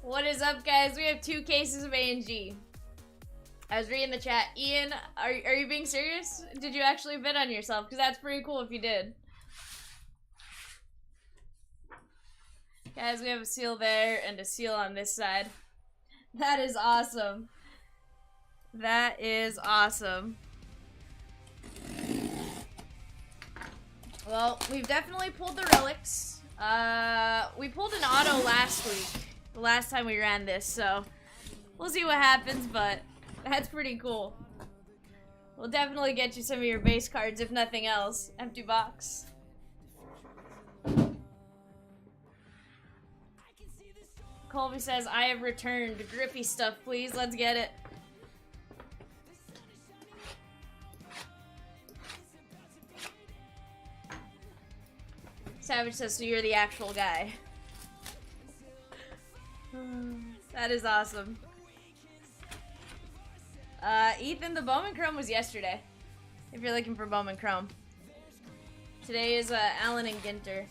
What is up, guys? We have 2 cases of A&G. I was reading the chat. Ian, are you being serious? Did you actually bid on yourself? Because that's pretty cool if you did. Guys, we have a seal there and a seal on this side. That is awesome. That is awesome. Well, we've definitely pulled the relics. We pulled an auto last week. The last time we ran this, so we'll see what happens, but that's pretty cool. We'll definitely get you some of your base cards, if nothing else. Empty box. Colby says, I have returned. Grippy stuff, please. Let's get it. Savage says, so you're the actual guy. That is awesome. Ethan, the Bowman Chrome was yesterday. If you're looking for Bowman Chrome. Today is Allen and Ginter.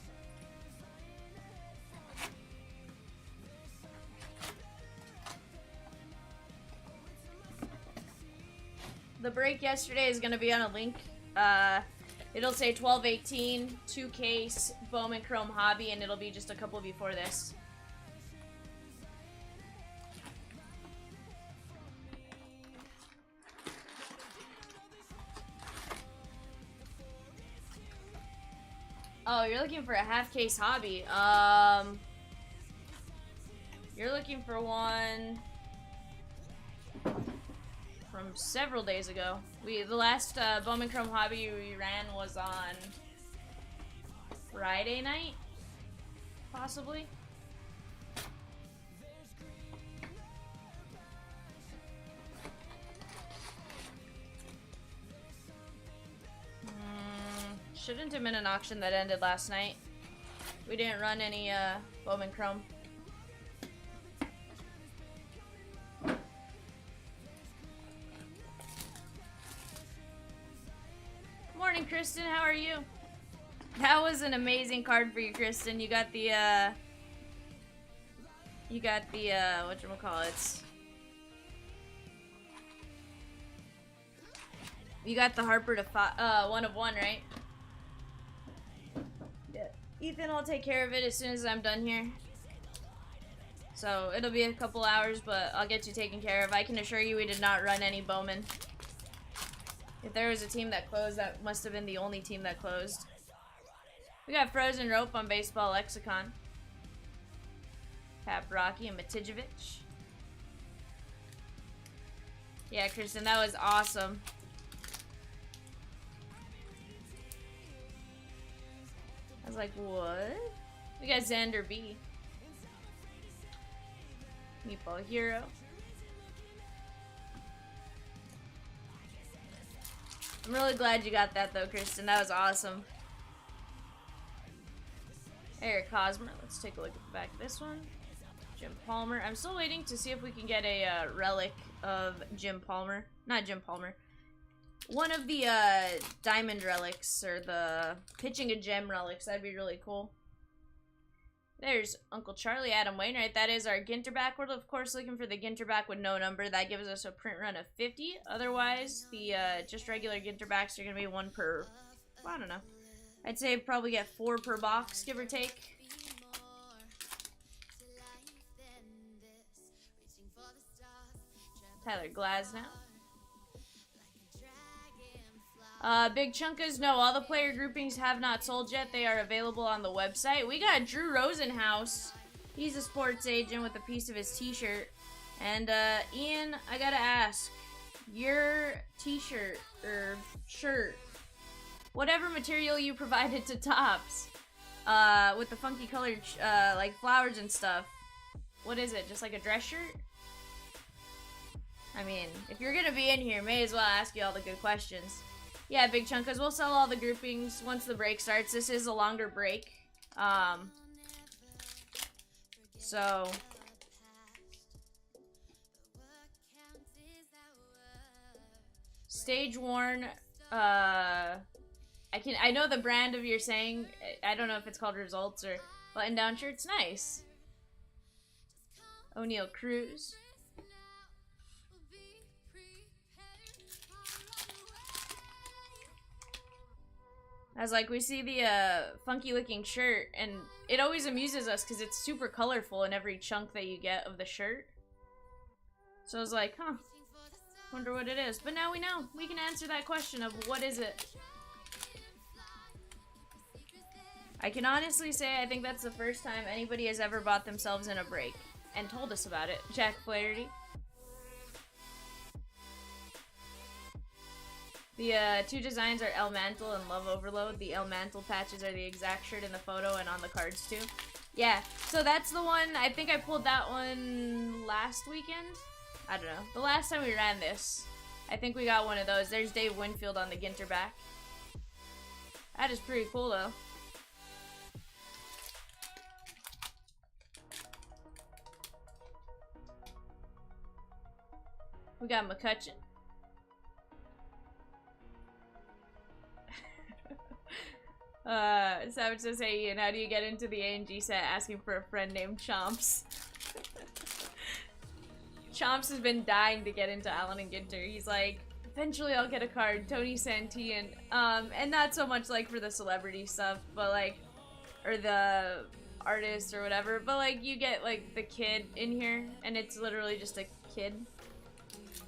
The break yesterday is going to be on a link. It'll say 12/18, 2 case, Bowman Chrome Hobby, and it'll be just a couple before this. Oh, you're looking for a half case hobby. You're looking for one from several days ago. The last Bowman Chrome hobby we ran was on Friday night, possibly. Shouldn't have been an auction that ended last night. We didn't run any Bowman Chrome. Morning, Kristen. How are you? That was an amazing card for you, Kristen. You got the whatchamacallits? You got the Harper to 1 of 1, right? Ethan, I'll take care of it as soon as I'm done here. So, it'll be a couple hours, but I'll get you taken care of. I can assure you we did not run any Bowman. If there was a team that closed, that must have been the only team that closed. We got Frozen Rope on Baseball Lexicon. Cap Rocky and Matijevic. Yeah, Kristen, that was awesome. I was like, what? We got Xander B. Meatball Hero. I'm really glad you got that though, Kristen. That was awesome. Eric Hosmer. Let's take a look at the back of this one. Jim Palmer. I'm still waiting to see if we can get a relic of Jim Palmer. Not Jim Palmer. One of the diamond relics or the pitching a gem relics. That'd be really cool. There's Uncle Charlie, Adam Wainwright. That is our Ginter back. We're of course looking for the Ginter back with no number. That gives us a print run of 50. Otherwise, the just regular Ginter backs are gonna be one per. Well, I don't know. I'd say probably get 4 per box, give or take. Tyler Glasnow. Big Chunkas, no, all the player groupings have not sold yet. They are available on the website. We got Drew Rosenhaus. He's a sports agent with a piece of his t-shirt. And, Ian, I gotta ask, your t-shirt, or shirt, whatever material you provided to Tops, with the funky colored, like, flowers and stuff, what is it, just like a dress shirt? I mean, if you're gonna be in here, may as well ask you all the good questions. Yeah, Big Chunkas, we'll sell all the groupings once the break starts. This is a longer break. So... Stage worn, I know the brand of you're saying, I don't know if it's called Results or button down shirt's nice. O'Neal Cruz. I was like, we see the funky looking shirt, and it always amuses us because it's super colorful in every chunk that you get of the shirt. So I was like, huh, wonder what it is. But now we know. We can answer that question of what is it. I can honestly say I think that's the first time anybody has ever bought themselves in a break and told us about it. Jack Flaherty. The 2 designs are El Mantle and Love Overload. The El Mantle patches are the exact shirt in the photo and on the cards too. Yeah, so that's the one, I think I pulled that one last weekend? I don't know. The last time we ran this, I think we got one of those. There's Dave Winfield on the Ginter back. That is pretty cool though. We got McCutcheon. Savage says, hey Ian, how do you get into the A&G set asking for a friend named Chomps? Chomps has been dying to get into Alan and Ginter. He's like, eventually I'll get a card, Tony Santillan. And not so much like for the celebrity stuff, but like, or the artist or whatever, but like you get like the kid in here and it's literally just a kid.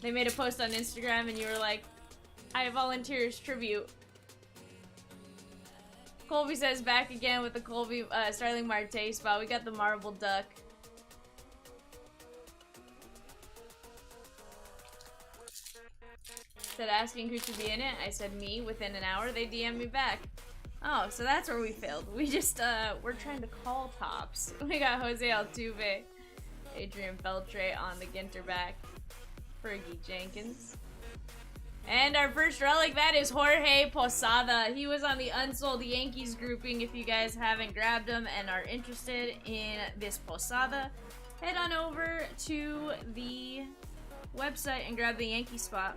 They made a post on Instagram and you were like, I volunteer as tribute. Colby says back again with the Colby Starling Marte spot. We got the Marble Duck. Said asking who should be in it. I said me. Within an hour, they DM'd me back. Oh, so that's where we failed. We just, we're trying to call Tops. We got Jose Altuve, Adrian Beltre on the Ginter back, Fergie Jenkins. And our first relic, that is Jorge Posada. He was on the Unsold Yankees grouping. If you guys haven't grabbed him and are interested in this Posada, head on over to the website and grab the Yankee spot.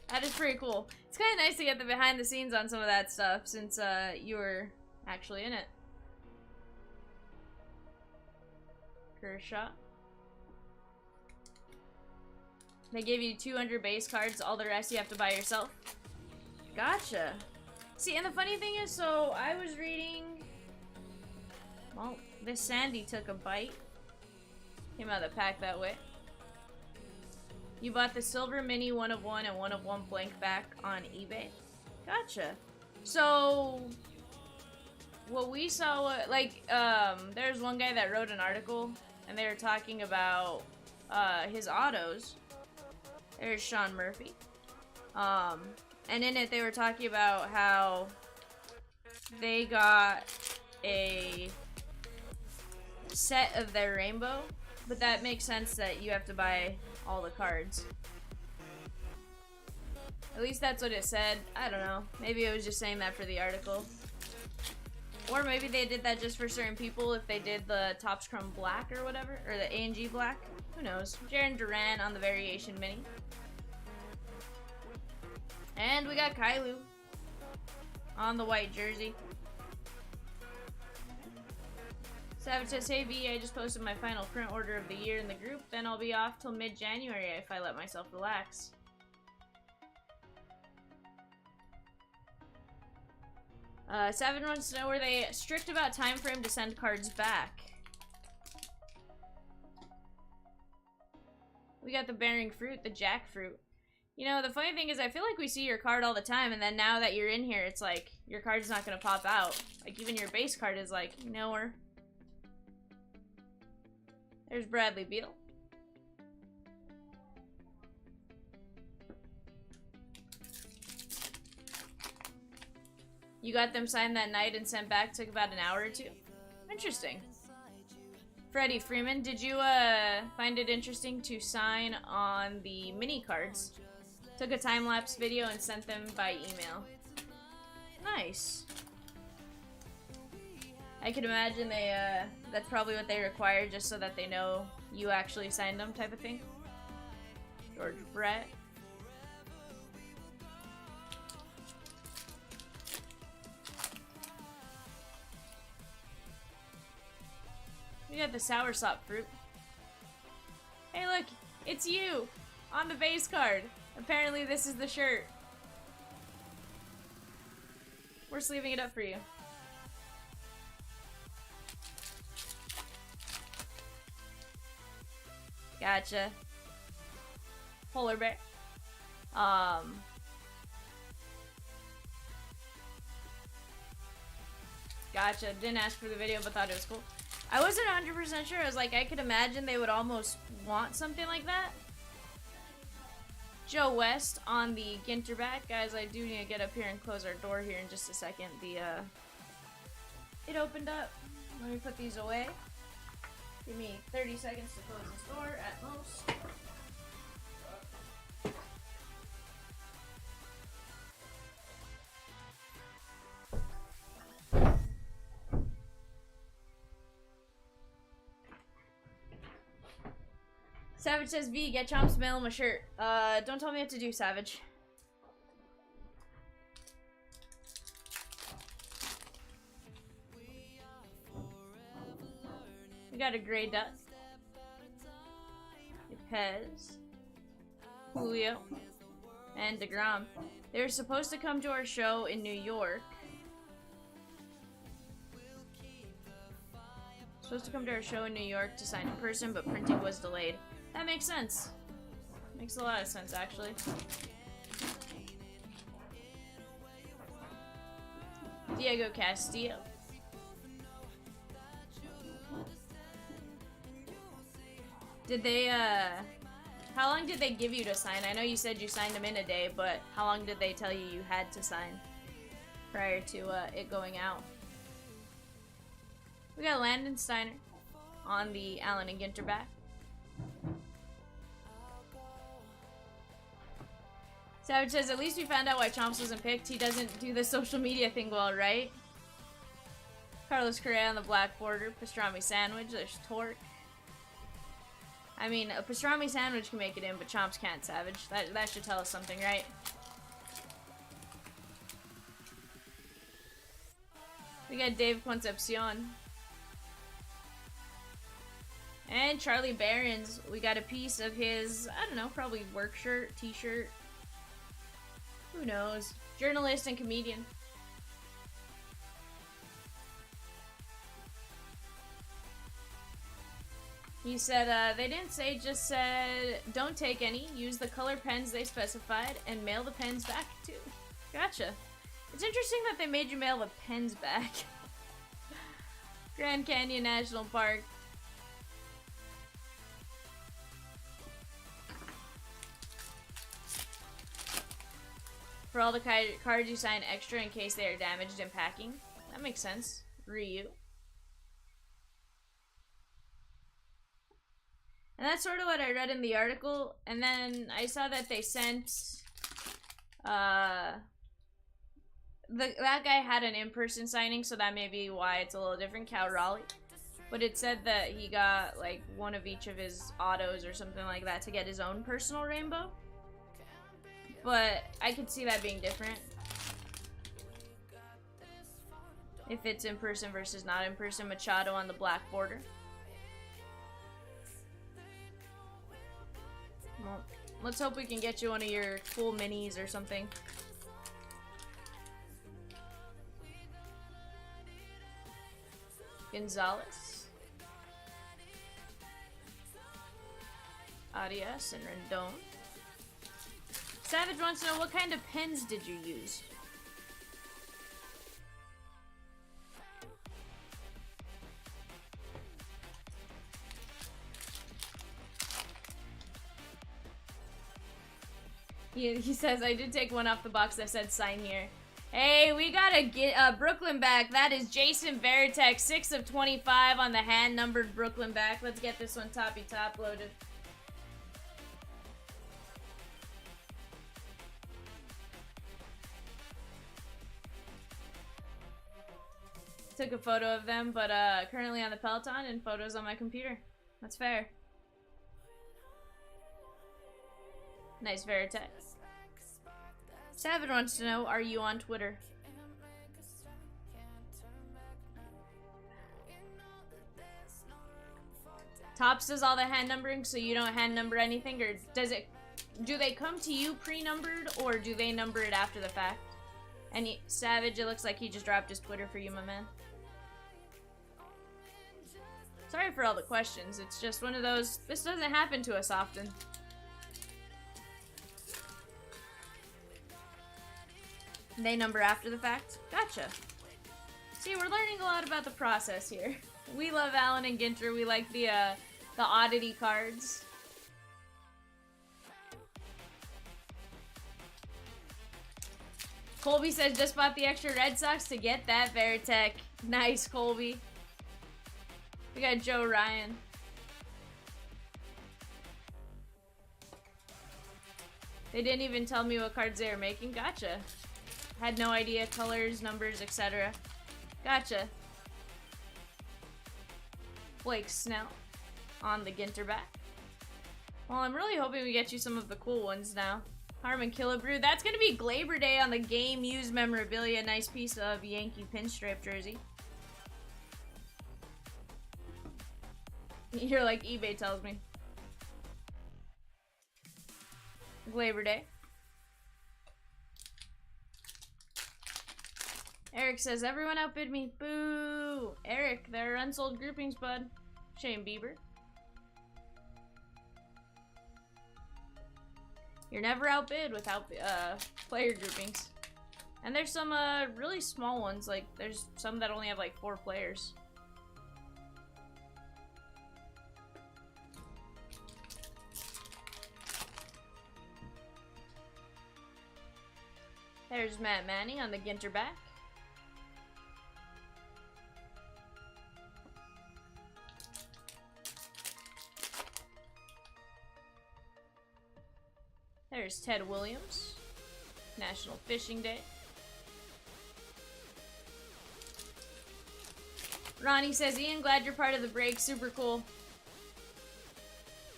That is pretty cool. It's kind of nice to get the behind the scenes on some of that stuff since you were actually in it. Kershaw. They give you 200 base cards, all the rest you have to buy yourself. Gotcha. See, and the funny thing is, so I was reading... Well, this Sandy took a bite. Came out of the pack that way. You bought the silver mini 1 of 1 and 1 of 1 blank back on eBay. Gotcha. So... what we saw, like, there's one guy that wrote an article, and they were talking about, his autos. There's Sean Murphy. And in it, they were talking about how they got a set of their rainbow, but that makes sense that you have to buy all the cards. At least that's what it said. I don't know. Maybe it was just saying that for the article. Or maybe they did that just for certain people if they did the Topps Chrome Black or whatever, or the A&G Black. Who knows? Jaren Duran on the Variation Mini. And we got Kailu on the white jersey. Savage says, hey V, I just posted my final print order of the year in the group, then I'll be off till mid-January if I let myself relax. Savage wants to know, were they strict about time frame to send cards back? We got the bearing fruit, the jackfruit. You know, the funny thing is I feel like we see your card all the time, and then now that you're in here, it's like, your card's not gonna pop out. Like, even your base card is like, nowhere. There's Bradley Beal. You got them signed that night and sent back, took about an hour or two. Interesting. Freddie Freeman, did you find it interesting to sign on the mini cards? Took a time-lapse video and sent them by email. Nice. I can imagine they, that's probably what they require just so that they know you actually signed them type of thing. George Brett. We got the soursop fruit. Hey look, it's you! On the base card. Apparently this is the shirt. We're sleeving it up for you. Gotcha. Polar bear. Gotcha. Didn't ask for the video, but thought it was cool. I wasn't 100% sure. I was like, I could imagine they would almost want something like that. Joe West on the Ginter back. Guys, I do need to get up here and close our door here in just a second. It opened up. Let me put these away. Give me 30 seconds to close this door at most. Savage says, V, get Chomps to mail him a shirt. Don't tell me what to do, Savage. We got a Gray Duck. Pez. Julio. And DeGrom. They were supposed to come to our show in New York. Supposed to come to our show in New York to sign in person, but printing was delayed. That makes sense. Makes a lot of sense, actually. Diego Castillo. Did they, how long did they give you to sign? I know you said you signed them in a day, but how long did they tell you you had to sign prior to, it going out? We got Landon Steiner on the Allen and Ginter back. Savage says, at least we found out why Chomps wasn't picked. He doesn't do the social media thing well, right? Carlos Correa on the black border. Pastrami sandwich. There's Torque. I mean, a pastrami sandwich can make it in, but Chomps can't, Savage. That should tell us something, right? We got Dave Concepcion. And Charlie Barron's, we got a piece of his, I don't know, probably work shirt, t-shirt. Who knows? Journalist and comedian. He said, they didn't say, just said, don't take any, use the color pens they specified, and mail the pens back too. Gotcha. It's interesting that they made you mail the pens back. Grand Canyon National Park. For all the cards you sign extra in case they are damaged in packing. That makes sense. Ryu. And that's sort of what I read in the article. And then I saw that they sent... that guy had an in-person signing, so that may be why it's a little different. Cal Raleigh. But it said that he got, like, one of each of his autos or something like that to get his own personal rainbow. But I could see that being different. If it's in person versus not in person. Machado on the black border. Well, let's hope we can get you one of your full minis or something. Gonzalez. Arias and Rendon. Savage wants to know, what kind of pens did you use? He says, I did take one off the box that said sign here. Hey, we got a Brooklyn back. That is Jason Veritek, 6 of 25 on the hand-numbered Brooklyn back. Let's get this one toppy-top loaded. Took a photo of them, but currently on the Peloton and photos on my computer. That's fair. Nice Veritek. Savage wants to know, are you on Twitter? Tops does all the hand numbering, so you don't hand number anything, or do they come to you pre-numbered, or do they number it after the fact? And Savage, it looks like he just dropped his Twitter for you, my man. Sorry for all the questions. It's just one of those, this doesn't happen to us often. They number after the fact? Gotcha. See, we're learning a lot about the process here. We love Alan and Ginter. We like the oddity cards. Colby says, just bought the extra Red Sox to get that Veritek. Nice, Colby. We got Joe Ryan. They didn't even tell me what cards they were making. Gotcha. Had no idea. Colors, numbers, etc. Gotcha. Blake Snell on the Ginter back. Well, I'm really hoping we get you some of the cool ones now. Harmon Killebrew. That's going to be Glaber Day on the game used memorabilia. Nice piece of Yankee pinstripe jersey. You're like eBay tells me. Glaber Day. Eric says, everyone outbid me. Boo! Eric, there are unsold groupings, bud. Shane Bieber. You're never outbid without player groupings. And there's some really small ones, like there's some that only have like 4 players. There's Matt Manning on the Ginter back. There's Ted Williams. National Fishing Day. Ronnie says, Ian, glad you're part of the break. Super cool.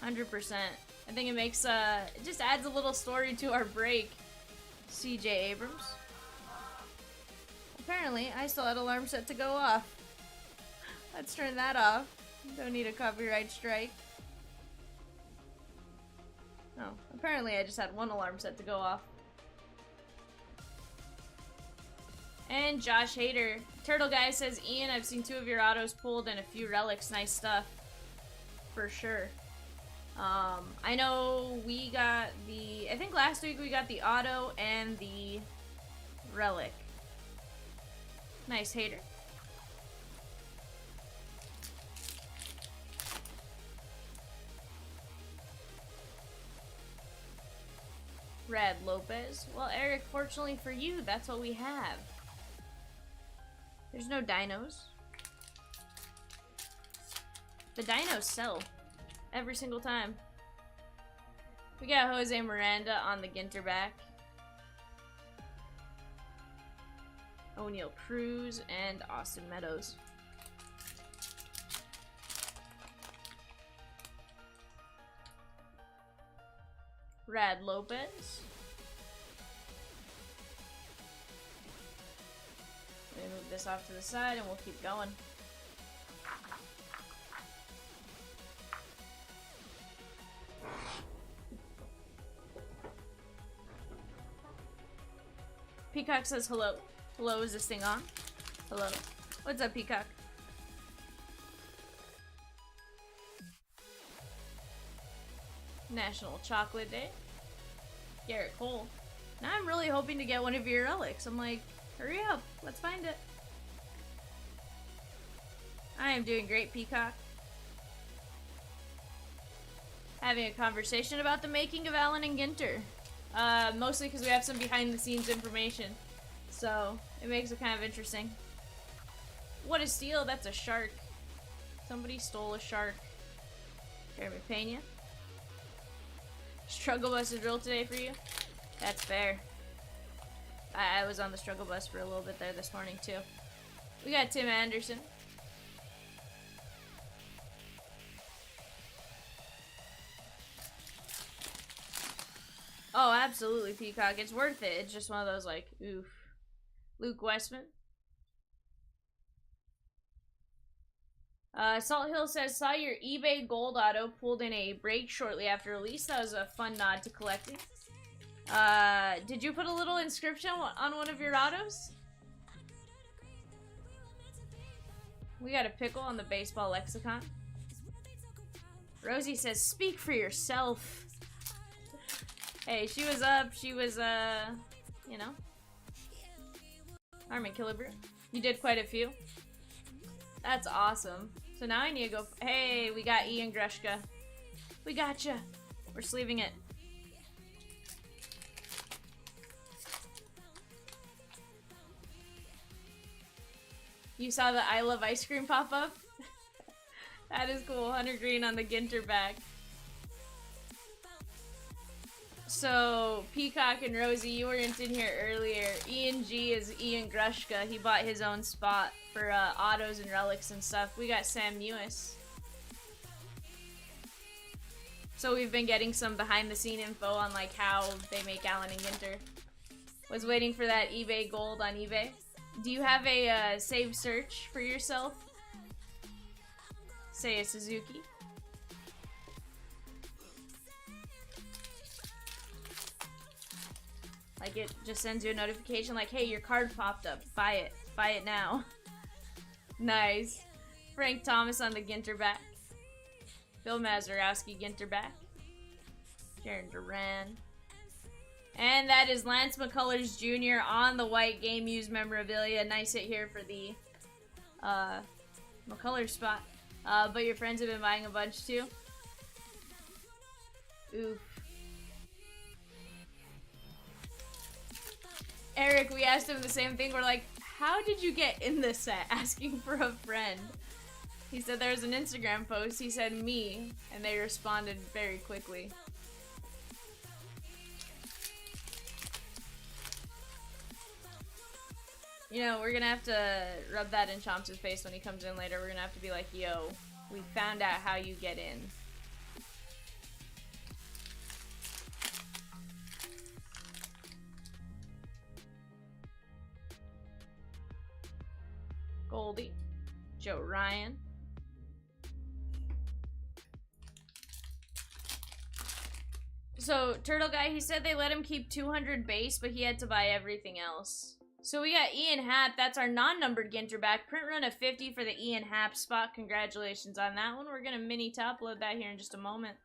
100%. I think it makes, it just adds a little story to our break. CJ Abrams. Apparently, I still had alarm set to go off. Let's turn that off. Don't need a copyright strike. Oh, apparently I just had one alarm set to go off. And Josh Hader. Turtle Guy says, Ian, I've seen 2 of your autos pulled and a few relics. Nice stuff. For sure. I know we got the... I think last week we got the auto and the relic. Nice, Hater. Rad Lopez. Well, Eric, fortunately for you, that's what we have. There's no dinos. The dinos sell. Every single time. We got Jose Miranda on the Ginter back. O'Neal Cruz and Austin Meadows. Rad Lopez. Let me move this off to the side and we'll keep going. Peacock says hello. Hello, is this thing on? Hello. What's up, Peacock? National Chocolate Day. Garrett Cole. Now I'm really hoping to get one of your relics. I'm like, hurry up. Let's find it. I am doing great, Peacock. Having a conversation about the making of Alan and Ginter. Mostly because we have some behind-the-scenes information. So, it makes it kind of interesting. What a steal. That's a shark. Somebody stole a shark. Jeremy Pena. Struggle bus is real today for you? That's fair. I was on the struggle bus for a little bit there this morning, too. We got Tim Anderson. Oh, absolutely, Peacock. It's worth it. It's just one of those, like, oof. Luke Westman. Salt Hill says, saw your eBay gold auto pulled in a break shortly after release. That was a fun nod to collecting. Did you put a little inscription on one of your autos? We got a pickle on the baseball lexicon. Rosie says, speak for yourself. Hey, she was up. She was, you know. Armin Killebrew. You did quite a few. That's awesome. So now I need to go. Hey, we got Ian Grushka. We gotcha. We're sleeving it. You saw the I Love Ice Cream pop up? That is cool. Hunter Green on the Ginter back. So, Peacock and Rosie, you weren't in here earlier. Ian G is Ian Grushka. He bought his own spot for autos and relics and stuff. We got Sam Mewis. So we've been getting some behind-the-scene info on like how they make Alan and Ginter. Was waiting for that eBay gold on eBay. Do you have a save search for yourself? Say a Suzuki. Like it just sends you a notification like, hey, your card popped up. Buy it. Buy it now. Nice. Frank Thomas on the Ginter back. Bill Mazurowski Ginter back. Jaron Duran. And that is Lance McCullers Jr. on the white game used memorabilia. Nice hit here for the McCullers spot. But your friends have been buying a bunch too. Oof. Eric, we asked him the same thing. We're like, how did you get in this set? Asking for a friend. He said there was an Instagram post. He said me, and they responded very quickly. You know, we're gonna have to rub that in Chomps' face when he comes in later. We're gonna have to be like, yo, we found out how you get in. Goldie, Joe Ryan, So, Turtle Guy, he said they let him keep 200 base, but he had to buy everything else. So we got Ian Happ. That's our non-numbered Ginter back. Print run of 50 for the Ian Happ spot. Congratulations on that one. We're going to mini top load that here in just a moment.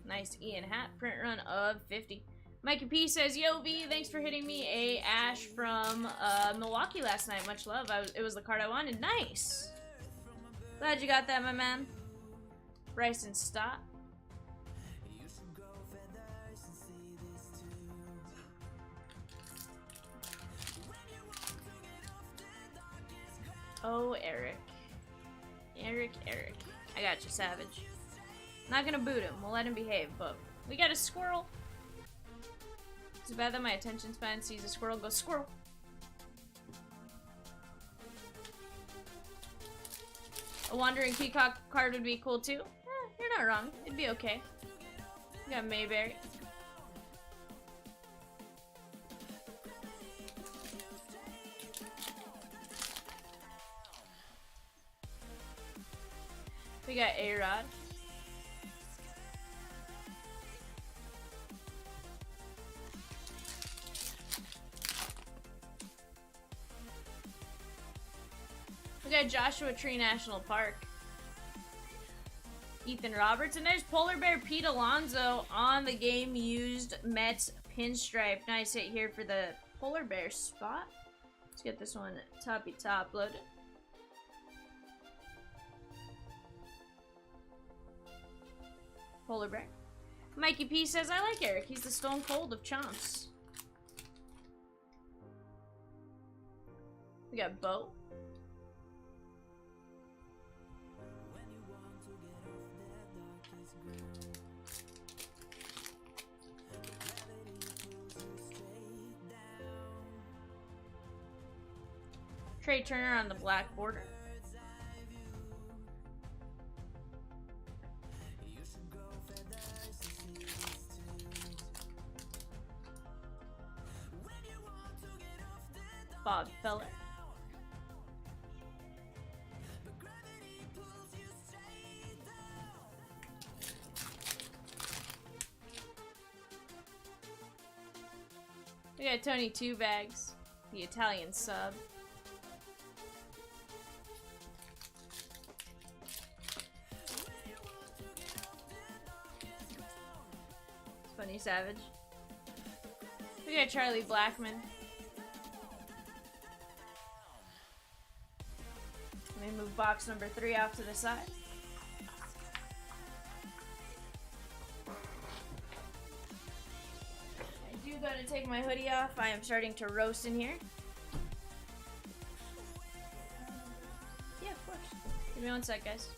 Nice Ian Happ. Print run of 50. Mikey P says, Yo, V, thanks for hitting me a Ash from Milwaukee last night. Much love. It was the card I wanted. Nice. Glad you got that, my man. Bryson Stott. Oh, Eric. Eric. I got you, Savage. Not gonna boot him. We'll let him behave, but we got a squirrel. It's bad that my attention span sees a squirrel go squirrel. A Wandering Peacock card would be cool too. You're not wrong. It'd be okay. We got Mayberry. We got A-Rod. We got Joshua Tree National Park. Ethan Roberts. And there's Polar Bear Pete Alonso on the game used Mets pinstripe. Nice hit here for the Polar Bear spot. Let's get this one toppy top loaded. Polar Bear. Mikey P says, I like Eric. He's the Stone Cold of Chomps. We got Bo. Trey Turner on the black border. Bob Feller. We got Tony Two Bags, the Italian sub. Funny Savage. We got Charlie Blackman. Let me move box number 3 off to the side. I do gotta take my hoodie off. I am starting to roast in here. Yeah, of course. Give me one sec, guys.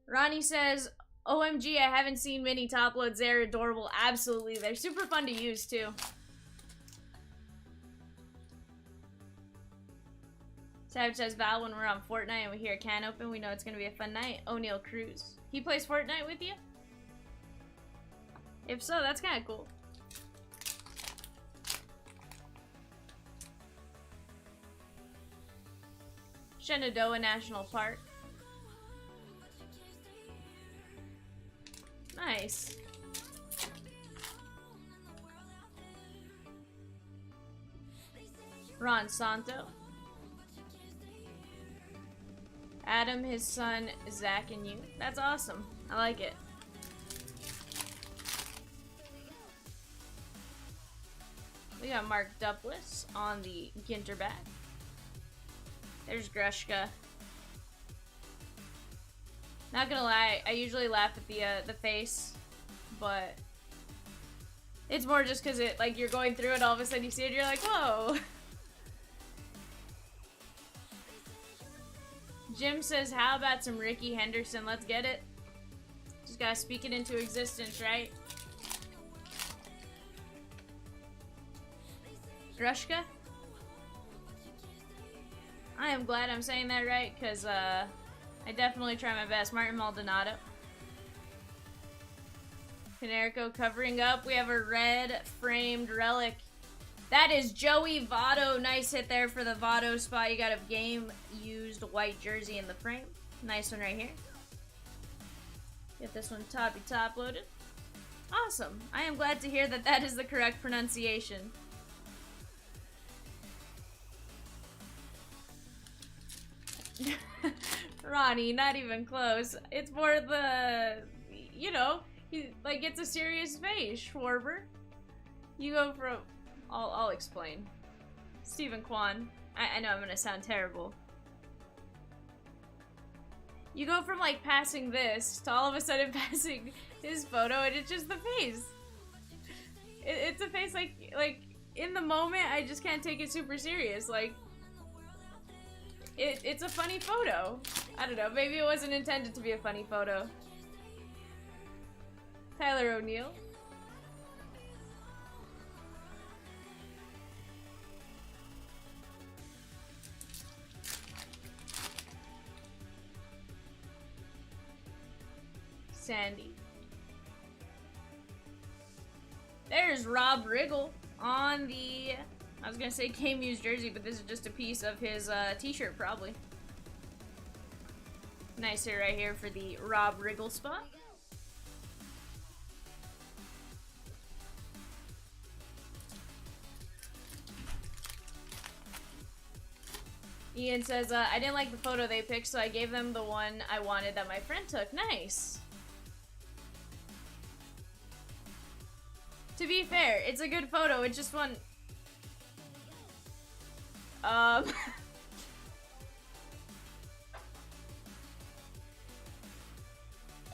Ronnie says, OMG, I haven't seen mini top loads. They're adorable. Absolutely. They're super fun to use, too. Savage says, Val, when we're on Fortnite and we hear a can open, we know it's going to be a fun night. O'Neal Cruz. He plays Fortnite with you? If so, that's kind of cool. Shenandoah National Park. Nice. Ron Santo. Adam, his son, Zach, and you. That's awesome. I like it. We got Mark Duplass on the Ginter back. There's Grushka. Not gonna lie, I usually laugh at the face, but it's more just because it, like, you're going through it, all of a sudden you see it, and you're like, whoa. Jim says, how about some Ricky Henderson? Let's get it. Just gotta speak it into existence, right? Grushka? I am glad I'm saying that right, because I definitely try my best. Martin Maldonado. Canerico covering up. We have a red framed relic. That is Joey Votto. Nice hit there for the Votto spot. You got a game-used white jersey in the frame. Nice one right here. Get this one top loaded. Awesome. I am glad to hear that that is the correct pronunciation. Ronnie, not even close. It's more the, you know, like it's a serious face, Schwarber. You go from, I'll explain. Stephen Kwan. I know I'm gonna sound terrible. You go from like passing this to all of a sudden passing his photo, and it's just the face. It's a face like in the moment I just can't take it super serious. Like it's a funny photo. I don't know. Maybe it wasn't intended to be a funny photo. Tyler O'Neill. Sandy. There's Rob Riggle on the, I was gonna say game used jersey, but this is just a piece of his t-shirt probably. Nice hit right here for the Rob Riggle spot. Ian says, I didn't like the photo they picked, so I gave them the one I wanted that my friend took. Nice. To be fair, it's a good photo. It's just one.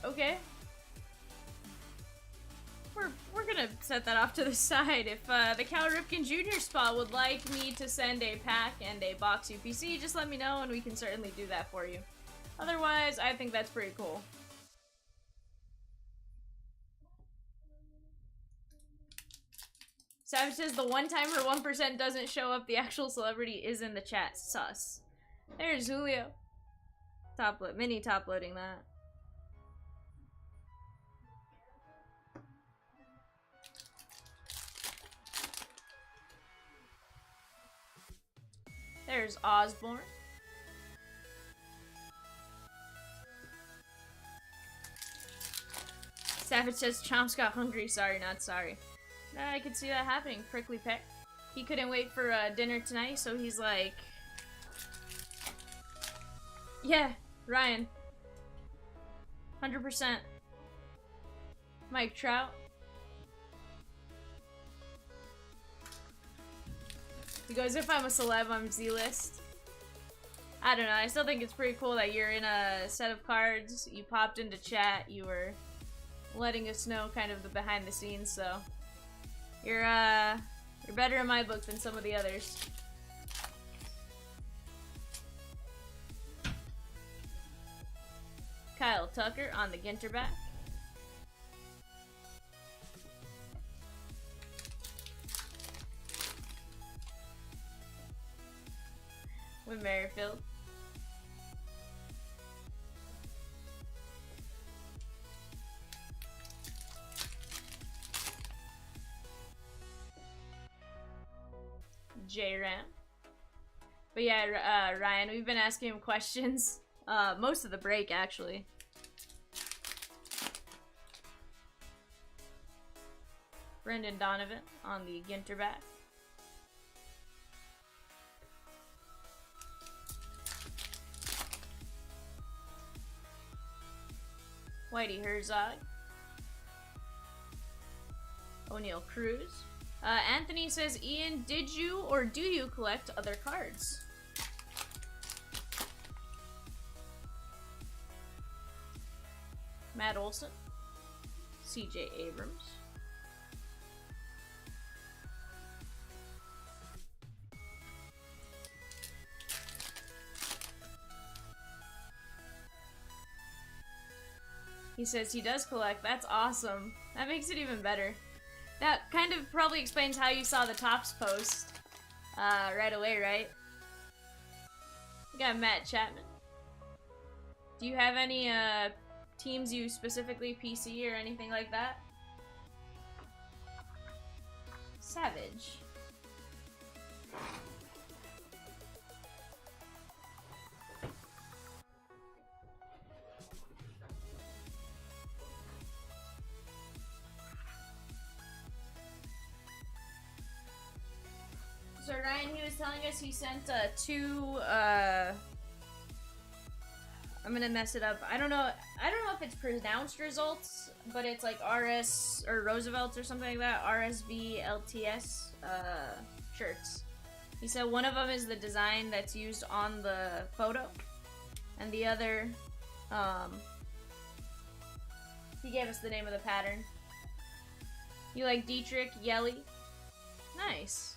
Okay. We're gonna set that off to the side. If the Cal Ripken Jr. spot would like me to send a pack and a box UPC, just let me know and we can certainly do that for you. Otherwise, I think that's pretty cool. Savage says the one time her 1% doesn't show up, the actual celebrity is in the chat. Sus. There's Julio. Mini top loading that. There's Osborne. Savage says Chomps got hungry. Sorry, not sorry. I could see that happening. Prickly Peck. He couldn't wait for dinner tonight, so he's like... Yeah, Ryan. 100%. Mike Trout. He goes, if I'm a celeb, I'm Z-list. I don't know, I still think it's pretty cool that you're in a set of cards, you popped into chat, you were letting us know kind of the behind the scenes, so... You're better in my book than some of the others. Kyle Tucker on the Ginter back. With Merrifield. J-Ram. But yeah, Ryan, we've been asking him questions most of the break, actually. Brendan Donovan on the Ginter back. Whitey Herzog. O'Neal Cruz. Anthony says, Ian, did you or do you collect other cards? Matt Olson. CJ Abrams. He says he does collect. That's awesome. That makes it even better. That kind of probably explains how you saw the Tops post right away, right? We got Matt Chapman. Do you have any teams you specifically PC or anything like that? Savage. So Ryan, he was telling us he sent two I'm gonna mess it up. I don't know if it's pronounced results, but it's like RS or Roosevelt's or something like that. RSV LTS shirts. He said one of them is the design that's used on the photo, and the other, he gave us the name of the pattern. You like Dietrich Yelly? Nice.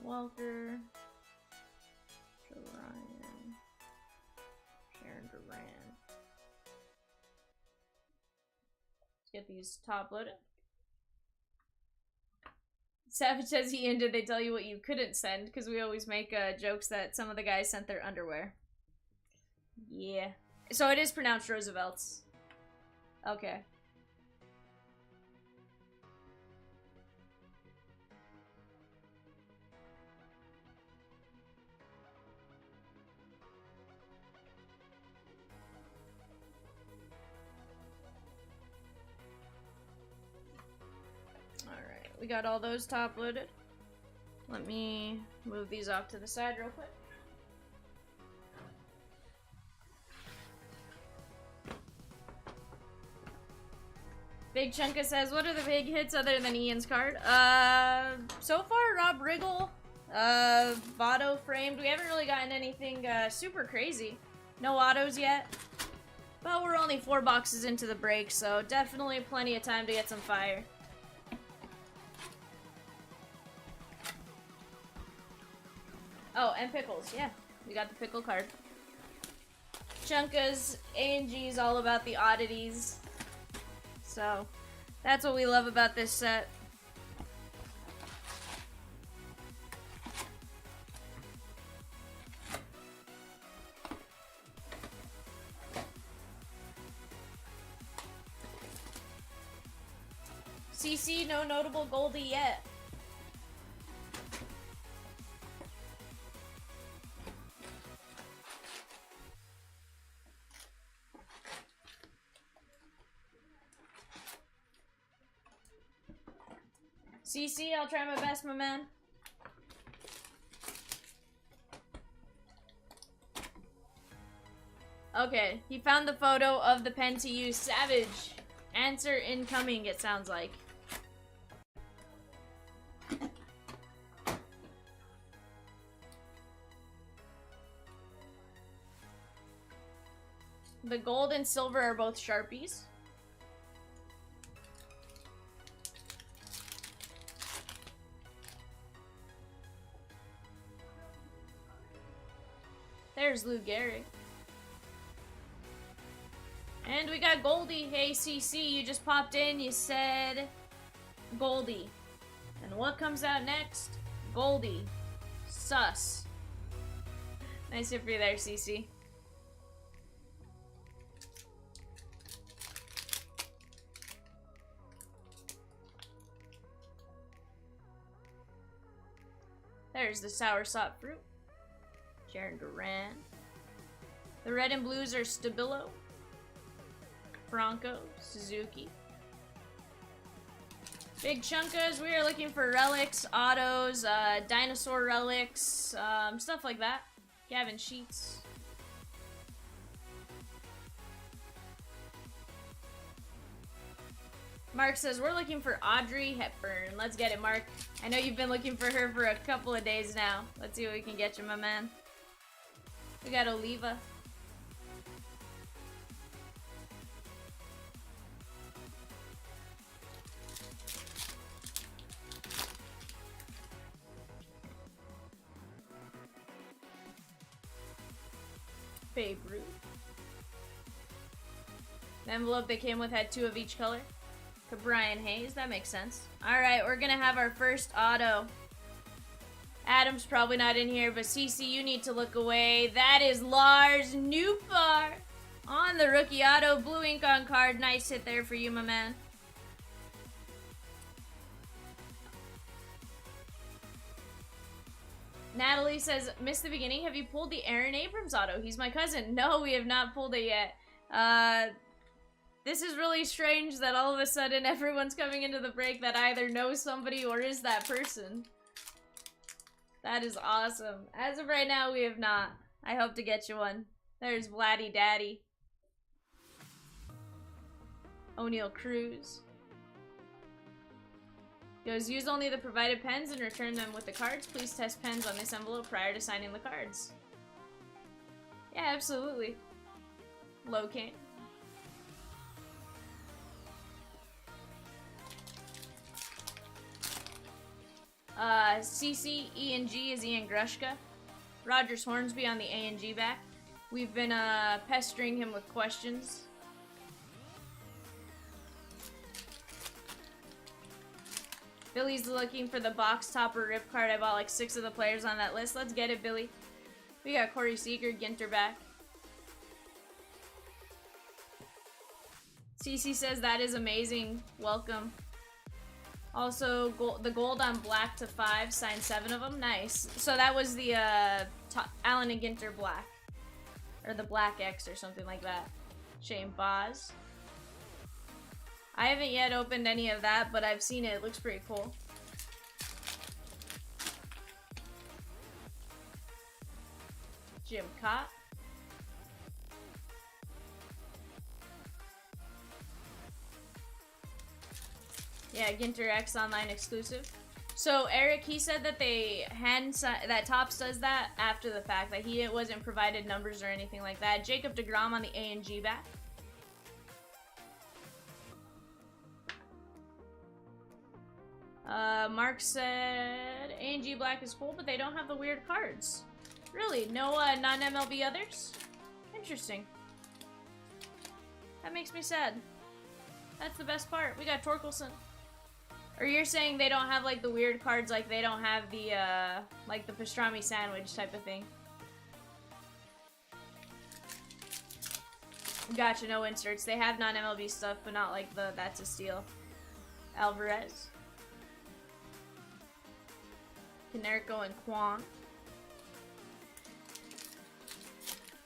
Walker, Joe Ryan, Sharon Duran. Let's get these top loaded. Savage says he ended. They tell you what you couldn't send because we always make jokes that some of the guys sent their underwear. Yeah. So it is pronounced Roosevelt's. Okay. We got all those top loaded. Let me move these off to the side real quick. Big Chunka says, what are the big hits other than Ian's card? So far, Rob Riggle, Votto framed. We haven't really gotten anything super crazy. No autos yet. But we're only 4 boxes into the break, so definitely plenty of time to get some fire. Oh, and pickles, yeah. We got the pickle card. Chunka's A&G's all about the oddities. So, that's what we love about this set. CC, no notable Goldie yet. CC, I'll try my best, my man. Okay, he found the photo of the pen to use. Savage. Answer incoming, it sounds like. The gold and silver are both Sharpies. There's Lou Gehrig. And we got Goldie. Hey, CC, you just popped in. You said Goldie. And what comes out next? Goldie. Sus. Nice hit for you there, CC. There's the sour sop fruit. Sharon Duran. The red and blues are Stabilo, Franco, Suzuki. Big Chunkas, we are looking for relics, autos, dinosaur relics, stuff like that. Gavin Sheets. Mark says, we're looking for Audrey Hepburn. Let's get it, Mark. I know you've been looking for her for a couple of days now. Let's see what we can get you, my man. We got Oliva. Babe Ruth. The envelope they came with had 2 of each color. Brian Hayes, that makes sense. Alright, we're gonna have our first auto. Adam's probably not in here, but CC, you need to look away. That is Lars Newbar on the rookie auto. Blue ink on card. Nice hit there for you, my man. Natalie says, missed the beginning. Have you pulled the Aaron Abrams auto? He's my cousin. No, we have not pulled it yet. This is really strange that all of a sudden everyone's coming into the break that either knows somebody or is that person. That is awesome. As of right now, we have not. I hope to get you one. There's Vladdy Daddy. O'Neal Cruz. Goes, use only the provided pens and return them with the cards. Please test pens on this envelope prior to signing the cards. Yeah, absolutely. Locaine. CC, E and G is Ian Grushka. Rogers Hornsby on the A and G back. We've been pestering him with questions. Billy's looking for the box topper rip card. I bought like 6 of the players on that list. Let's get it, Billy. We got Corey Seager, Ginter back. CC says that is amazing. Welcome. Also, the gold on black to 5, signed 7 of them. Nice. So that was the Allen and Ginter black. Or the black X or something like that. Shane Boz. I haven't yet opened any of that, but I've seen it. It looks pretty cool. Jim Cott. Yeah, Ginter X online exclusive. So Eric, he said that that Topps does that after the fact, that he wasn't provided numbers or anything like that. Jacob deGrom on the A and G back. Mark said A and G black is cool, but they don't have the weird cards. Really? No non-MLB others? Interesting. That makes me sad. That's the best part. We got Torkelson. Or you're saying they don't have like the weird cards, like they don't have the like the pastrami sandwich type of thing. Gotcha, no inserts. They have non-MLB stuff, but not like the that's a steal. Alvarez. Canerico and Kwan.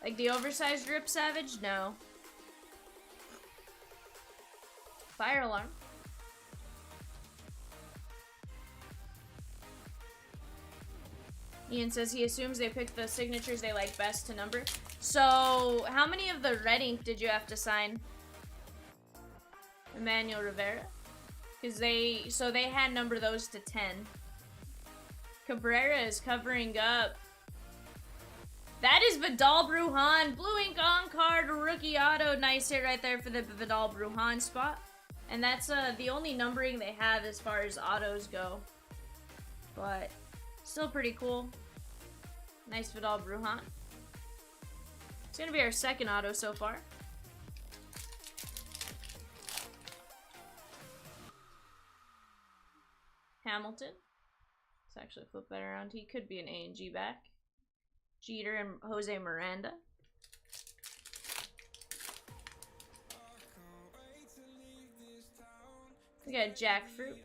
Like the oversized Rip Savage? No. Fire alarm. Ian says he assumes they picked the signatures they like best to number. So, how many of the red ink did you have to sign? Emmanuel Rivera? Because they hand number those to 10. Cabrera is covering up. That is Vidal Brujan. Blue ink on card, rookie auto. Nice hit right there for the Vidal Brujan spot. And that's the only numbering they have as far as autos go. But still pretty cool. Nice Vidal Brujan. It's gonna be our second auto so far. Hamilton. Let's actually flip that around. He could be an A and G back. Jeter and Jose Miranda. We got Jackfruit.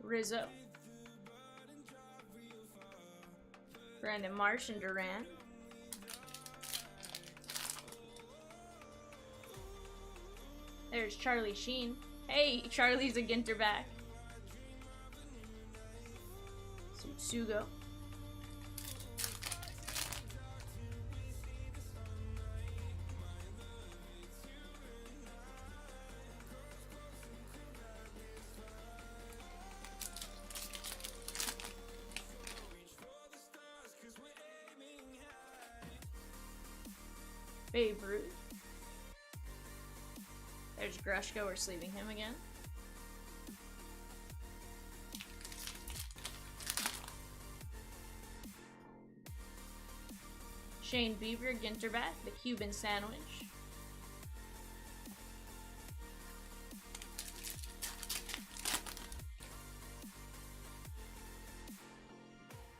Rizzo. Brandon Marsh and Duran. There's Charlie Sheen. Hey, Charlie's a Ginter back. Sugo. Babe Ruth. There's Grushko, we're sleeving him again. Shane Bieber, Ginter back, the Cuban sandwich.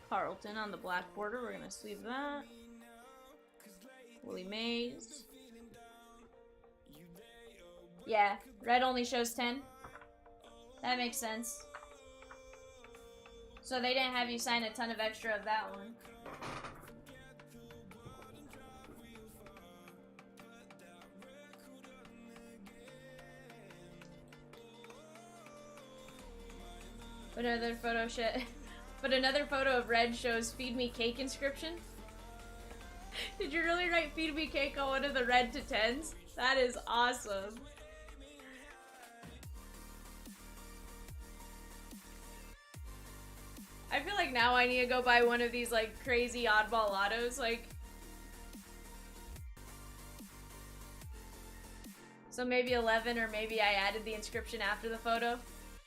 Carlton on the black border, we're gonna sleeve that. Willie Mays. Yeah, red only shows 10. That makes sense. So they didn't have you sign a ton of extra of that one. But another photo of red shows feed me cake inscription. Did you really write feed me cake on one of the red to 10s? That is awesome. I feel like now I need to go buy one of these like crazy oddball autos, like. So maybe 11, or maybe I added the inscription after the photo.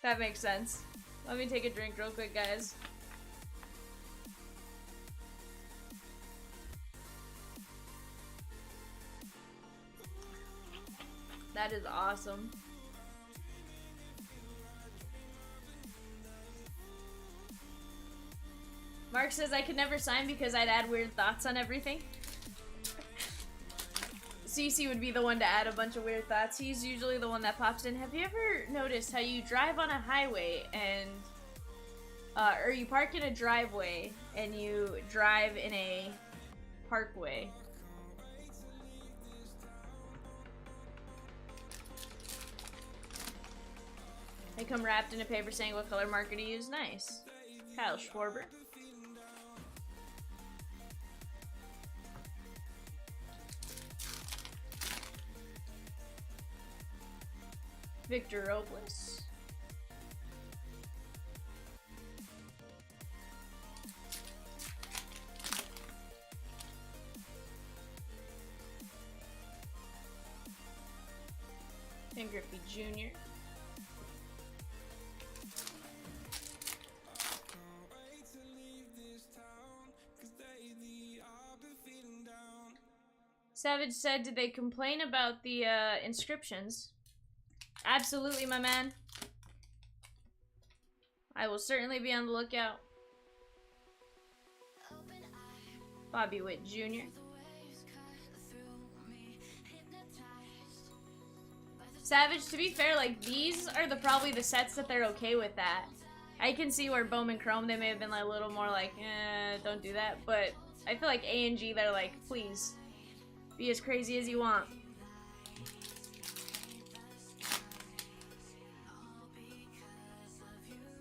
That makes sense. Let me take a drink real quick, guys. That is awesome. Mark says I could never sign because I'd add weird thoughts on everything. CC would be the one to add a bunch of weird thoughts. He's usually the one that pops in. Have you ever noticed how you drive on a highway and or you park in a driveway and you drive in a parkway? They come wrapped in a paper saying what color marker to use. Nice. Kyle Schwarber. Victor Robles. Ken Griffey Jr. Savage said, did they complain about the inscriptions? Absolutely, my man. I will certainly be on the lookout. Bobby Witt Jr. Savage, to be fair, like, these are probably the sets that they're okay with that. I can see where Bowman Chrome, they may have been like, a little more like, don't do that. But I feel like A and G, they're like, please, be as crazy as you want.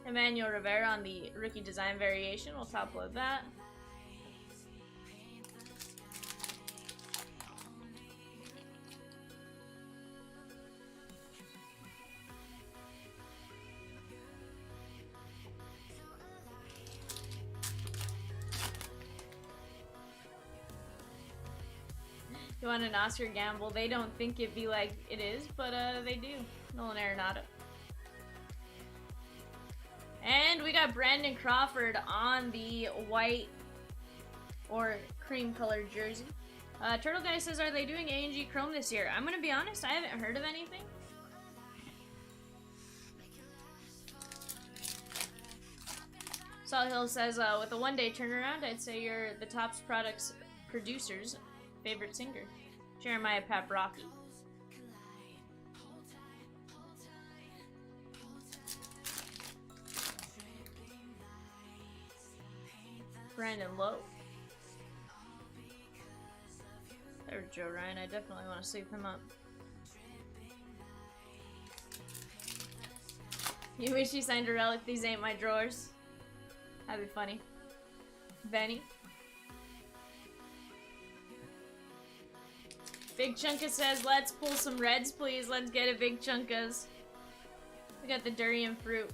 Emmanuel Rivera on the rookie design variation. We'll top load that. You want an Oscar Gamble? They don't think it'd be like it is, but they do. Nolan Arenado. And we got Brandon Crawford on the white or cream colored jersey. Turtle Guy says, are they doing A&G Chrome this year? I'm gonna be honest, I haven't heard of anything. Salt Hill says, with a one-day turnaround, I'd say you're the Topps Products producer's favorite singer. Jeremiah Paprocki. Brandon Lowe. There's Joe Ryan. I definitely want to sweep him up. You wish you signed a relic. These ain't my drawers. That'd be funny. Benny. Big Chunka says, let's pull some reds, please. Let's get it, Big Chunkas. We got the durian fruit.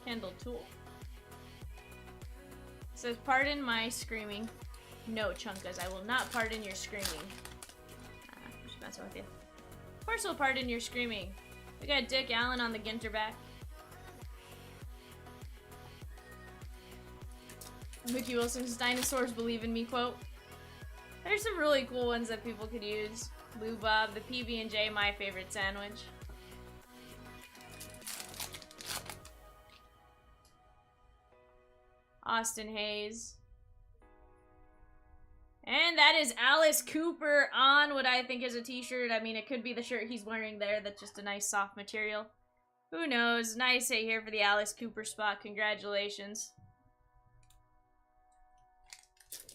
Kendall Tool. says, pardon my screaming. No, Chunkas, I will not pardon your screaming. I'm just messing with you. Of course we'll pardon your screaming. We got Dick Allen on the Ginter back. Mickey Wilson's Dinosaurs Believe in Me quote. There's some really cool ones that people could use. Lou Bob, the PB&J, my favorite sandwich. Austin Hayes. And that is Alice Cooper on what I think is a t-shirt. I mean, it could be the shirt he's wearing there. That's just a nice soft material. Who knows? Nice hit here for the Alice Cooper spot. Congratulations.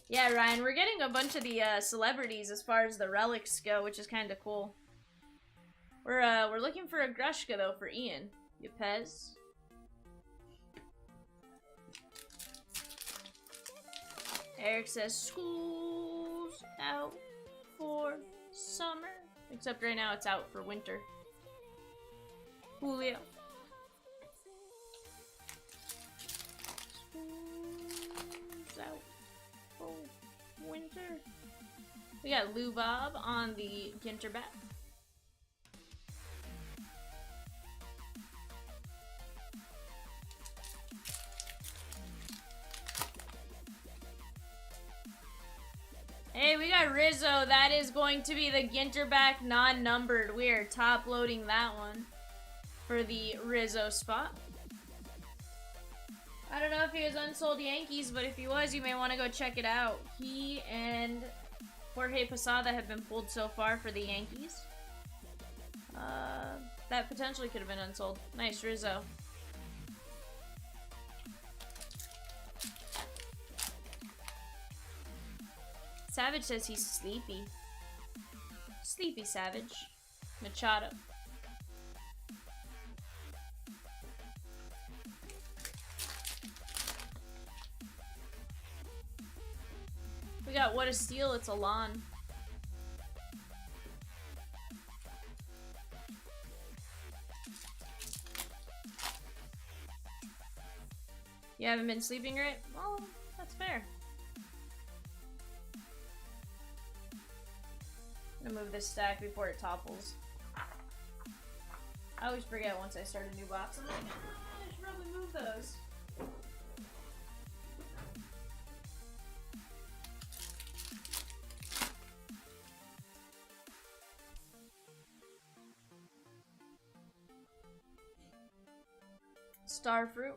Yeah, Ryan, we're getting a bunch of the celebrities as far as the relics go, which is kind of cool. We're looking for a Grushka, though, for Ian. Yepes. Eric says, school's out for summer. Except right now it's out for winter. Julio. School's out for winter. We got Lou Bob on the Ginter bat. Hey, we got Rizzo. That is going to be the Ginterback non-numbered. We are top loading that one for the Rizzo spot. I don't know if he was unsold Yankees, but if he was, you may want to go check it out. He and Jorge Posada have been pulled so far for the Yankees. That potentially could have been unsold. Nice, Rizzo. Savage says he's sleepy. Sleepy Savage. Machado. We got What a Steal, it's Alon. You haven't been sleeping right? Well, that's fair. I'm gonna move this stack before it topples. I always forget once I start a new box. I'm like, oh, I should probably move those. Starfruit.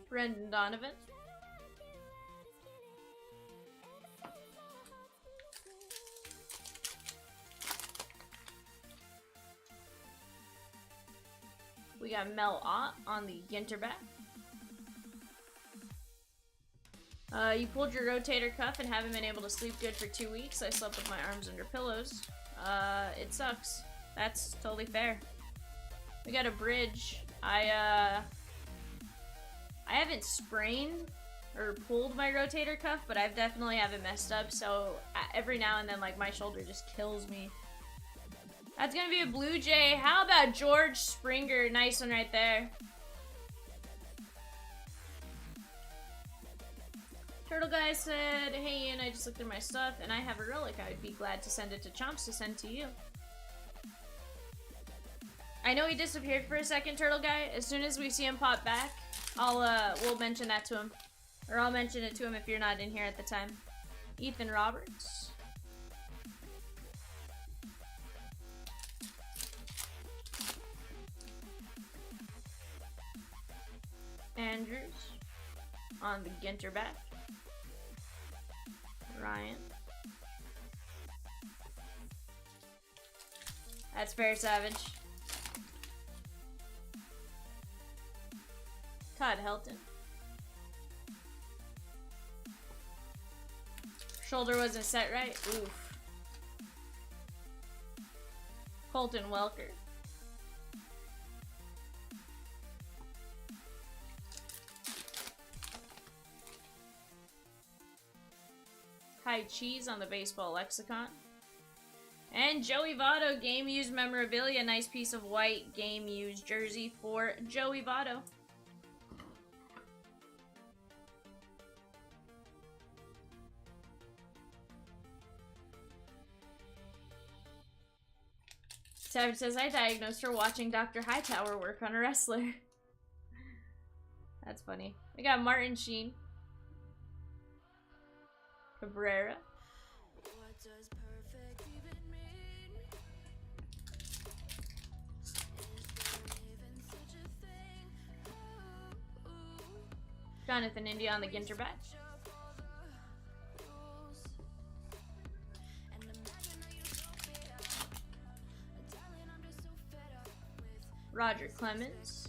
Brendan Donovan. We got Mel Ott on the Ginter bat. You pulled your rotator cuff and haven't been able to sleep good for 2 weeks. I slept with my arms under pillows. It sucks. That's totally fair. We got a bridge. I haven't sprained or pulled my rotator cuff, but I've definitely haven't messed up, so every now and then, like, my shoulder just kills me. That's gonna be a Blue Jay. How about George Springer? Nice one right there. Turtle Guy said, hey Ian, I just looked through my stuff and I have a relic. I would be glad to send it to Chomps to send to you. I know he disappeared for a second, Turtle Guy. As soon as we see him pop back, we'll mention that to him. Or I'll mention it to him if you're not in here at the time. Ethan Roberts. Andrews on the Ginter back. Ryan. That's fair, Savage. Todd Helton. Shoulder wasn't set right. Oof. Colton Welker. High Cheese on the Baseball Lexicon. And Joey Votto, game used memorabilia. Nice piece of white game used jersey for Joey Votto. Savage says, I diagnosed her watching Dr. Hightower work on a wrestler. That's funny. We got Martin Sheen. Cabrera. Jonathan India on the Ginter back. Roger Clemens.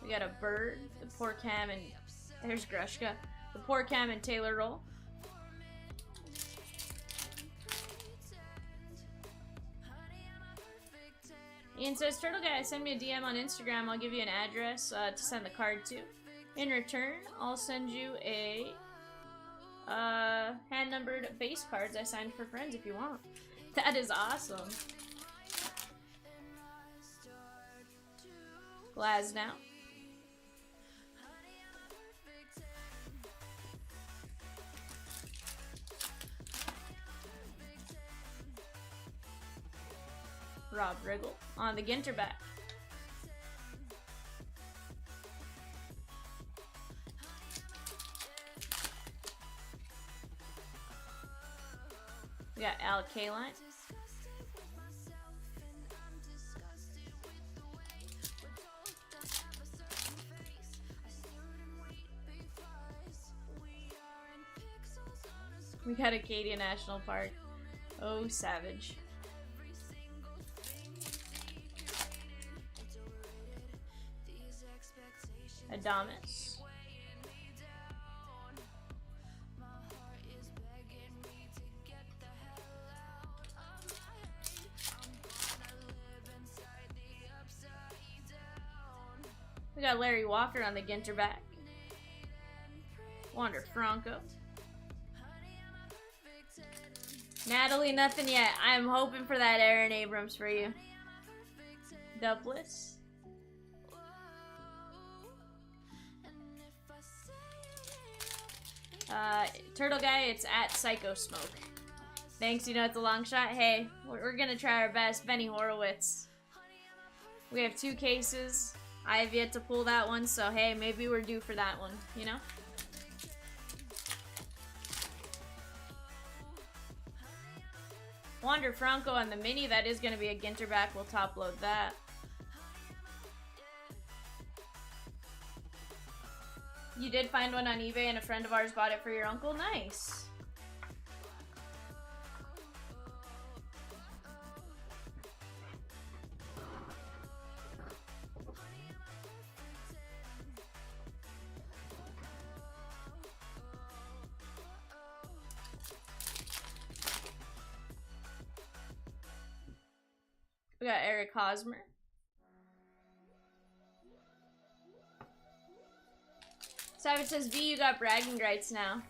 We got a Bird, the poor Cam, and there's Grushka. The poor Cam and Taylor roll. Ian says, Turtle Guy, send me a DM on Instagram. I'll give you an address to send the card to. In return, I'll send you a hand-numbered base cards I signed for friends if you want. That is awesome. Glasnow. Rob Riggle on the Ginter back. We got Al Kaline. We got Acadia National Park. Oh, Savage. Adamas. We got Larry Walker on the Ginter back. Wander Franco. Natalie, nothing yet. I'm hoping for that Aaron Abrams for you. Dupless. Turtle Guy, it's at Psycho Smoke. Thanks, you know it's a long shot. Hey, we're gonna try our best. Benny Horowitz. We have 2 cases. I have yet to pull that one, so hey, maybe we're due for that one, you know? Wander Franco on the mini, that is gonna be a Ginter back. We'll top load that. You did find one on eBay and a friend of ours bought it for your uncle? Nice. We got Eric Hosmer. Savage says, V, you got bragging rights now.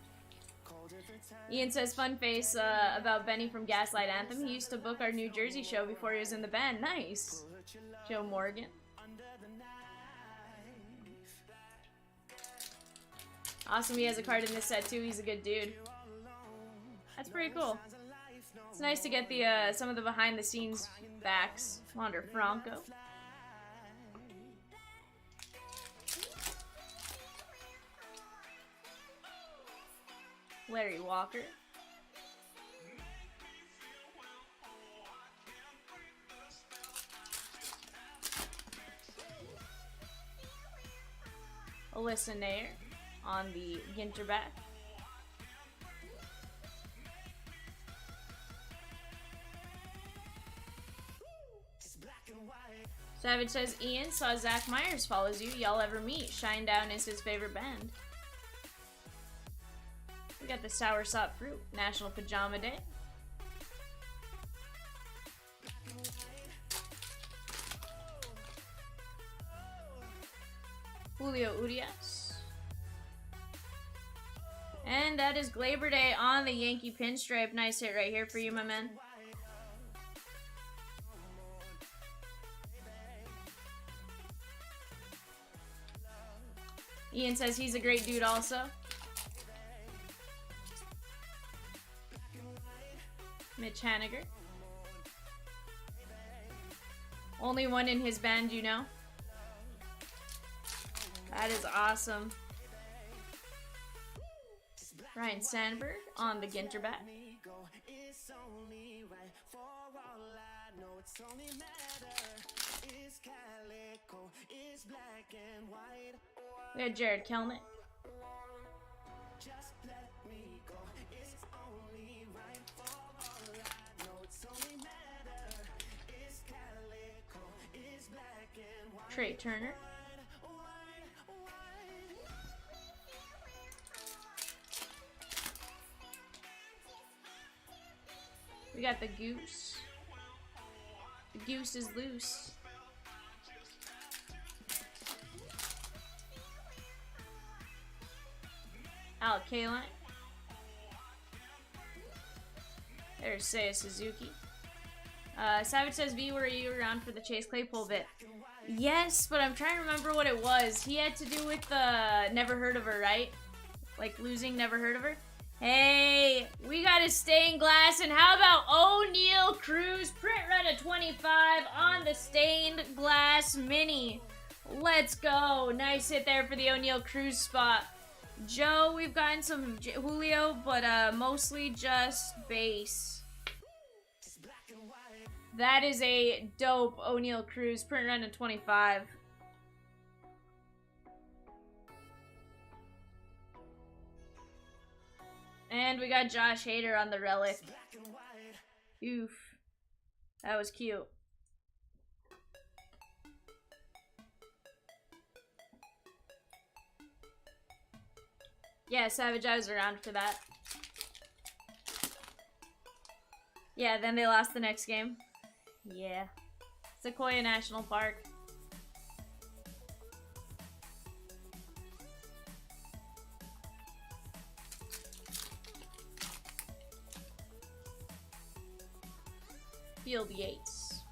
Ian says, fun face about Benny from Gaslight Anthem. He used to book our New Jersey show before he was in the band. Nice. Joe Morgan. Awesome, he has a card in this set too. He's a good dude. That's pretty cool. It's nice to get the some of the behind the scenes backs. Wander Franco. Larry Walker. Alyssa Nair on the Ginter back. Savage says, Ian saw Zach Myers follows you. Y'all ever meet? Shinedown is his favorite band. We got the Sour Sop Fruit, National Pajama Day. Julio Urias. And that is Glaber Day on the Yankee pinstripe. Nice hit right here for you, my man. Ian says he's a great dude also. Mitch Haniger. Only one in his band, you know? That is awesome. Ryan Sandberg on the Ginter bat. We had Jared Kelnick. Trey Turner. We got the Goose. The Goose is loose. Alec Kaline. There's Seiya Suzuki. Savage says, V, were you around for the Chase Claypool bit? Yes, but I'm trying to remember what it was. He had to do with the Never Heard of Her, right? Like losing Never Heard of Her? Hey, we got a stained glass, and how about O'Neal Cruz print run of 25 on the stained glass mini? Let's go. Nice hit there for the O'Neal Cruz spot. Joe, we've gotten some Julio, but mostly just base. That is a dope O'Neal Cruz print run of 25. And we got Josh Hader on the relic. Oof. That was cute. Yeah, Savage, I was around for that. Yeah, then they lost the next game. Yeah. Sequoia National Park. Field Yates.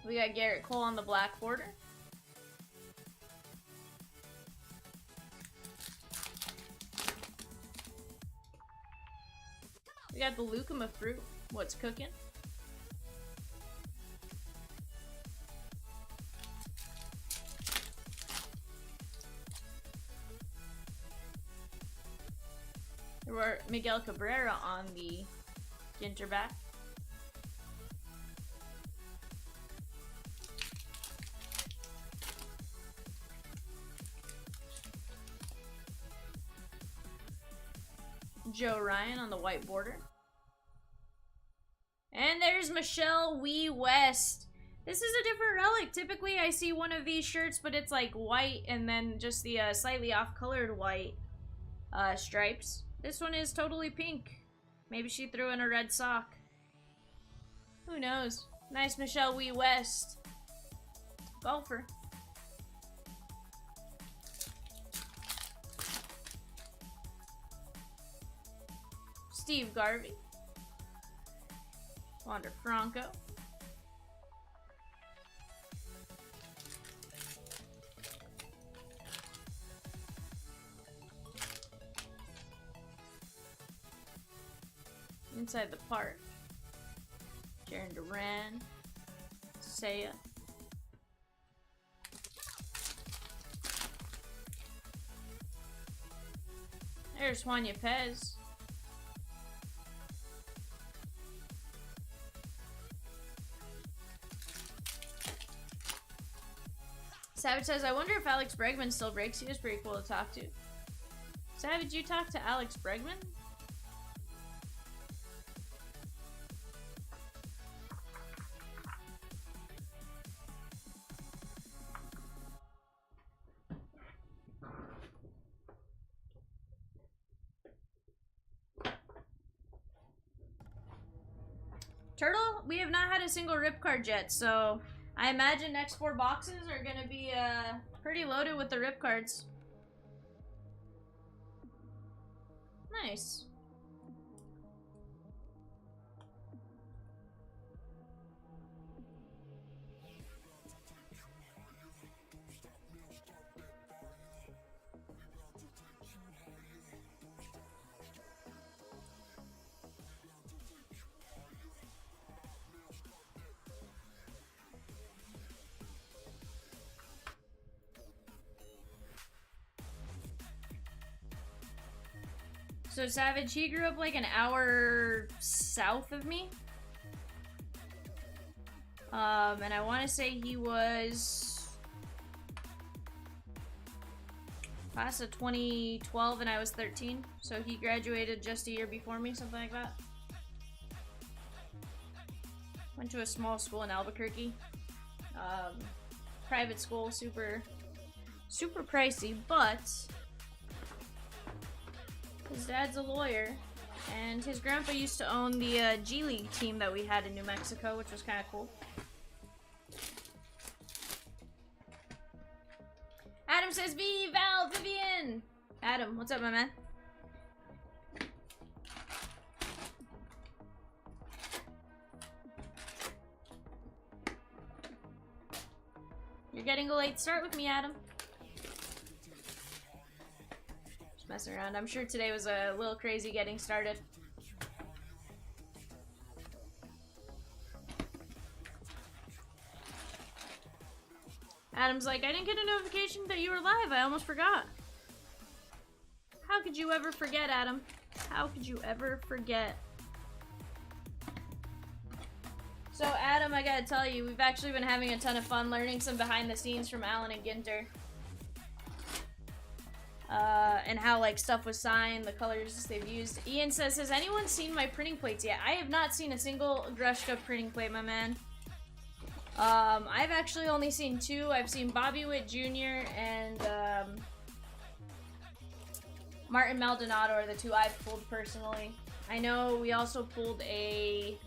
We got Garrett Cole on the black border. We got the Lucama fruit. What's cooking? There were Miguel Cabrera on the Ginter back. Joe Ryan on the white border. And there's Michelle Wee West. This is a different relic. Typically I see one of these shirts, but it's like white and then just the slightly off-colored white stripes. This one is totally pink. Maybe she threw in a red sock. Who knows? Nice Michelle Wee West. Golfer. Steve Garvey. Wander Franco. Inside the park. Jaren Duran. Seiya. There's Juan Yepez. Savage says, I wonder if Alex Bregman still breaks. He was pretty cool to talk to. Savage, you talk to Alex Bregman? Turtle, we have not had a single rip card yet, so I imagine next 4 boxes are gonna be pretty loaded with the rip cards. Nice. So Savage, he grew up like an hour south of me. And I want to say he was class of 2012 and I was 13. So he graduated just a year before me, something like that. Went to a small school in Albuquerque. Private school, super pricey, but his dad's a lawyer, and his grandpa used to own the G League team that we had in New Mexico, which was kind of cool. Adam says, Val, Vivian! Adam, what's up, my man? You're getting a late start with me, Adam. Messing around. I'm sure today was a little crazy getting started. Adam's like, I didn't get a notification that you were live. I almost forgot. How could you ever forget, Adam? How could you ever forget? So, Adam, I gotta tell you, we've actually been having a ton of fun learning some behind the scenes from Alan and Ginter. And how like stuff was signed, the colors they've used. Ian says, has anyone seen my printing plates yet? I have not seen a single Grushka printing plate, my man. I've actually only seen 2. I've seen Bobby Witt Jr. and Martin Maldonado are the 2 I've pulled personally. I know we also pulled a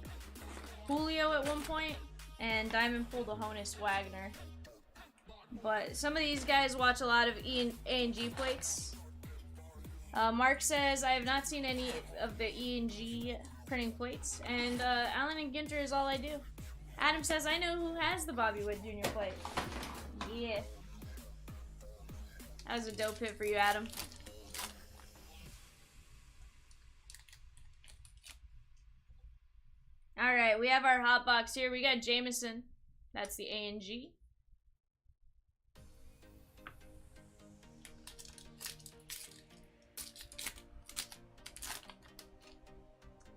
Julio at one point, and Diamond pulled a Honus Wagner. But some of these guys watch a lot of A and G plates. Mark says, I have not seen any of the E and G printing plates. And Alan and Ginter is all I do. Adam says, I know who has the Bobby Witt Jr. plate. Yeah. That was a dope hit for you, Adam. Alright, we have our hot box here. We got Jameson. That's the A and G.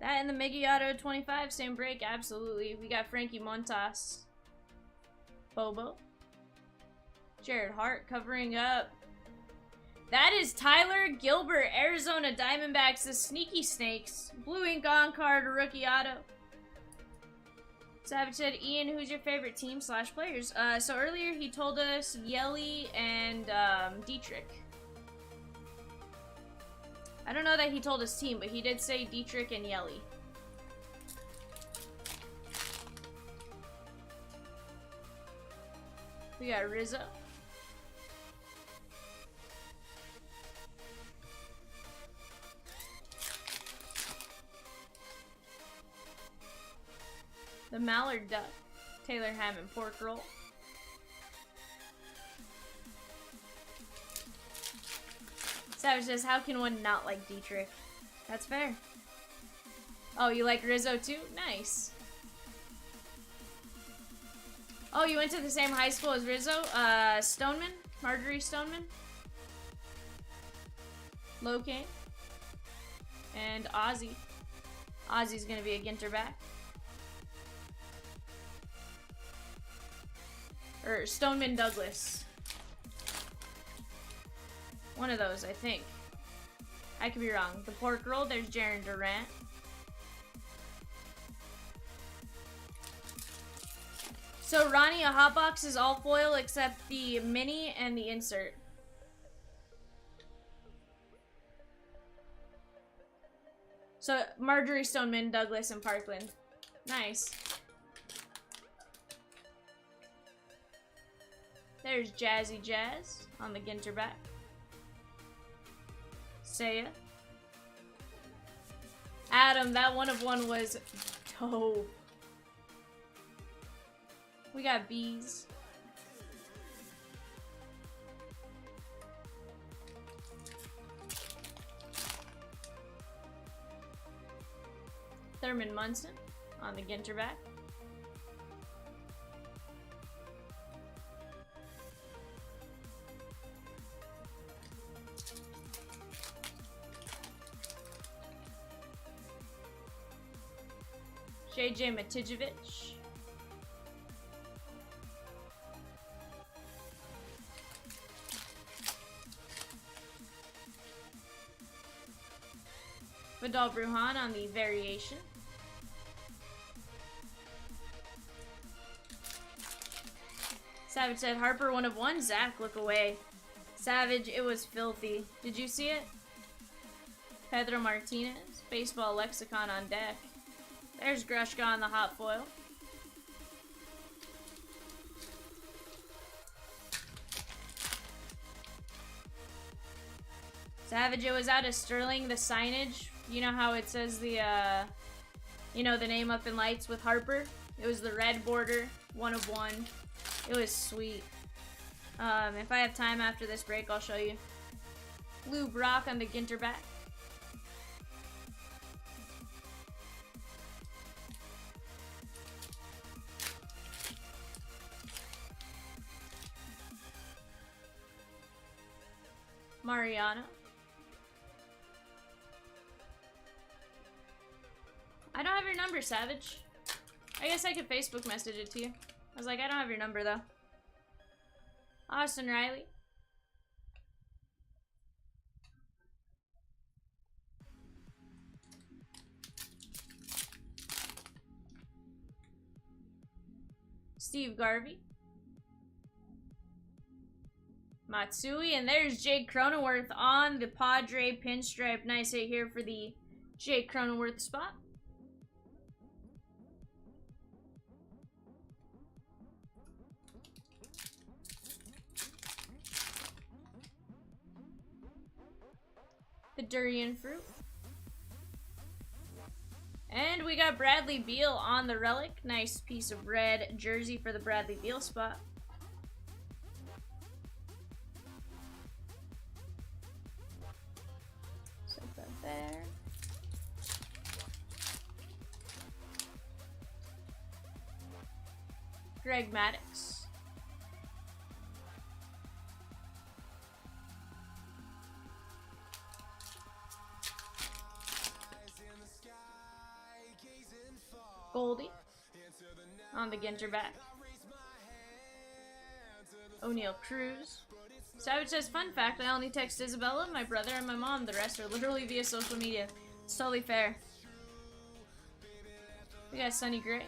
That and the Miggy Auto 25, same break, absolutely. We got Frankie Montas. Bobo. Jared Hart covering up. That is Tyler Gilbert, Arizona Diamondbacks, the Sneaky Snakes. Blue ink on card, rookie auto. Savage said, Ian, who's your favorite team / players? So earlier he told us Yelly and Dietrich. I don't know that he told his team, but he did say Dietrich and Yelly. We got Rizzo. The Mallard Duck. Taylor Hammond Pork Roll. Savage says, how can one not like Dietrich? That's fair. Oh, you like Rizzo too? Nice. Oh, you went to the same high school as Rizzo? Stoneman? Marjorie Stoneman? Locaine? And Ozzy. Ozzy's gonna be a Ginter back. Or Stoneman Douglas. One of those, I think. I could be wrong. The Pork Roll, there's Jaron Durant. So, Ronnie, a hot box is all foil except the mini and the insert. So, Marjorie Stoneman, Douglas, and Parkland. Nice. There's Jazzy Jazz on the Ginter back. Saya. Adam, that 1/1 was dope. We got bees. Thurman Munson on the Ginter back. JJ Matijevic. Vidal Brujan on the variation. Savage said, Harper 1/1. Zach, look away. Savage, it was filthy. Did you see it? Pedro Martinez. Baseball lexicon on deck. There's Grushka on the hot foil. Savage, it was out of Sterling, the signage. You know how it says the, you know, the name up in lights with Harper? It was the red border, 1/1. It was sweet. If I have time after this break, I'll show you. Lou Brock on the Ginter back. Mariano. I don't have your number, Savage. I guess I could Facebook message it to you. I was like, I don't have your number, though. Austin Riley. Steve Garvey. Matsui, and there's Jake Cronenworth on the Padre pinstripe. Nice hit here for the Jake Cronenworth spot. The durian fruit. And we got Bradley Beal on the relic. Nice piece of red jersey for the Bradley Beal spot. Set that there. Greg Maddux. Goldie on the Ginter back. O'Neal Cruz. Savage says, fun fact, I only text Isabella, my brother, and my mom. The rest are literally via social media. It's totally fair. We got Sonny Gray.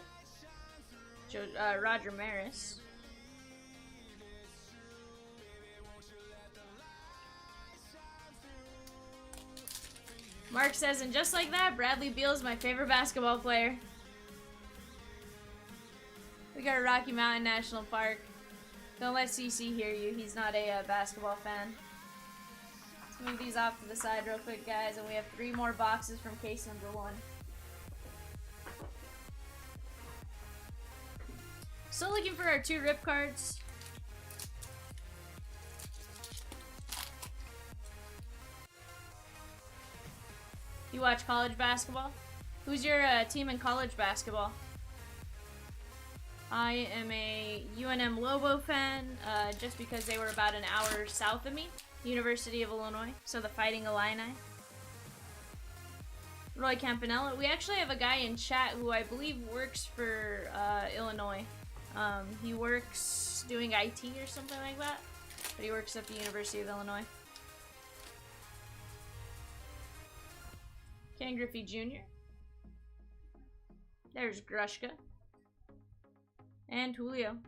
Roger Maris. Mark says, and just like that, Bradley Beal is my favorite basketball player. We got a Rocky Mountain National Park. Don't let CC hear you. He's not a basketball fan. Let's move these off to the side real quick, guys. And we have 3 more boxes from case number 1. Still looking for our 2 rip cards. You watch college basketball? Who's your team in college basketball? I am a UNM Lobo fan, just because they were about an hour south of me. University of Illinois, so the Fighting Illini. Roy Campanella. We actually have a guy in chat who I believe works for Illinois. He works doing IT or something like that, but he works at the University of Illinois. Ken Griffey Jr. There's Grushka. And Julio.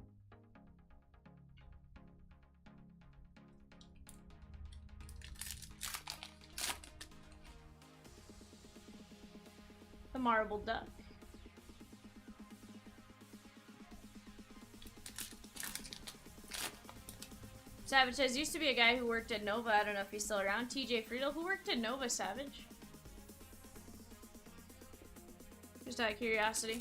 The Marble Duck. Savage says, used to be a guy who worked at Nova. I don't know if he's still around. TJ Friedel, who worked at Nova, Savage? Just out of curiosity.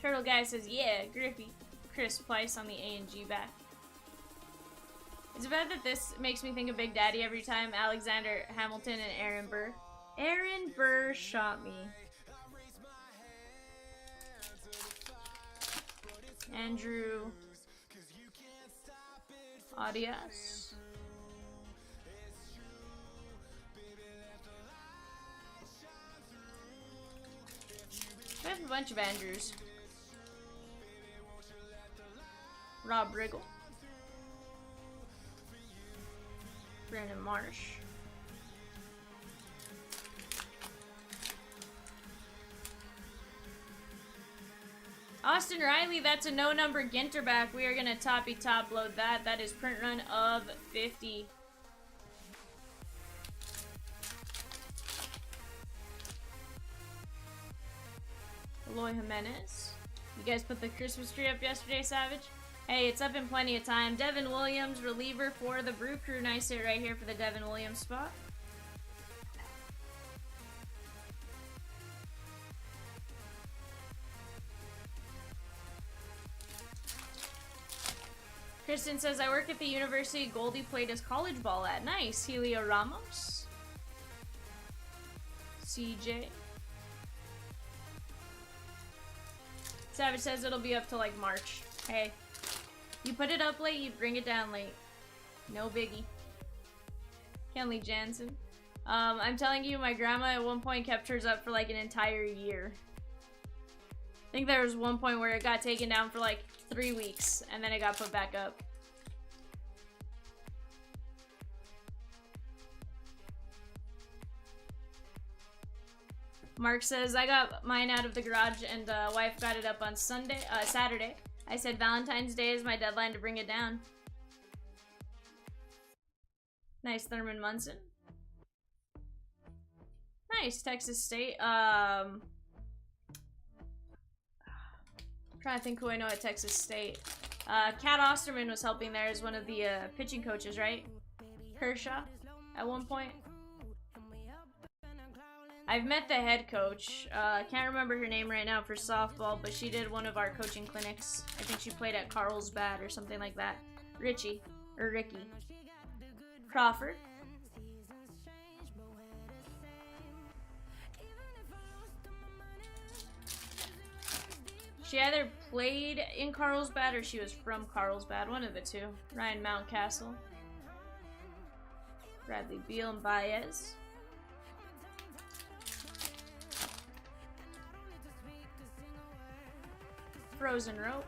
Turtle Guy says, yeah, Griffey. Chris Pleiss on the A&G back. It's bad that this makes me think of Big Daddy every time. Alexander Hamilton and Aaron Burr. Aaron Burr shot me. Andrew Audias. We have a bunch of Andrews. Rob Riggle. Brandon Marsh. Austin Riley, that's a no number Ginter back. We are gonna top load that. That is print run of 50. Eloy Jimenez. You guys put the Christmas tree up yesterday, Savage? Hey, it's up in plenty of time. Devin Williams, reliever for the Brew Crew. Nice hit right here for the Devin Williams spot. Kristen says, I work at the university. Goldie played his college ball at. Nice. Helio Ramos. CJ. Savage says it'll be up to like March. Hey. You put it up late, you bring it down late. No biggie. Kenley Jansen. I'm telling you, my grandma at one point kept hers up for like an entire year. I think there was one point where it got taken down for like 3 weeks, and then it got put back up. Mark says, I got mine out of the garage and wife got it up on Saturday. I said Valentine's Day is my deadline to bring it down. Nice, Thurman Munson. Nice, Texas State. Trying to think who I know at Texas State. Kat Osterman was helping there as one of the pitching coaches, right? Kershaw at one point. I've met the head coach. Can't remember her name right now for softball, but she did one of our coaching clinics. I think she played at Carlsbad or something like that. Ricky. Crawford. She either played in Carlsbad or she was from Carlsbad. One of the two. Ryan Mountcastle. Bradley Beal and Baez. Frozen Rope.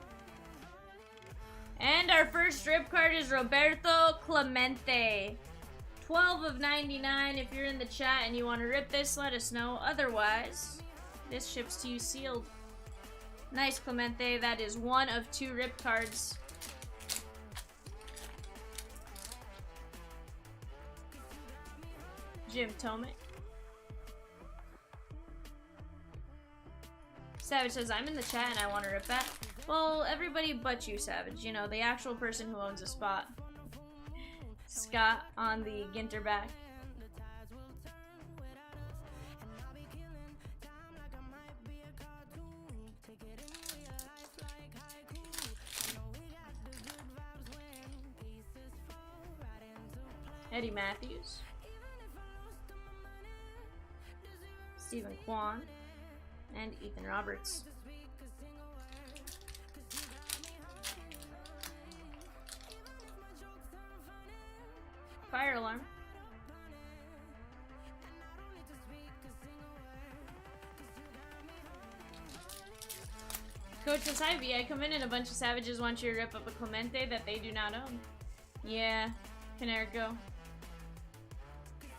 And our first strip card is Roberto Clemente. 12 of 99. If you're in the chat and you want to rip this, let us know. Otherwise, this ships to you sealed. Nice, Clemente. That is 1 of 2 rip cards. Jim Tomic. Savage says, I'm in the chat and I want to rip that. Well, everybody but you, Savage. You know, the actual person who owns a spot. Scott on the Ginter back. Eddie Matthews. Stephen Kwan. And Ethan Roberts. Fire alarm. Coach says, hi V, I come in and a bunch of savages want you to rip up a Clemente that they do not own. Yeah, Canerico.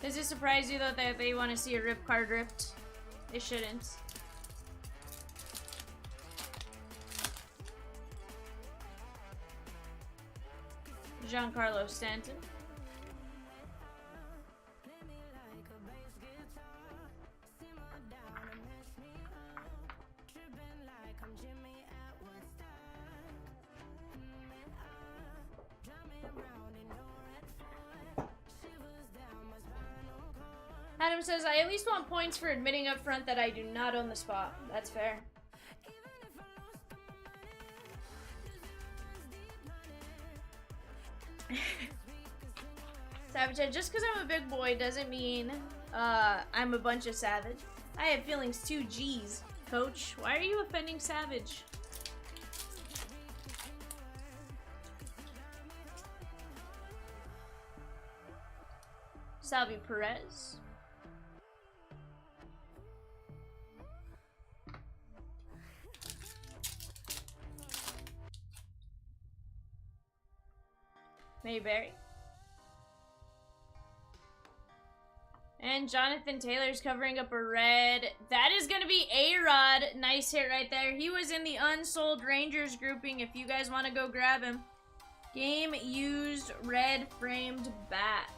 Does it surprise you though that they want to see a rip card ripped? It shouldn't. Giancarlo Stanton. Chomps says, I at least want points for admitting up front that I do not own the spot. That's fair. Savage said, just because I'm a big boy doesn't mean I'm a bunch of savage. I have feelings too, geez. Coach, why are you offending Savage? Salvi Perez. Mayberry. And Jonathan Taylor's covering up a red. That is going to be A-Rod. Nice hit right there. He was in the unsold Rangers grouping if you guys want to go grab him. Game used red framed bat.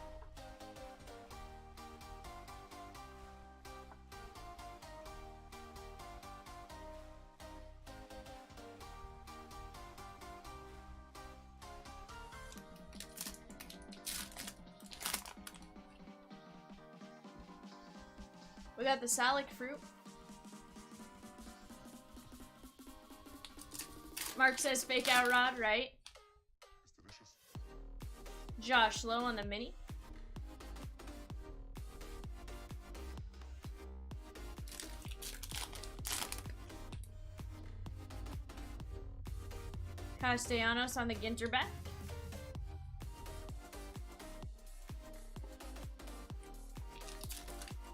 We got the Salic fruit. Mark says fake out Rod, right? Josh low on the mini. Castellanos on the Ginter back.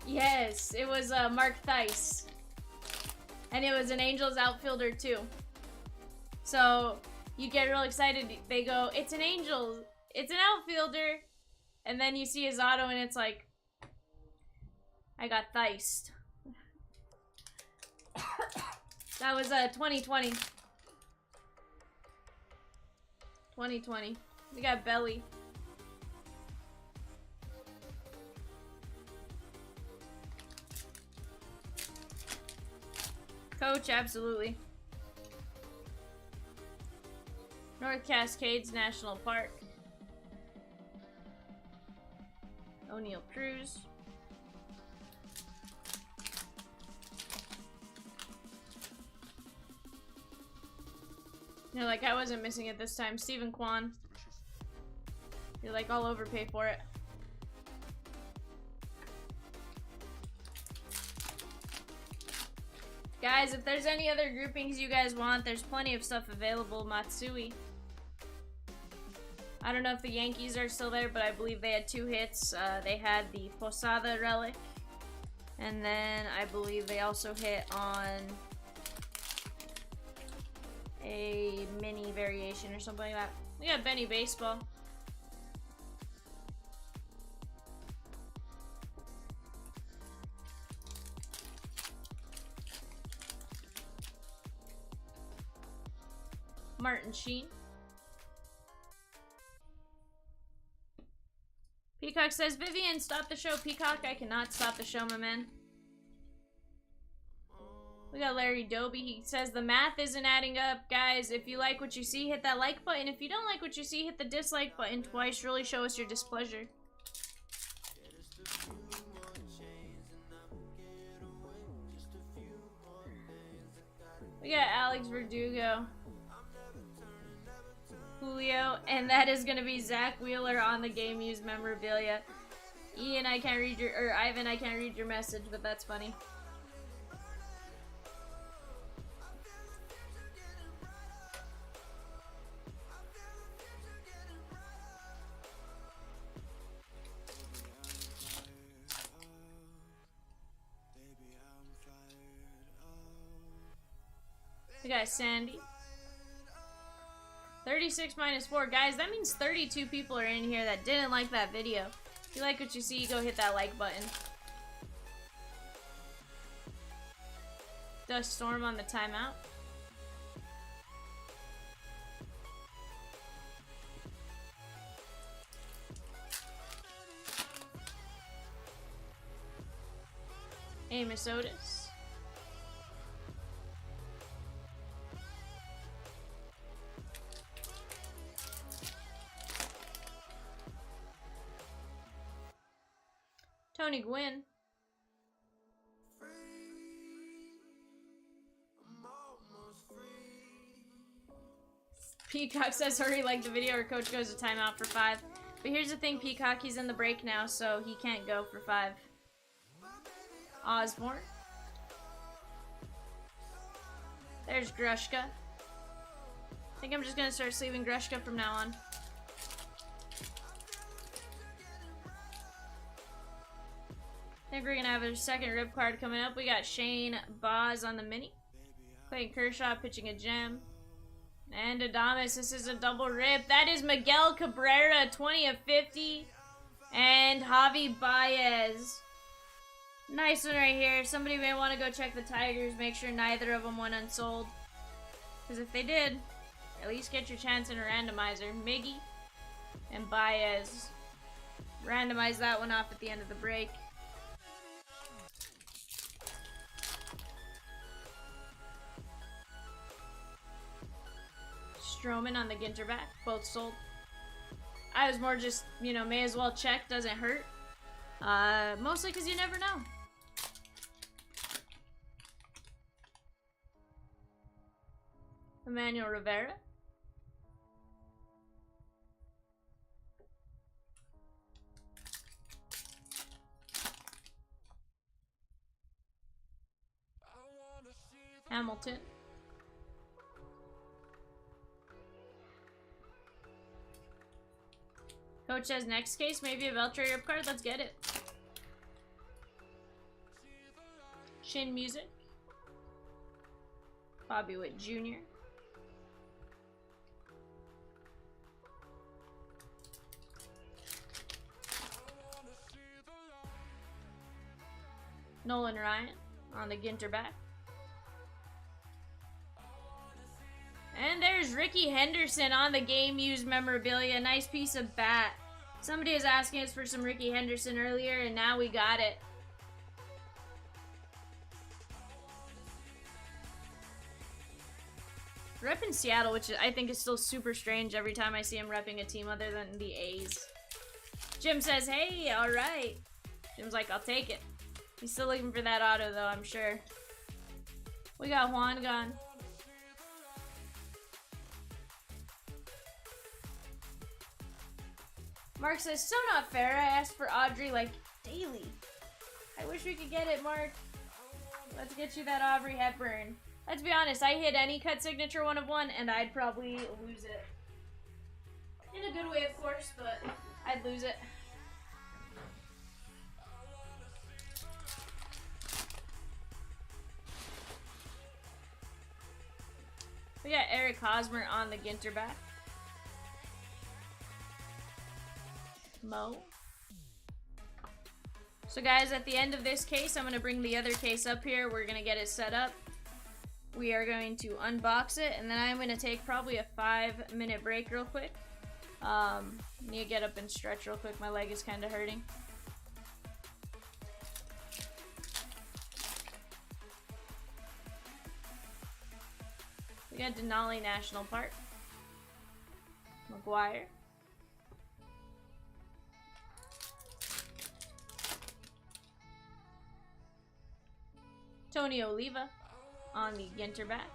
Yes, it was Mark Theis. And it was an Angels outfielder too. So you get real excited. They go, it's an Angels. It's an outfielder. And then you see his auto and it's like, I got Theis. That was 2020. 2020. We got Belly. Coach, absolutely. North Cascades National Park. O'Neill Cruz. You're like, I wasn't missing it this time. Stephen Kwan. You're like, I'll overpay for it. Guys, if there's any other groupings you guys want, there's plenty of stuff available. Matsui. I don't know if the Yankees are still there, but I believe they had 2 hits. They had the Posada relic. And then I believe they also hit on a mini variation or something like that. We got Benny Baseball. Martin Sheen. Peacock says, Vivian, stop the show. Peacock, I cannot stop the show, my man. We got Larry Doby. He says, the math isn't adding up. Guys, if you like what you see, hit that like button. If you don't like what you see, hit the dislike button twice. Really show us your displeasure. We got Alex Verdugo. Julio, and that is going to be Zach Wheeler on the game used memorabilia. Ian, I can't read your, or Ivan, I can't read your message, but that's funny. We got Sandy. 36 minus 4. Guys, that means 32 people are in here that didn't like that video. If you like what you see, go hit that like button. Dust Storm on the timeout. Amos Otis. Tony Gwynn. Peacock says hurry like the video or coach goes to timeout for 5. But here's the thing, Peacock, he's in the break now, so he can't go for 5. Osborne. There's Grushka. I think I'm just gonna start sleeving Grushka from now on. I think we're gonna have a second rip card coming up. We got Shane Boz on the mini. Clayton Kershaw pitching a gem. And Adames, this is a double rip. That is Miguel Cabrera, 20 of 50. And Javi Baez. Nice one right here. Somebody may want to go check the Tigers. Make sure neither of them went unsold. Because if they did, at least get your chance in a randomizer. Miggy and Baez. Randomize that one off at the end of the break. Stroman on the Ginter back. Both sold. I was more just, you know, may as well check. Doesn't hurt. Mostly because you never know. Emmanuel Rivera. Hamilton. Coach says next case, maybe a Beltray rip card. Let's get it. Shin Music. Bobby Witt Jr. Nolan Ryan on the Ginter back. And there's Ricky Henderson on the game used memorabilia. Nice piece of bat. Somebody was asking us for some Ricky Henderson earlier, and now we got it. Repping Seattle, which I think is still super strange every time I see him repping a team other than the A's. Jim says, hey, alright. Jim's like, I'll take it. He's still looking for that auto, though, I'm sure. We got Juan gone. Mark says, so not fair. I asked for Audrey, like, daily. I wish we could get it, Mark. Let's get you that Aubrey Hepburn. Let's be honest, I hit any cut signature 1 of 1, and I'd probably lose it. In a good way, of course, but I'd lose it. We got Eric Hosmer on the Ginter back. Mo. So guys, at the end of this case, I'm going to bring the other case up here. We're going to get it set up. We are going to unbox it, and then I'm going to take probably a 5-minute break real quick. Need to get up and stretch real quick. My leg is kind of hurting. We got Denali National Park. McGuire. Tony Oliva on the Ginter back.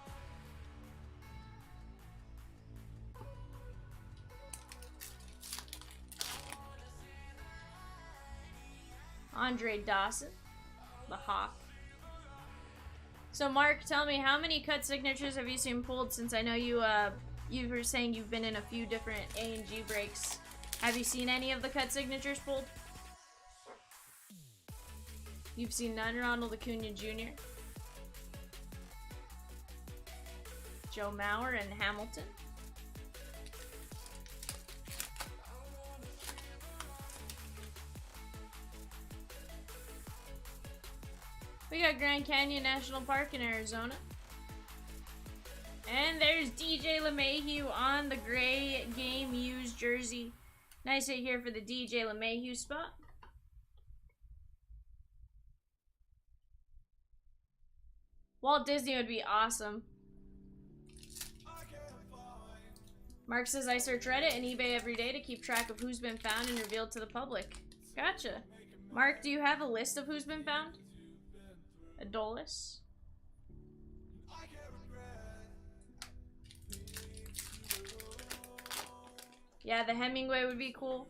Andre Dawson, the Hawk. So Mark, tell me, how many cut signatures have you seen pulled since I know you you were saying you've been in a few different A and G breaks. Have you seen any of the cut signatures pulled? You've seen none. Ronald Acuna Jr., Joe Mauer, and Hamilton. We got Grand Canyon National Park in Arizona. And there's DJ LeMahieu on the gray game used jersey. Nice hit here for the DJ LeMahieu spot. Walt Disney would be awesome. Mark says, I search Reddit and eBay every day to keep track of who's been found and revealed to the public. Gotcha. Mark, do you have a list of who's been found? Adolis. Yeah, the Hemingway would be cool.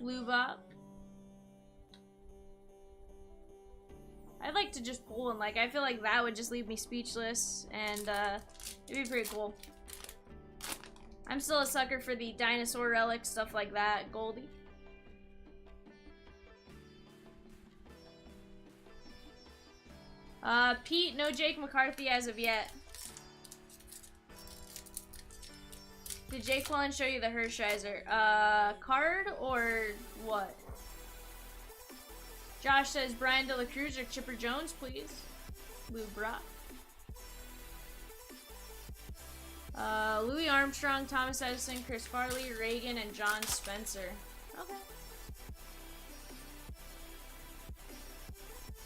Lubop. I'd like to just pull one. Like, I feel like that would just leave me speechless, and it'd be pretty cool. I'm still a sucker for the dinosaur relics, stuff like that. Goldie. Pete, no Jake McCarthy as of yet. Did Jake Quillen show you the Hershiser? Card or what? Josh says Brian De La Cruz or Chipper Jones, please. Lou Brock. Louis Armstrong, Thomas Edison, Chris Farley, Reagan, and John Spencer. Okay.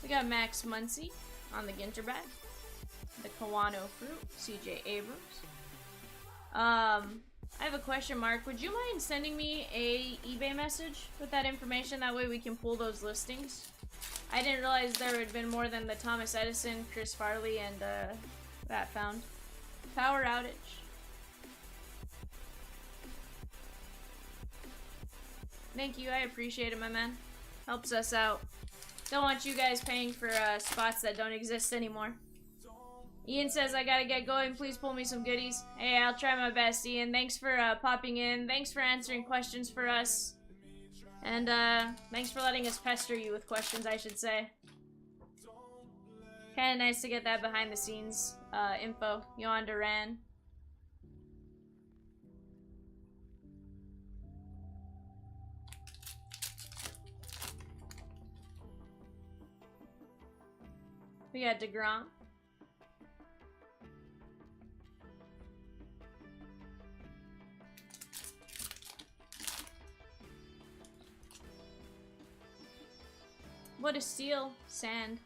We got Max Muncy on the Ginter back. The Kawano Fruit, CJ Abrams. I have a question mark. Would you mind sending me a eBay message with that information? That way we can pull those listings. I didn't realize there would have been more than the Thomas Edison, Chris Farley, and that found. Power outage. Thank you, I appreciate it, my man. Helps us out. Don't want you guys paying for spots that don't exist anymore. Ian says, I gotta get going. Please pull me some goodies. Hey, I'll try my best, Ian. Thanks for popping in. Thanks for answering questions for us. And thanks for letting us pester you with questions, I should say. Kinda nice to get that behind the scenes info. Yohan Duran. We got DeGrom. What a steal. Sand.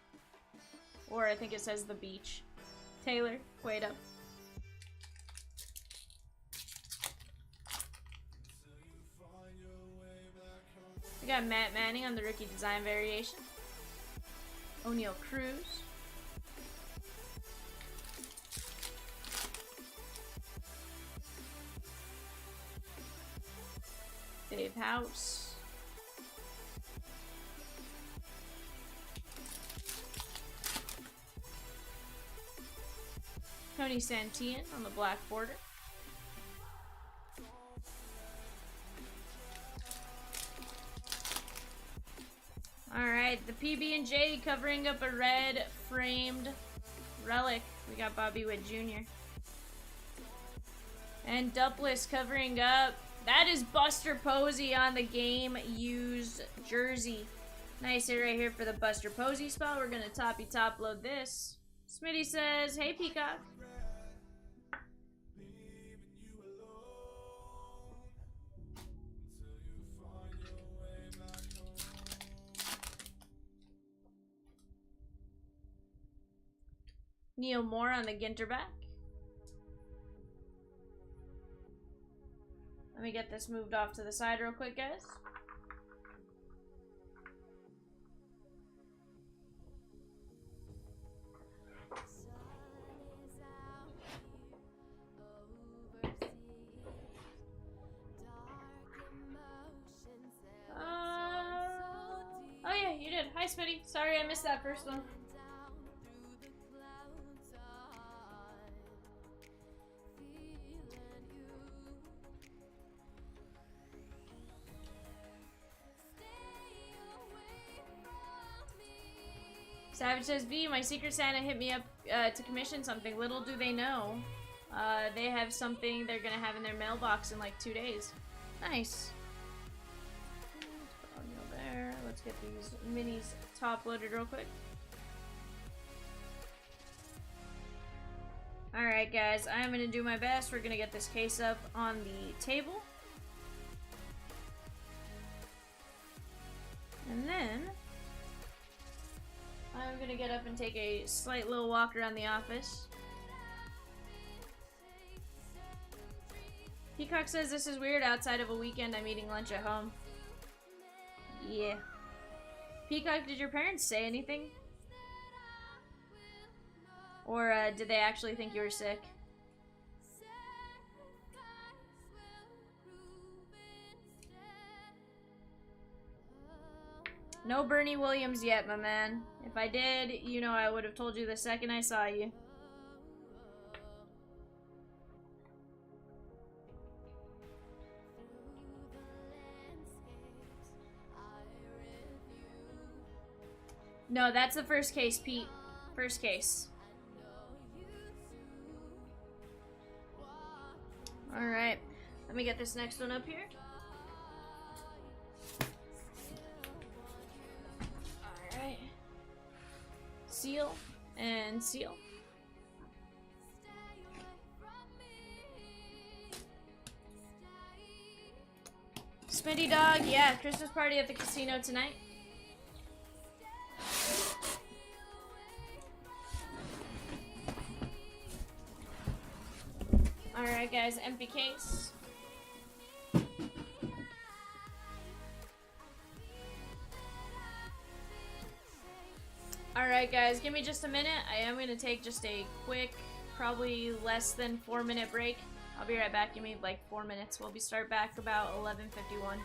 Or I think it says the beach. Taylor, wait up. We got Matt Manning on the rookie design variation. O'Neal Cruz. Dave House. Tony Santillan on the black border. Alright, the PB&J covering up a red framed relic. We got Bobby Witt Jr. And Dupless covering up. That is Buster Posey on the game used jersey. Nice hit right here for the Buster Posey spot. We're gonna top load this. Smitty says, hey Peacock. Neil Moore on the Ginter back. Let me get this moved off to the side real quick, guys. Oh yeah, you did. Hi, Smitty. Sorry I missed that first one. Savage says, V, my Secret Santa hit me up to commission something. Little do they know. They have something they're going to have in their mailbox in like 2 days. Nice. Let's put there. Let's get these minis top loaded real quick. Alright guys, I'm going to do my best. We're going to get this case up on the table. And then I'm gonna get up and take a slight little walk around the office. Peacock says this is weird. Outside of a weekend, I'm eating lunch at home. Yeah. Peacock, did your parents say anything? Or did they actually think you were sick? No Bernie Williams yet, my man. If I did, you know I would have told you the second I saw you. No, that's the first case, Pete. First case. Alright. Let me get this next one up here. Alright. Seal and seal. Smitty Dog, yeah, Christmas party at the casino tonight. Alright guys, empty case. Alright guys, give me just a minute. I am going to take just a quick, probably less than 4-minute break. I'll be right back. Give me like 4 minutes. We'll start back about 11:51.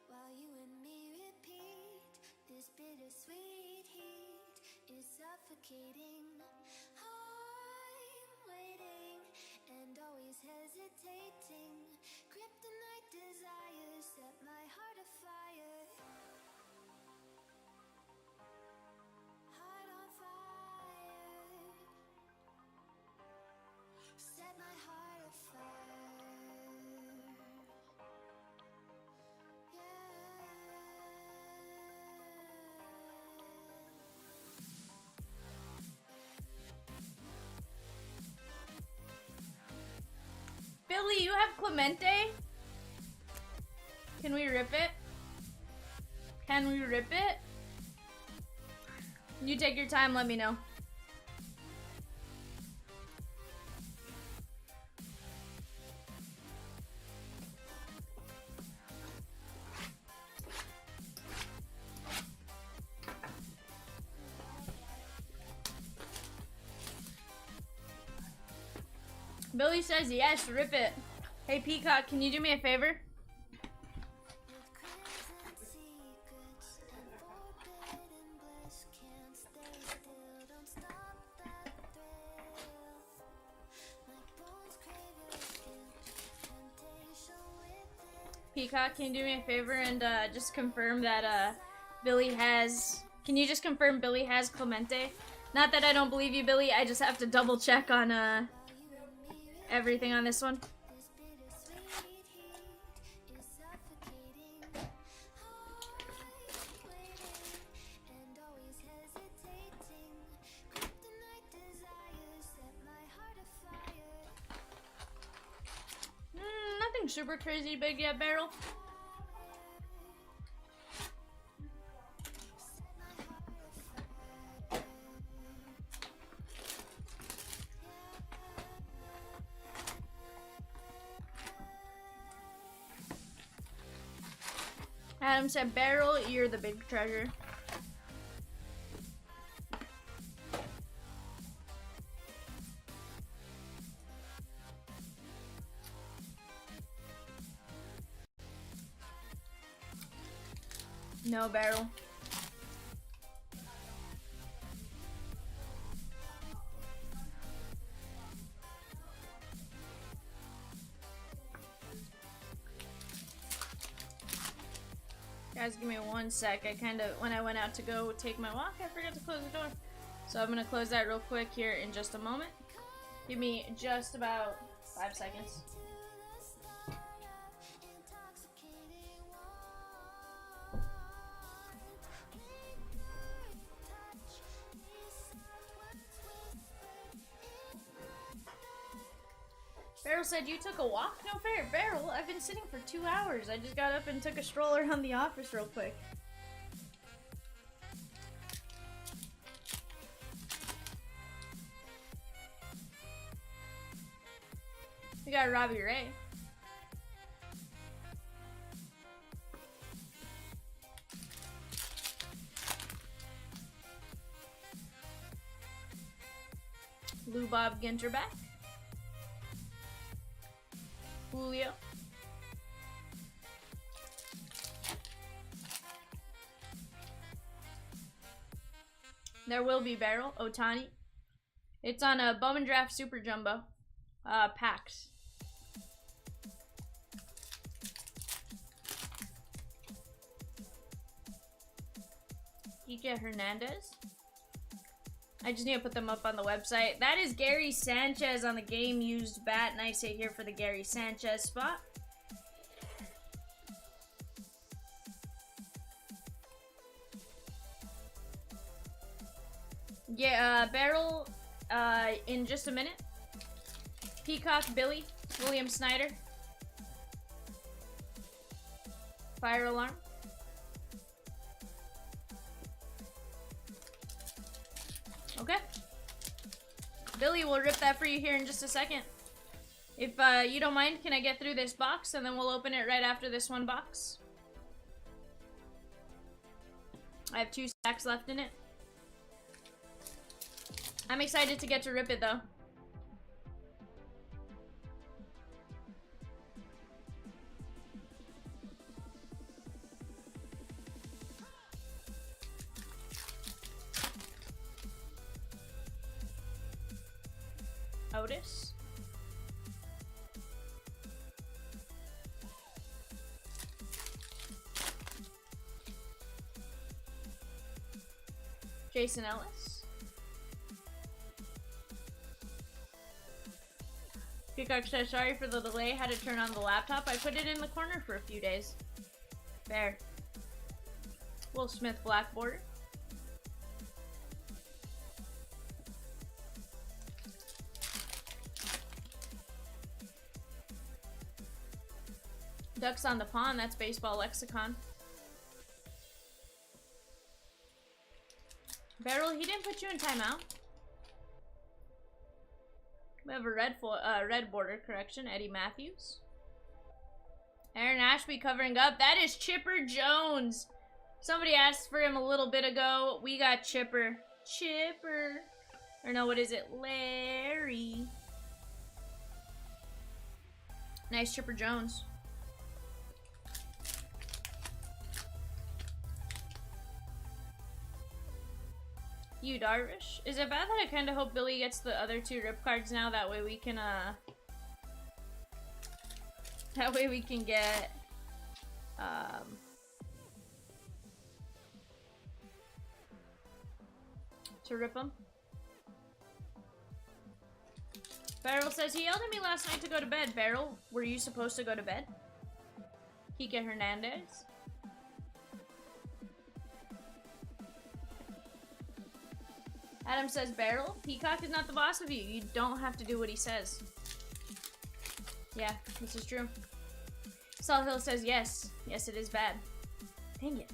While you and me repeat this bittersweet heat is suffocating. I'm waiting and always hesitating. Kryptonite desires set my heart afire. Heart on fire. Set my heart afire. Billy, you have Clemente? Can we rip it? Can we rip it? You take your time, let me know. Billy says yes, rip it. Hey Peacock, can you do me a favor? Peacock, can you do me a favor and just confirm that Billy has... Can you just confirm Billy has Clemente? Not that I don't believe you, Billy, I just have to double check on everything on this one. Nothing super crazy big yet, Beryl. Adam said, Beryl, you're the big treasure. No, Beryl. Guys, give me one sec. When I went out to go take my walk, I forgot to close the door. So I'm gonna close that real quick here in just a moment. Give me just about 5 seconds. Beryl said, you took a walk? No fair. Beryl, I've been sitting for 2 hours. I just got up and took a stroll around the office real quick. We got Robbie Ray. Lou Bob Ginter back. Julio. There will be Beryl. Otani. It's on a Bowman Draft Super Jumbo. Packs. Kike Hernandez. I just need to put them up on the website. That is Gary Sanchez on the game used bat. Nice hit here for the Gary Sanchez spot. Yeah, Beryl, in just a minute. Peacock, Billy, William Snyder. Fire alarm. Okay. Billy will rip that for you here in just a second. If you don't mind, can I get through this box and then we'll open it right after this one box? I have 2 stacks left in it. I'm excited to get to rip it though. Otis. Jason Ellis. Peacock says, sorry for the delay. Had to turn on the laptop. I put it in the corner for a few days. Fair. Will Smith black border. Ducks on the pond. That's baseball lexicon. Beryl, he didn't put you in timeout. We have a red border correction. Eddie Matthews. Aaron Ashby covering up. That is Chipper Jones. Somebody asked for him a little bit ago. We got Chipper. Chipper. Or no, what is it? Larry. Nice Chipper Jones. You Darvish. Is it bad that I kind of hope Billy gets the other 2 rip cards now? That way we can, that way we can get, to rip them. Beryl says, he yelled at me last night to go to bed. Beryl, were you supposed to go to bed? Kike Hernandez. Adam says, Beryl, Peacock is not the boss of you. You don't have to do what he says. Yeah, this is true. Salt Hill says, yes. Yes, it is bad. Dang it.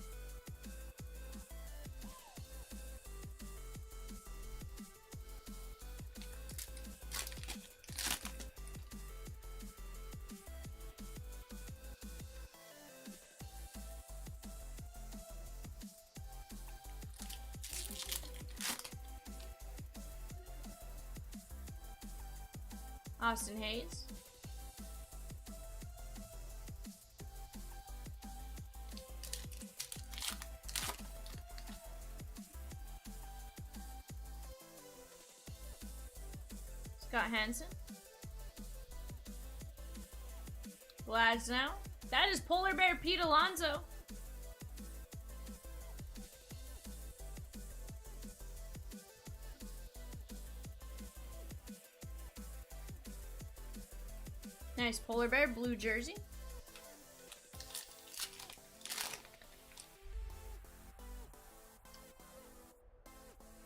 Austin Hayes. Scott Hansen. Glasnow. That is Polar Bear Pete Alonso. Nice Polar Bear blue jersey.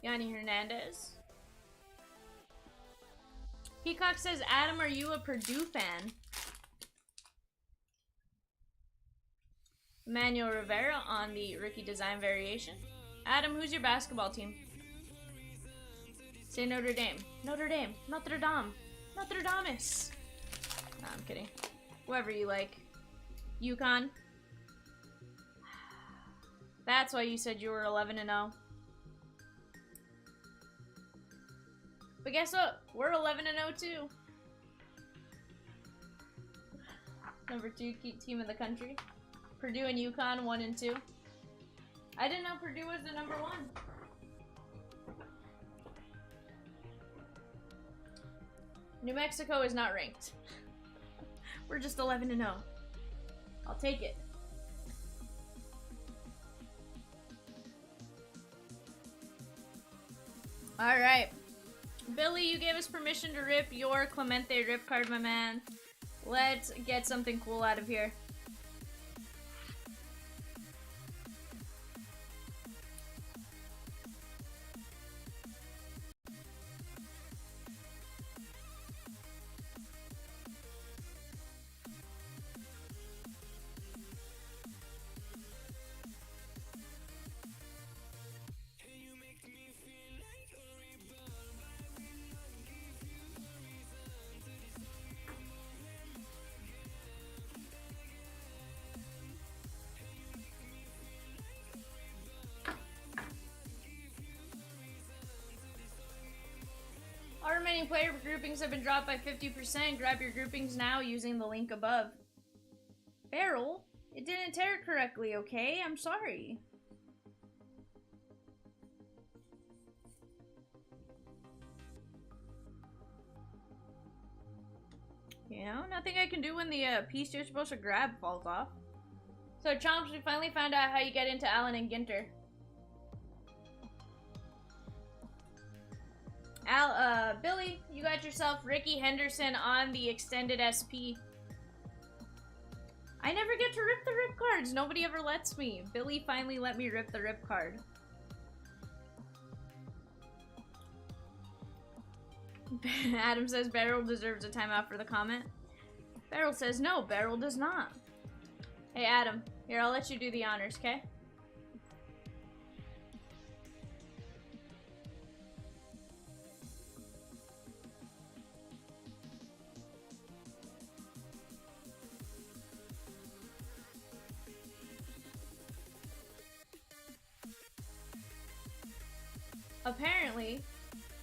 Yanni Hernandez. Peacock says, Adam, are you a Purdue fan? Emmanuel Rivera on the rookie design variation. Adam, who's your basketball team? Say Notre Dame. Notre Dame. Notre Dame. Notre Dame's. No, I'm kidding. Whoever you like. UConn. That's why you said you were 11-0. But guess what? We're 11-0 too. Number 2 team in the country. Purdue and UConn 1-2. I didn't know Purdue was the number 1. New Mexico is not ranked. We're just 11-0. I'll take it. Alright. Billy, you gave us permission to rip your Clemente rip card, my man. Let's get something cool out of here. Our remaining player groupings have been dropped by 50%. Grab your groupings now using the link above. Beryl, it didn't tear correctly, okay? I'm sorry. know, nothing I can do when the piece you're supposed to grab falls off. So, Chomps, we finally found out how you get into Alan and Ginter. Billy, you got yourself Ricky Henderson on the extended SP. I never get to rip the rip cards. Nobody ever lets me. Billy finally let me rip the rip card. Adam says Beryl deserves a timeout for the comment. Beryl says no, Beryl does not. Hey Adam, here, I'll let you do the honors, okay? Apparently,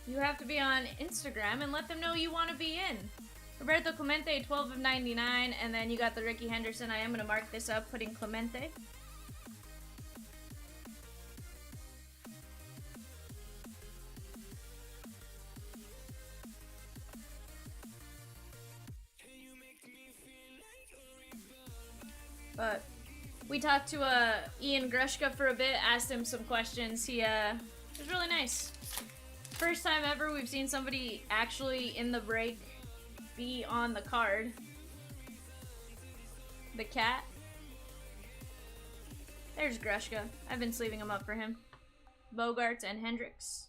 you have to be on Instagram and let them know you want to be in. Roberto Clemente, 12 of 99, and then you got the Ricky Henderson. I am going to mark this up, putting Clemente. But we talked to Ian Grushka for a bit, asked him some questions. He it was really nice. First time ever we've seen somebody actually in the break be on the card. The cat. There's Grushka. I've been sleeving him up for him. Bogarts and Hendricks.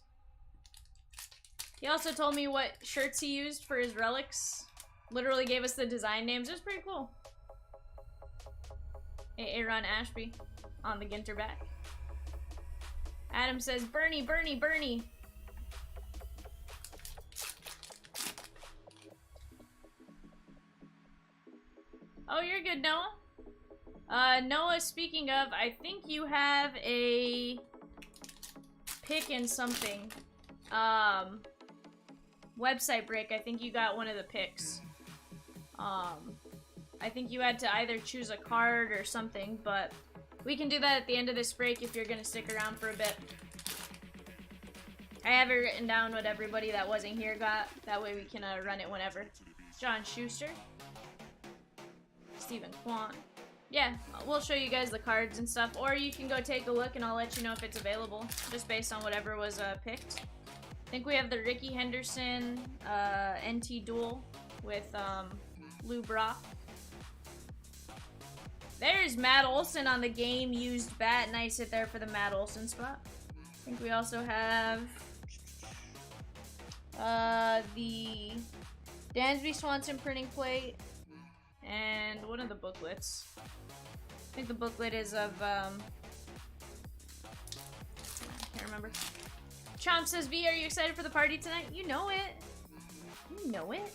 He also told me what shirts he used for his relics. Literally gave us the design names. It was pretty cool. Aaron Ashby on the Ginter back. Adam says, Bernie, Bernie, Bernie. Oh, you're good, Noah. Noah, speaking of, I think you have a pick in something. Website break. I think you got one of the picks. I think you had to either choose a card or something, but we can do that at the end of this break if you're gonna stick around for a bit. I have it written down what everybody that wasn't here got. That way we can run it whenever. John Schuster. Stephen Kwan. Yeah, we'll show you guys the cards and stuff, or you can go take a look and I'll let you know if it's available, just based on whatever was picked. I think we have the Ricky Henderson NT duel with Lou Brock. There's Matt Olson on the game used bat. Nice hit there for the Matt Olson spot. I think we also have the Dansby Swanson printing plate and one of the booklets. I think the booklet is of I can't remember. Chomp says, V, are you excited for the party tonight? You know it. You know it.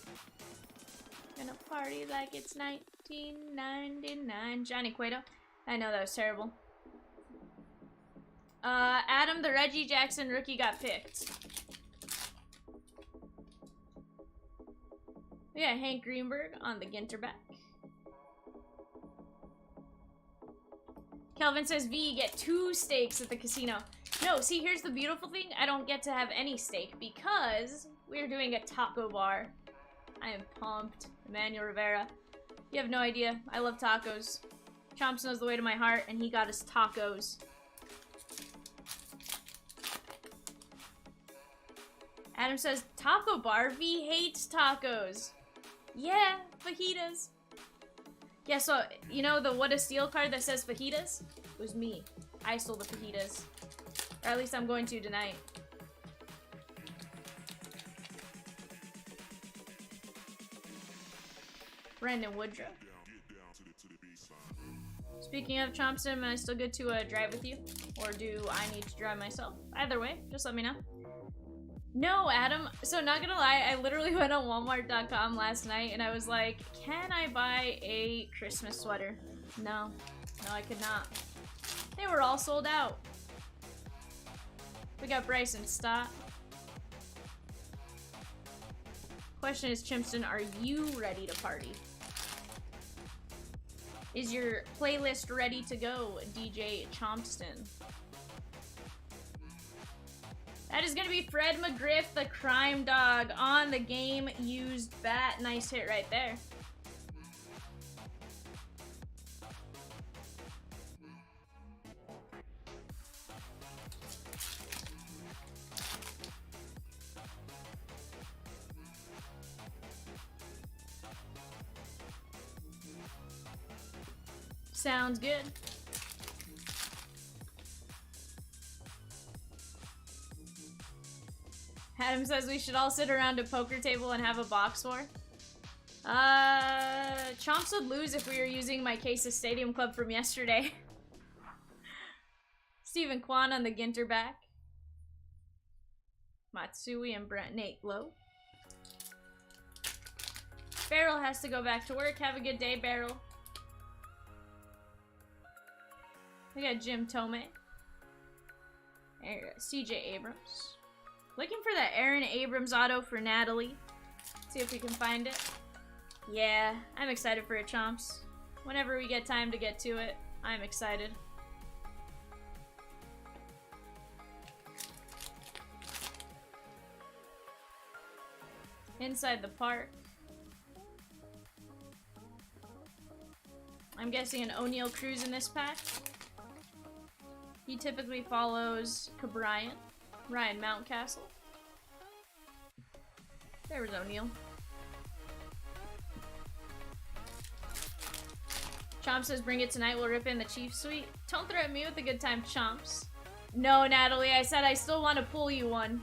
Gonna party like it's 1999. Johnny Cueto. I know that was terrible. Adam, the Reggie Jackson rookie got picked. We got Hank Greenberg on the Ginter back. Kelvin says, V, you get 2 steaks at the casino. No, see, here's the beautiful thing. I don't get to have any steak because we're doing a taco bar. I am pumped. Emmanuel Rivera. You have no idea. I love tacos. Chomps knows the way to my heart, and he got us tacos. Adam says, taco bar? V hates tacos. Yeah, fajitas. Yeah, so, you know the What a Steal card that says fajitas? It was me. I stole the fajitas. Or at least I'm going to tonight. Brandon Woodruff. Speaking of Chomps, am I still good to drive with you? Or do I need to drive myself? Either way, just let me know. No, Adam. So not gonna lie, I literally went on Walmart.com last night and I was like, can I buy a Christmas sweater? No. No, I could not. They were all sold out. We got Bryson Stott. Question is, Chimpston, are you ready to party? Is your playlist ready to go, DJ Chompston? That is going to be Fred McGriff, the crime dog, on the game used bat. Nice hit right there. Sounds good. Adam says we should all sit around a poker table and have a box war. Chomps would lose if we were using my case of Stadium Club from yesterday. Stephen Kwan on the Ginter back. Matsui and Brent Nate low. Beryl has to go back to work. Have a good day, Beryl. We got Jim Tomei. CJ Abrams. Looking for that Aaron Abrams auto for Natalie. See if we can find it. Yeah, I'm excited for it, Chomps. Whenever we get time to get to it, I'm excited. Inside the park. I'm guessing an O'Neal Cruz in this pack. He typically follows Cabrian, Ryan Mountcastle. There was O'Neal. Chomps says, bring it tonight, we'll rip in the Chief Suite. Don't threaten me with a good time, Chomps. No, Natalie, I said I still want to pull you one.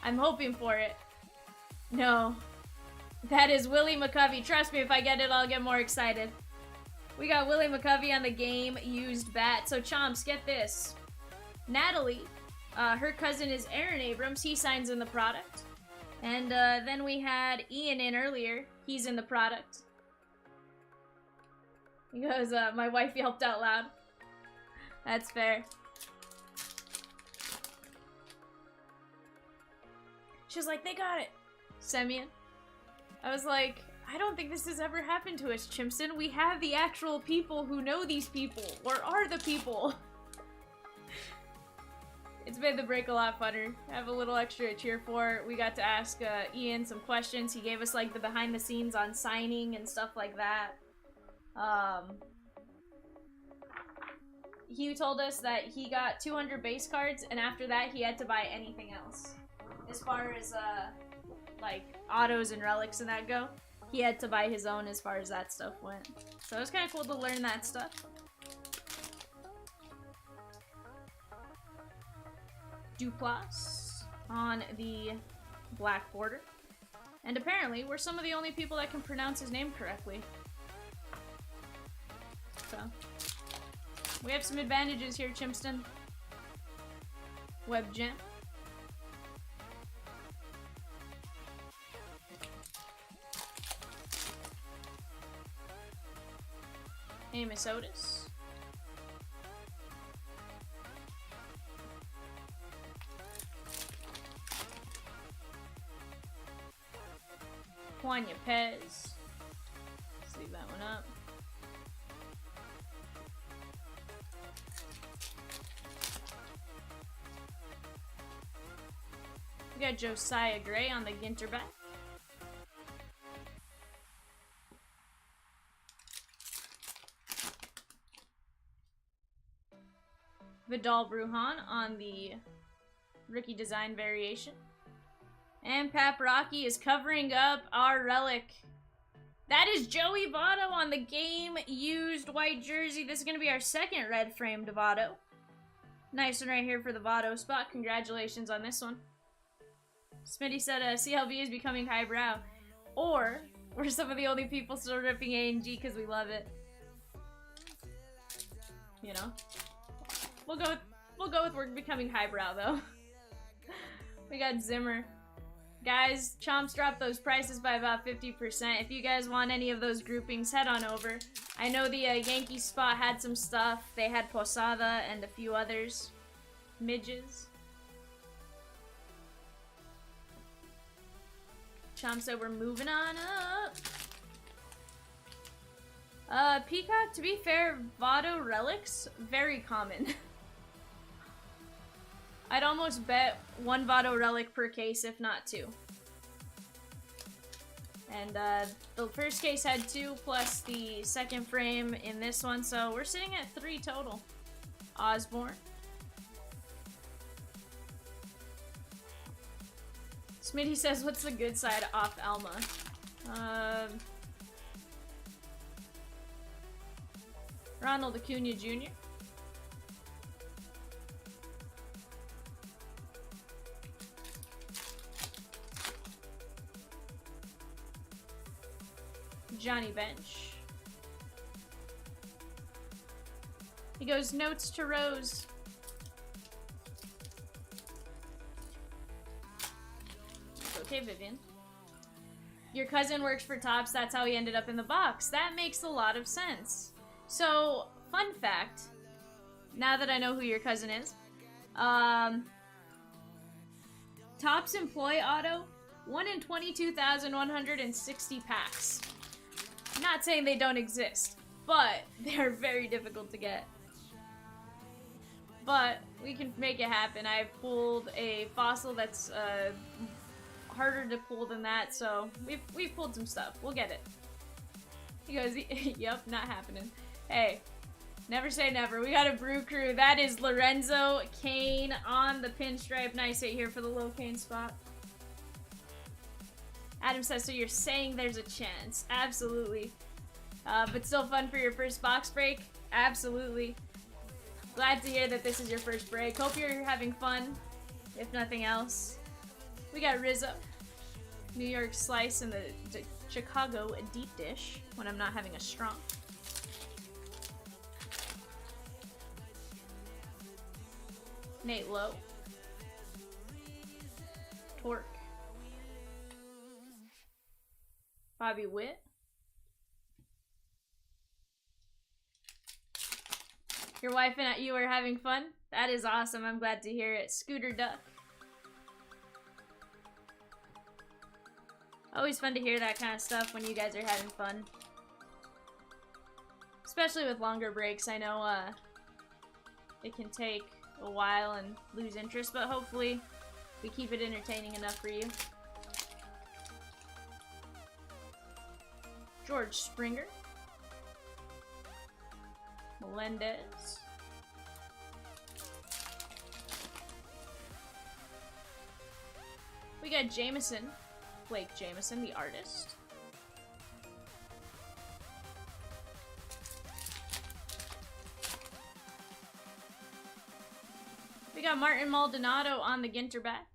I'm hoping for it. No. That is Willie McCovey. Trust me, if I get it, I'll get more excited. We got Willie McCovey on the game used bat. So, Chomps, get this. Natalie, her cousin is Aaron Abrams. He signs in the product. And then we had Ian in earlier. He's in the product. He goes, my wife yelped out loud. That's fair. She was like, they got it. Semyon. I was like, I don't think this has ever happened to us, Chimpson. We have the actual people who know these people, or are the people. It's made the break a lot funner. I have a little extra to cheer for. We got to ask Ian some questions. He gave us like the behind the scenes on signing and stuff like that. He told us that he got 200 base cards, and after that he had to buy anything else. As far as like autos and relics and that go, he had to buy his own as far as that stuff went. So it was kind of cool to learn that stuff. Duplass on the black border. And apparently, we're some of the only people that can pronounce his name correctly. So, we have some advantages here, Chimpston. Web Gem. Amos Otis. Juan Yepez. Let's leave that one up. We got Josiah Gray on the Ginter back. Vidal Brujan on the rookie design variation. And Paprocki is covering up our relic. That is Joey Votto on the game used white jersey. This is going to be our second red framed Votto. Nice one right here for the Votto spot. Congratulations on this one. Smitty said CLB is becoming highbrow. Or we're some of the only people still ripping A&G because we love it. You know? We'll go with we're becoming highbrow though. We got Zimmer. Guys, Chomps dropped those prices by about 50%. If you guys want any of those groupings, head on over. I know the Yankee spot had some stuff. They had Posada and a few others. Midges. Chomps said we're moving on up. Peacock, to be fair, Votto relics, very common. I'd almost bet one Votto relic per case, if not two. And the first case had 2 plus the second frame in this one, so we're sitting at 3 total. Osborne. Smitty says, what's the good side off Ronald Acuna Jr. Johnny Bench. He goes notes to Rose. Okay, Vivian. Your cousin works for Topps, that's how he ended up in the box. That makes a lot of sense. So, fun fact, now that I know who your cousin is, Topps Employee Auto, 1 in 22,160 packs. Not saying they don't exist, but they're very difficult to get. But we can make it happen. I've pulled a fossil that's harder to pull than that, so we've pulled some stuff. We'll get it. He goes, yep, not happening. Hey, never say never. We got a Brew Crew. That is Lorenzo Kane on the pinstripe. Nice hit here for the low Kane spot. Adam says, so you're saying there's a chance. Absolutely. But still fun for your first box break? Absolutely. Glad to hear that this is your first break. Hope you're having fun, if nothing else. We got Rizzo. New York Slice and the Chicago Deep Dish when I'm not having a strong. Nate Lowe. Torque. Bobby Witt. Your wife and you are having fun? That is awesome. I'm glad to hear it. Scooter Duck. Always fun to hear that kind of stuff when you guys are having fun. Especially with longer breaks. I know it can take a while and lose interest, but hopefully we keep it entertaining enough for you. George Springer. Melendez. We got Jameson. Blake Jameson, the artist. We got Martin Maldonado on the Ginter back.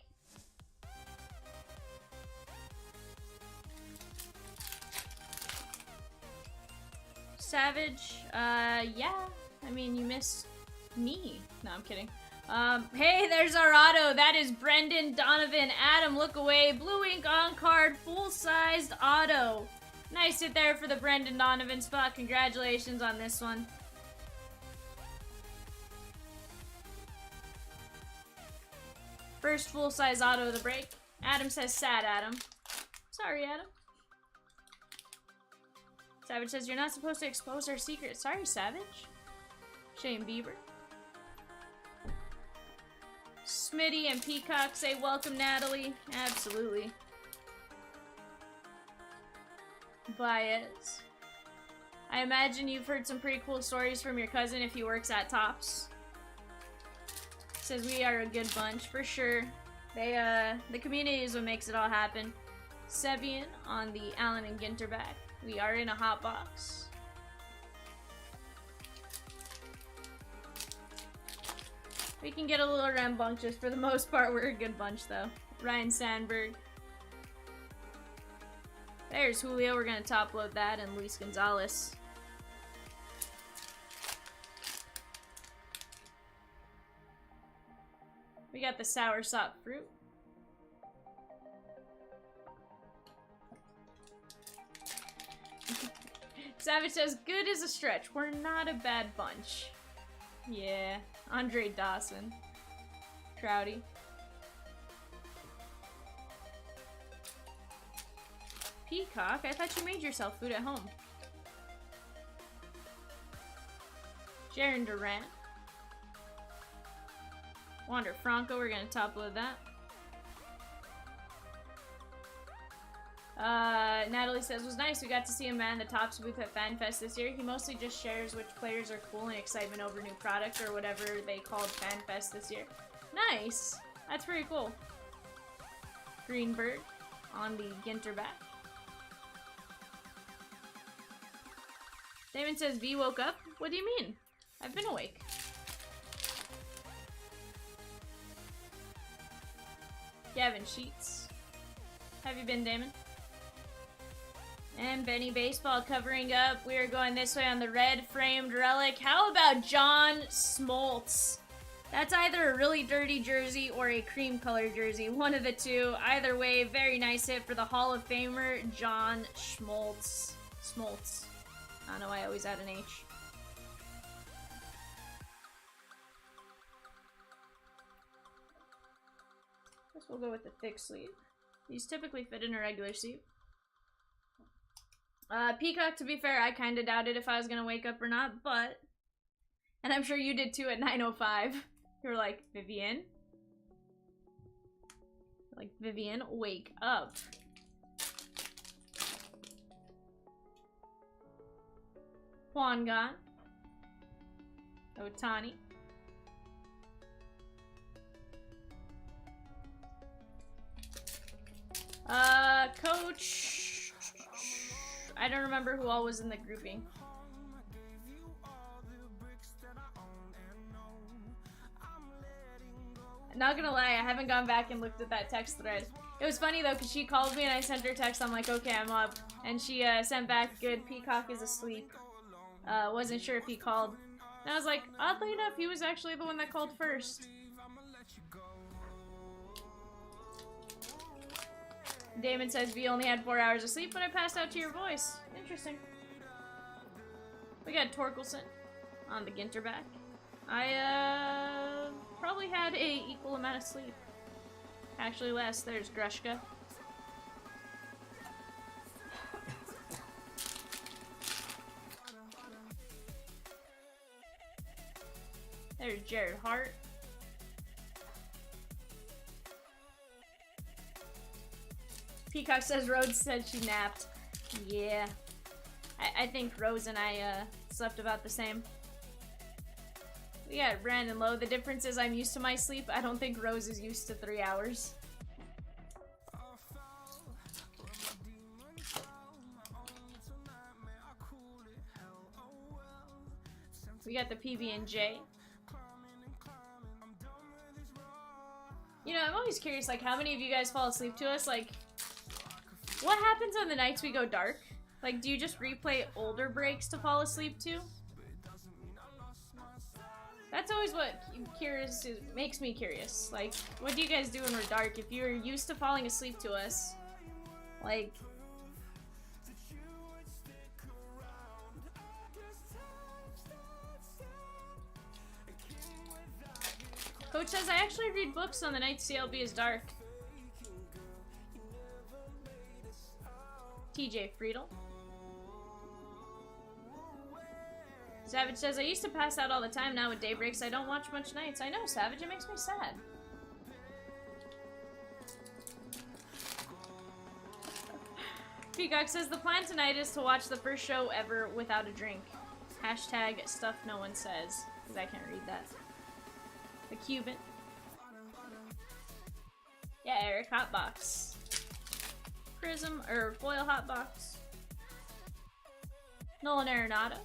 Savage, yeah. I mean, you missed me. No, I'm kidding. Hey, there's our auto. That is Brendan Donovan. Adam, look away. Blue ink on card, full-sized auto. Nice hit there for the Brendan Donovan spot. Congratulations on this one. First full-size auto of the break. Adam says sad, Adam. Sorry, Adam. Savage says, you're not supposed to expose our secret. Sorry, Savage. Shane Bieber. Smitty and Peacock say, welcome, Natalie. Absolutely. Baez. I imagine you've heard some pretty cool stories from your cousin if he works at Topps. Says we are a good bunch, for sure. They, the community is what makes it all happen. Sevian on the Allen and Ginter back. We are in a hot box. We can get a little rambunctious. For the most part, we're a good bunch, though. Ryan Sandberg. There's Julio. We're going to top load that. And Luis Gonzalez. We got the sour sop fruit. Savage says, good as a stretch. We're not a bad bunch. Yeah. Andre Dawson. Trouty. Peacock? I thought you made yourself food at home. Jaron Durant. Wander Franco, we're gonna top load that. Natalie says, was nice. We got to see a man at the Topps booth at FanFest this year. He mostly just shares which players are cool and excitement over new product or whatever they called FanFest this year. Nice. That's pretty cool. Greenberg on the Ginter back. Damon says, V woke up. What do you mean? I've been awake. Gavin Sheets. Have you been, Damon? And Benny Baseball covering up. We are going this way on the red framed relic. How about John Smoltz? That's either a really dirty jersey or a cream colored jersey. One of the two. Either way, very nice hit for the Hall of Famer, John Smoltz. Smoltz. I don't know why I always add an H. Guess we'll go with the thick sleeve. These typically fit in a regular sleeve. Peacock, to be fair, I kind of doubted if I was going to wake up or not, but... And I'm sure you did too at 9:05. You were like, Vivian? Like, Vivian, wake up. Hwangan. Otani. Coach... I don't remember who all was in the grouping. Not gonna lie, I haven't gone back and looked at that text thread. It was funny though, because she called me and I sent her a text. I'm like, okay, I'm up. And she sent back, good, Peacock is asleep. Wasn't sure if he called. And I was like, oddly enough, he was actually the one that called first. Damon says V only had 4 hours of sleep, but I passed out to your voice. Interesting. We got Torkelson on the Ginter back. I probably had a equal amount of sleep. Actually less. There's Grushka. There's Jared Hart. Peacock says Rose said she napped. Yeah. I think Rose and I slept about the same. We got Brandon Lowe. The difference is I'm used to my sleep. I don't think Rose is used to 3 hours. We got the PB&J. You know, I'm always curious, like, how many of you guys fall asleep to us? Like, what happens on the nights we go dark? Like, do you just replay older breaks to fall asleep to? That's always what makes me curious. Like, what do you guys do when we're dark? If you're used to falling asleep to us, like... Coach says, I actually read books on the night CLB is dark. TJ Friedel. Savage says, I used to pass out all the time. Now with daybreaks, I don't watch much nights. I know, Savage. It makes me sad. Peacock says, the plan tonight is to watch the first show ever without a drink. Hashtag stuff no one says. Because I can't read that. The Cuban. Yeah, Eric, Hotbox. Prism, or Foil Hotbox. Nolan Arenado.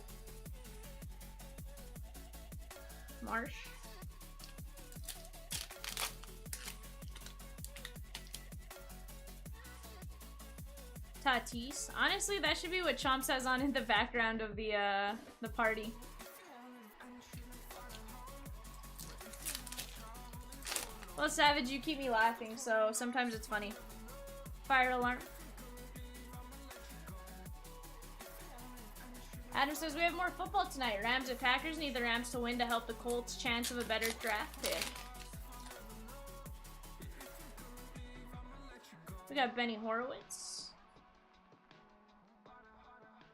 Marsh. Tatis. Honestly, that should be what Chomps has on in the background of the party. Well, Savage, you keep me laughing, so sometimes it's funny. Fire alarm. Adam says, we have more football tonight. Rams and Packers need the Rams to win to help the Colts' chance of a better draft pick. We got Benny Horowitz.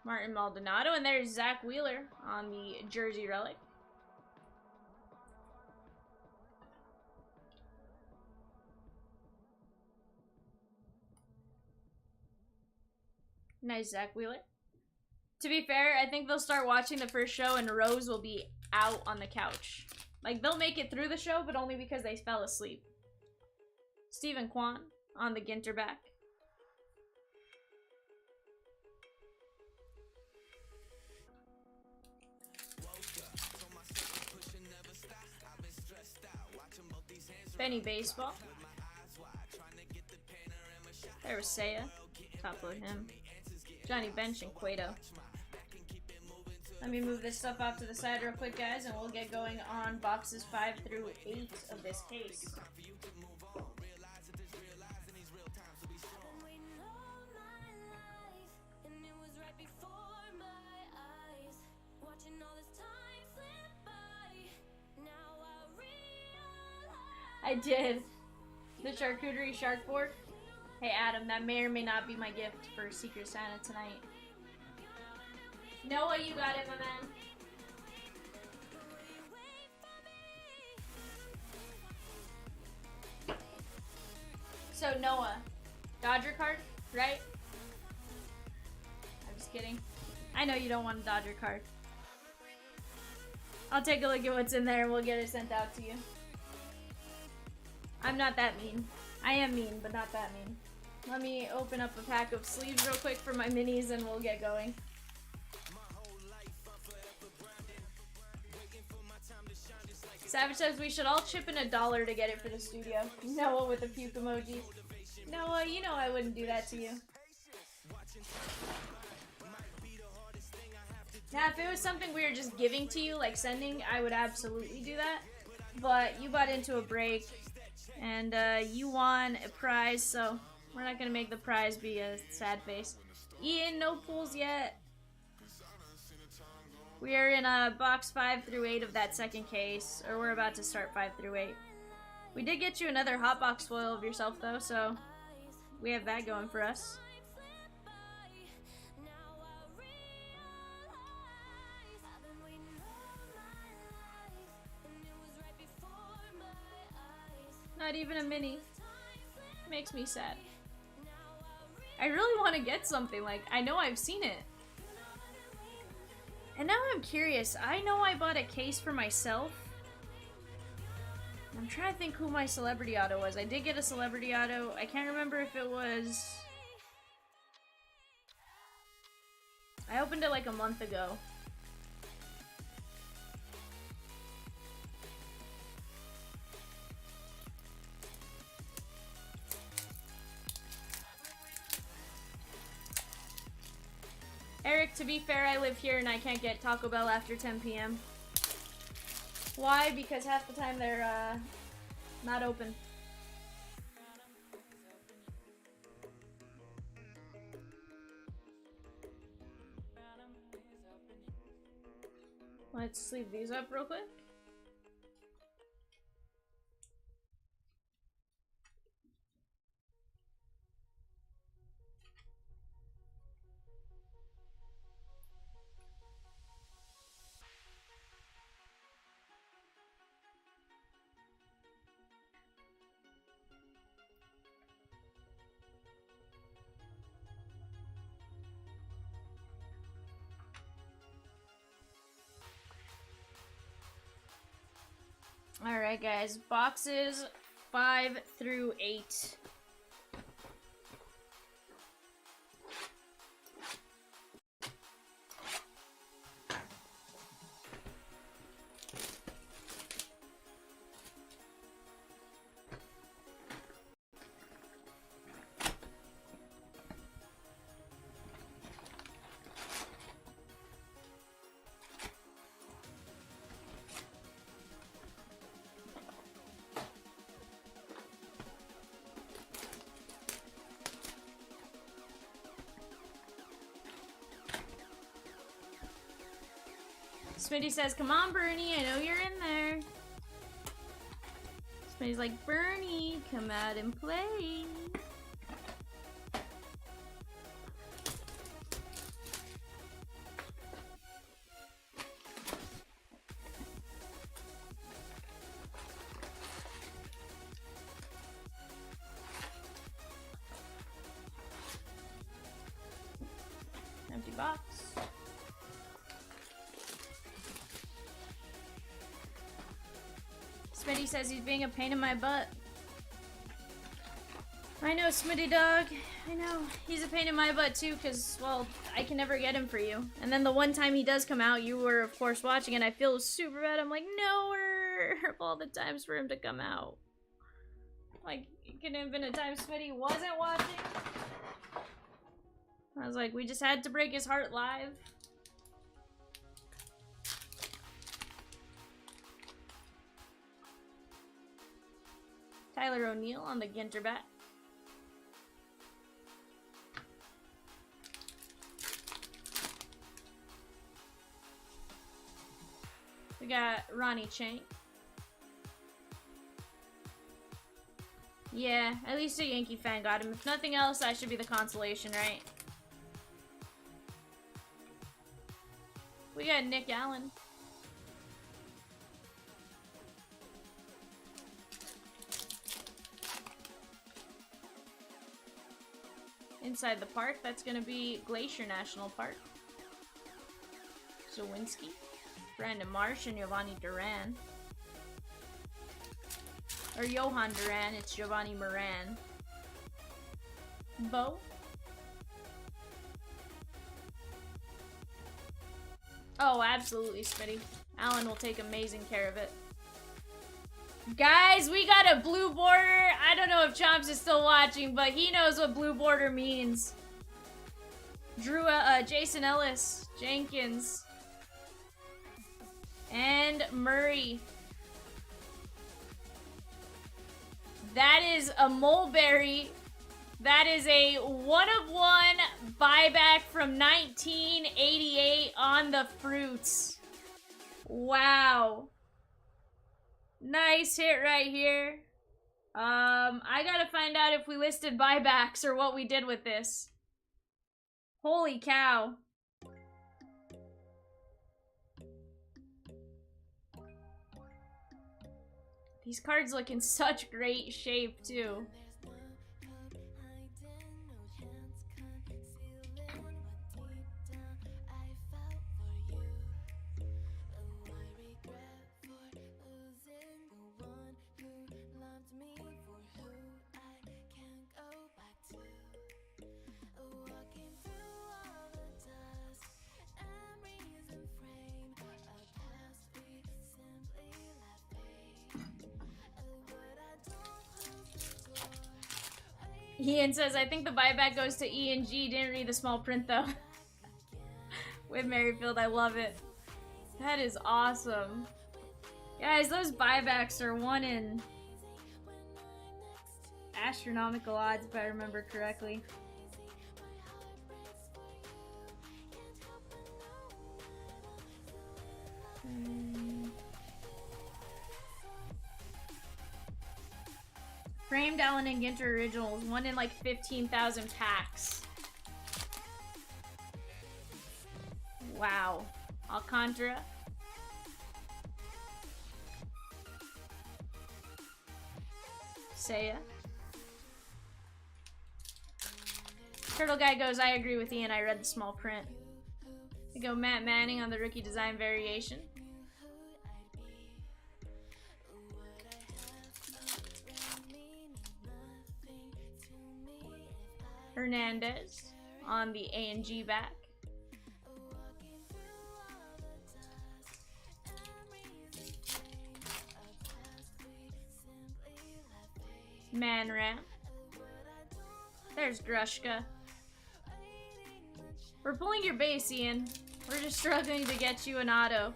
Martin Maldonado, and there's Zach Wheeler on the Jersey relic. Nice Zach Wheeler. To be fair, I think they'll start watching the first show and Rose will be out on the couch. Like, they'll make it through the show, but only because they fell asleep. Stephen Kwan on the Ginter back. Benny Baseball. There was Saya. Top load him. Johnny Bench and Cueto. Let me move this stuff off to the side real quick, guys, and we'll get going on boxes 5 through 8 of this case. I did. The charcuterie shark board. Hey Adam, that may or may not be my gift for Secret Santa tonight. Noah, you got it, my man. So Noah, Dodger card, right? I'm just kidding. I know you don't want a Dodger card. I'll take a look at what's in there and we'll get it sent out to you. I'm not that mean. I am mean, but not that mean. Let me open up a pack of sleeves real quick for my minis and we'll get going. Savage says we should all chip in $1 to get it for the studio. Noah with the puke emojis. Noah, you know I wouldn't do that to you. Now, if it was something we were just giving to you, like sending, I would absolutely do that. But you bought into a break, and you won a prize, so we're not going to make the prize be a sad face. Ian, no pulls yet. We are in box 5 through 8 of that second case, or we're about to start 5 through 8. We did get you another hot box foil of yourself, though, so we have that going for us. Not even a mini. Makes me sad. I really want to get something, like, I know I've seen it. And now I'm curious. I know I bought a case for myself. I'm trying to think who my celebrity auto was. I did get a celebrity auto. I can't remember if it was... I opened it like a month ago. Eric, to be fair, I live here and I can't get Taco Bell after 10 p.m. Why? Because half the time they're not open. Let's sleeve these up real quick. Alright guys, boxes 5 through 8. Smitty says, come on, Bernie, I know you're in there. Smitty's like, Bernie, come out and play. Empty box. Smitty says he's being a pain in my butt. I know, Smitty dog. I know. He's a pain in my butt too, because, well, I can never get him for you. And then the one time he does come out, you were, of course, watching, and I feel super bad. I'm like, no, of all the times for him to come out. Like, it couldn't have been a time Smitty wasn't watching. I was like, we just had to break his heart live. Tyler O'Neill on the Ginter bat. We got Ronnie Chang. Yeah, at least a Yankee fan got him. If nothing else, that should be the consolation, right? We got Nick Allen. Inside the park, that's gonna be Glacier National Park. Zawinski, Brandon Marsh, and Giovanni Duran. Or Johan Duran, it's Giovanni Moran. Bo. Oh, absolutely, Smitty. Alan will take amazing care of it. Guys, we got a blue border. I don't know if Chomps is still watching, but he knows what blue border means. Drew, Jason Ellis, Jenkins, and Murray. That is a mulberry. That is a 1-of-1 buyback from 1988 on the fruits. Wow. Nice hit right here. I gotta find out if we listed buybacks or what we did with this. Holy cow. These cards look in such great shape, too. Ian says, I think the buyback goes to E and G. Didn't read the small print, though. With Merrifield, I love it. That is awesome. Guys, those buybacks are one in astronomical odds, if I remember correctly. Framed Allen and Ginter originals, one in like 15,000 packs. Wow. Alcantara. Seiya. Turtle Guy goes, I agree with Ian, I read the small print. We go Matt Manning on the rookie design variation. Hernandez on the A and G back. Manram. There's Grushka. We're pulling your base, Ian. We're just struggling to get you an auto.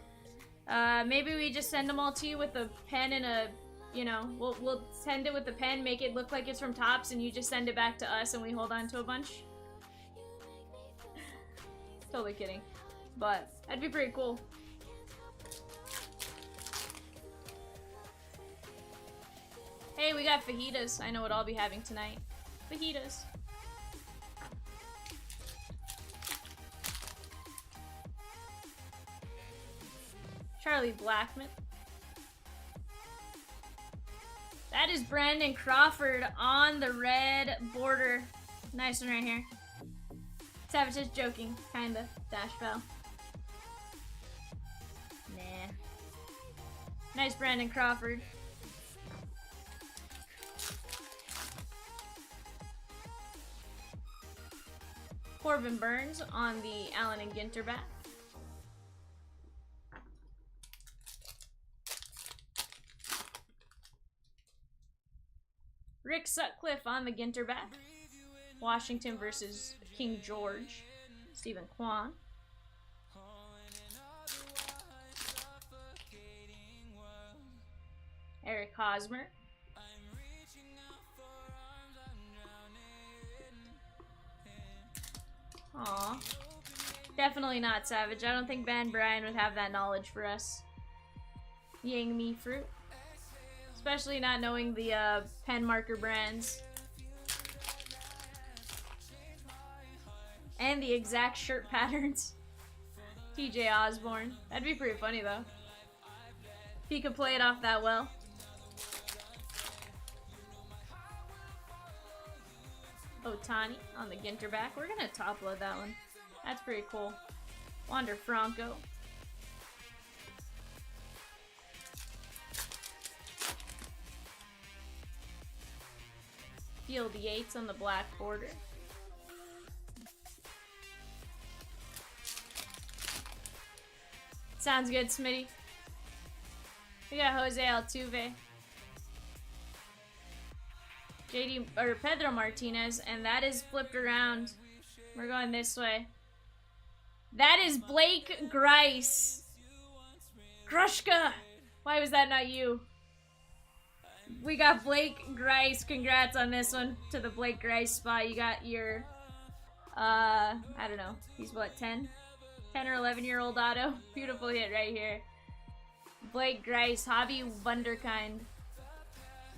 Maybe we just send them all to you with a pen and a, you know, we'll send it with the pen, make it look like it's from Topps, and you just send it back to us and we hold on to a bunch. Totally kidding. But that'd be pretty cool. Hey, we got fajitas. I know what I'll be having tonight. Fajitas. Charlie Blackman. That is Brandon Crawford on the red border. Nice one right here. Savage is joking, kinda. Dash foul. Nah. Nice Brandon Crawford. Corbin Burns on the Allen and Ginter bat. Rick Sutcliffe on the Ginter back. Washington versus King George. Stephen Kwan. Eric Hosmer. Aw. Definitely not Savage. I don't think Van Bryan would have that knowledge for us. Yang Mi Fruit. Especially not knowing the pen marker brands. And the exact shirt patterns. TJ Osborne. That'd be pretty funny though. If he could play it off that well. Otani on the Ginter back. We're gonna top load that one. That's pretty cool. Wander Franco. Field Yates on the black border. Sounds good, Smitty. We got Jose Altuve. Pedro Martinez, and that is flipped around. We're going this way. That is Blake Grice. Krushka! Why was that not you? We got Blake Grice. Congrats on this one to the Blake Grice spot. You got your, I don't know. He's what, 10? 10 or 11-year-old auto. Beautiful hit right here. Blake Grice, Hobby Wunderkind.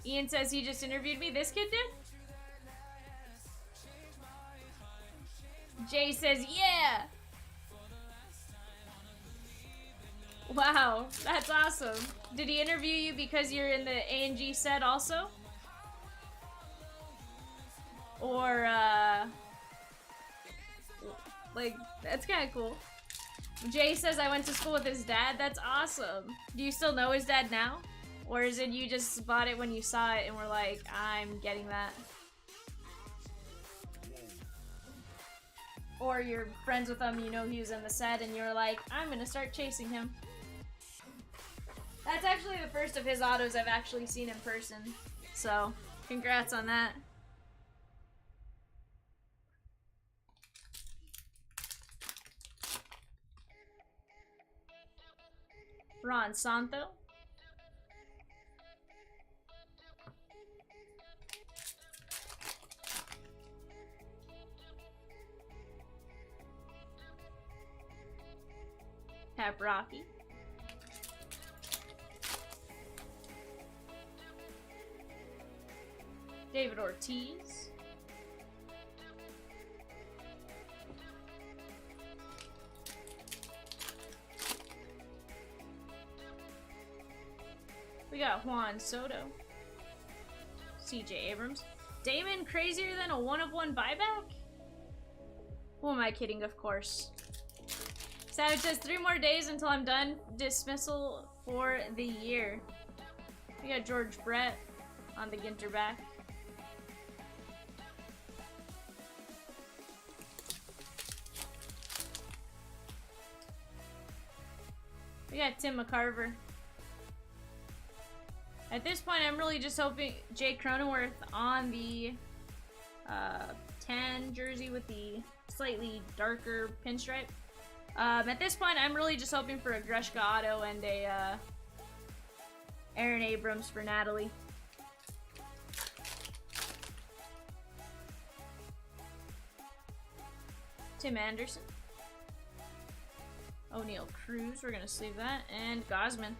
Ian says he just interviewed me. This kid did? Jay says, yeah! Wow, that's awesome. Did he interview you because you're in the A&G set also? Or, like, that's kind of cool. Jay says I went to school with his dad. That's awesome. Do you still know his dad now? Or is it you just bought it when you saw it and were like, I'm getting that? Or you're friends with him, you know he was in the set, and you're like, I'm gonna start chasing him. That's actually the first of his autos I've actually seen in person. So, congrats on that. Ron Santo. Pep Rocky. David Ortiz. We got Juan Soto. CJ Abrams. Damon crazier than a 1-of-1 buyback? Who am I kidding, of course. Savage says 3 more days until I'm done dismissal for the year. We got George Brett on the Ginter back. We got Tim McCarver. At this point, I'm really just hoping Jake Cronenworth on the tan jersey with the slightly darker pinstripe. At this point, I'm really just hoping for a Greshka auto and a Aaron Abrams for Natalie. Tim Anderson. O'Neal Cruz, we're gonna sleeve that, and Gosman.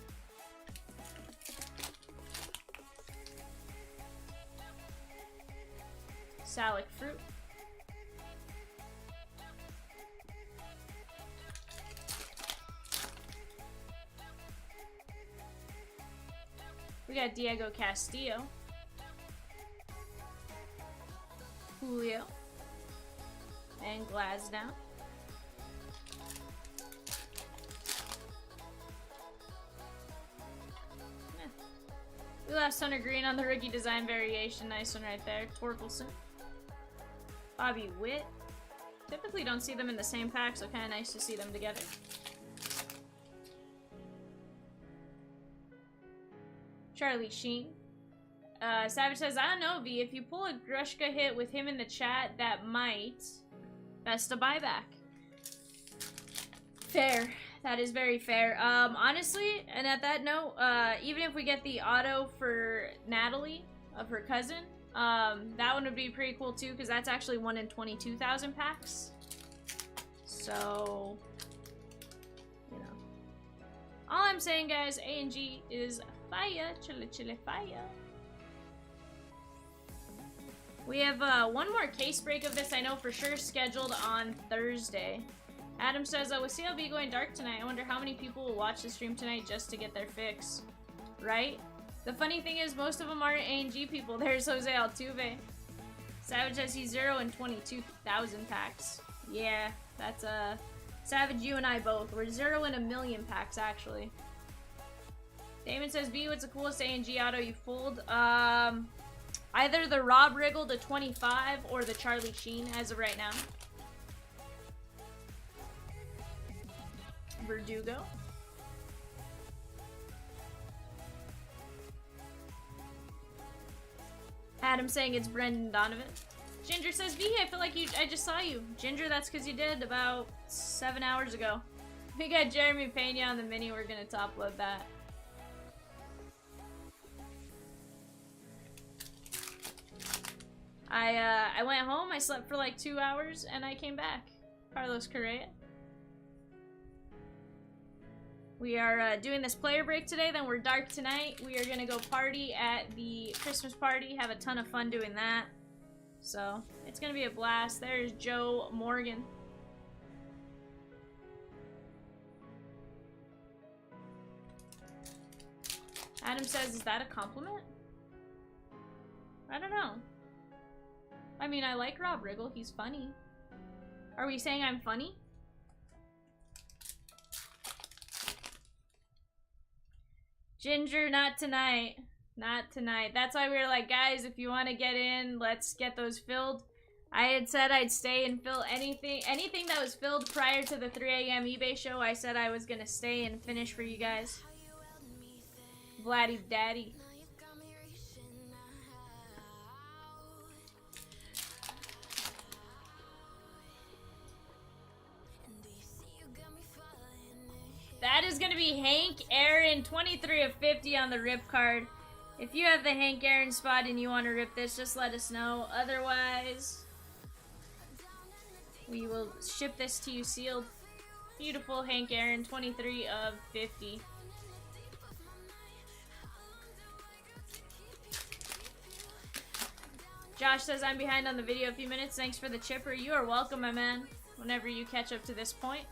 Salic Fruit. We got Diego Castillo. Julio. And Glasnow. We left Hunter Green on the rookie design variation. Nice one right there. Torkelson. Bobby Witt. Typically don't see them in the same pack, so kind of nice to see them together. Charlie Sheen. Savage says, I don't know, V. If you pull a Grushka hit with him in the chat, that might. Best to buyback. Fair. That is very fair. Honestly, and at that note, even if we get the auto for Natalie of her cousin, that one would be pretty cool too, because that's actually 1 in 22,000 packs. So, you know. All I'm saying, guys, A&G is fire. Chile fire. We have one more case break of this, I know for sure, scheduled on Thursday. Adam says, with CLB going dark tonight, I wonder how many people will watch the stream tonight just to get their fix. Right? The funny thing is, most of them aren't A&G people. There's Jose Altuve. Savage says he's 0 in 22,000 packs. Yeah, that's Savage, you and I both. We're 0 in a million packs, actually. Damon says, B, what's the coolest A&G auto you pulled? Either the Rob Riggle to 25 or the Charlie Sheen as of right now. Verdugo. Adam saying it's Brendan Donovan. Ginger says, V, I feel like I just saw you. Ginger, that's because you did about 7 hours ago. We got Jeremy Pena on the mini. We're going to top load that. I went home, I slept for like 2 hours, and I came back. Carlos Correa. We are doing this player break today, then we're dark tonight. We are gonna go party at the Christmas party, have a ton of fun doing that. So, it's gonna be a blast. There's Joe Morgan. Adam says, is that a compliment? I don't know. I mean, I like Rob Riggle. He's funny. Are we saying I'm funny? Ginger, not tonight. Not tonight. That's why we were like, guys, if you want to get in, let's get those filled. I had said I'd stay and fill anything that was filled prior to the 3 a.m. eBay show. I said I was going to stay and finish for you guys. Vladdy Daddy. That is going to be Hank Aaron, 23 of 50 on the rip card. If you have the Hank Aaron spot and you want to rip this, just let us know. Otherwise, we will ship this to you sealed. Beautiful Hank Aaron, 23 of 50. Josh says, I'm behind on the video a few minutes. Thanks for the chipper. You are welcome, my man, whenever you catch up to this point.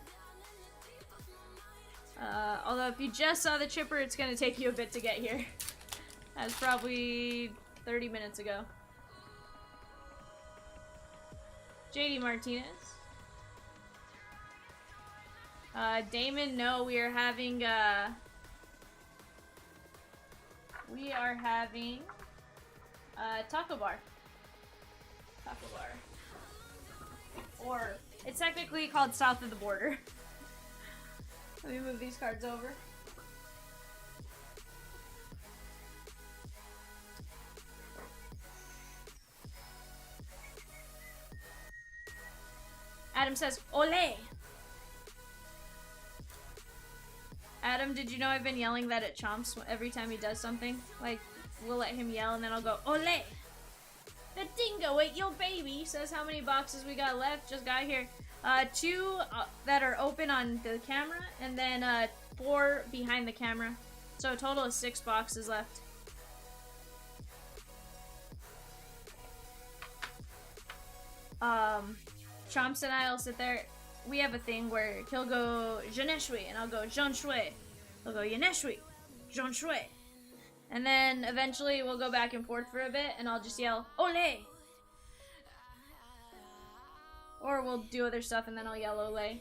Although if you just saw the chipper, it's going to take you a bit to get here. That's probably 30 minutes ago. JD Martinez. Damon, no, we are having, Taco Bar. Taco Bar. Or, it's technically called South of the Border. Let me move these cards over. Adam says, ole! Adam, did you know I've been yelling that at Chomps every time he does something? Like, we'll let him yell and then I'll go, ole! The dingo ate your baby! Says how many boxes we got left. Just got here. 2 that are open on the camera, and then 4 behind the camera. So a total of 6 boxes left. Chomps and I will sit there. We have a thing where he'll go je ne suis, and I'll go Jean Shui. He'll go je ne suis, Jean Shui. And then eventually we'll go back and forth for a bit, and I'll just yell, ole! Or we'll do other stuff and then I'll yell ole.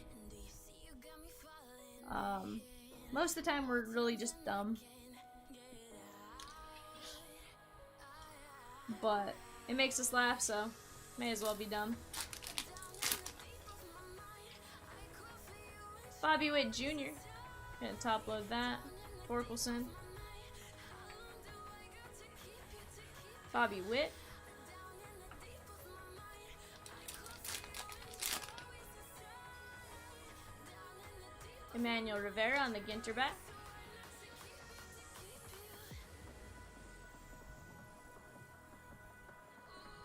Most of the time we're really just dumb. But it makes us laugh, so may as well be dumb. Bobby Witt Jr. Gonna top load that. Torkelson. Bobby Witt. Emmanuel Rivera on the Ginter back.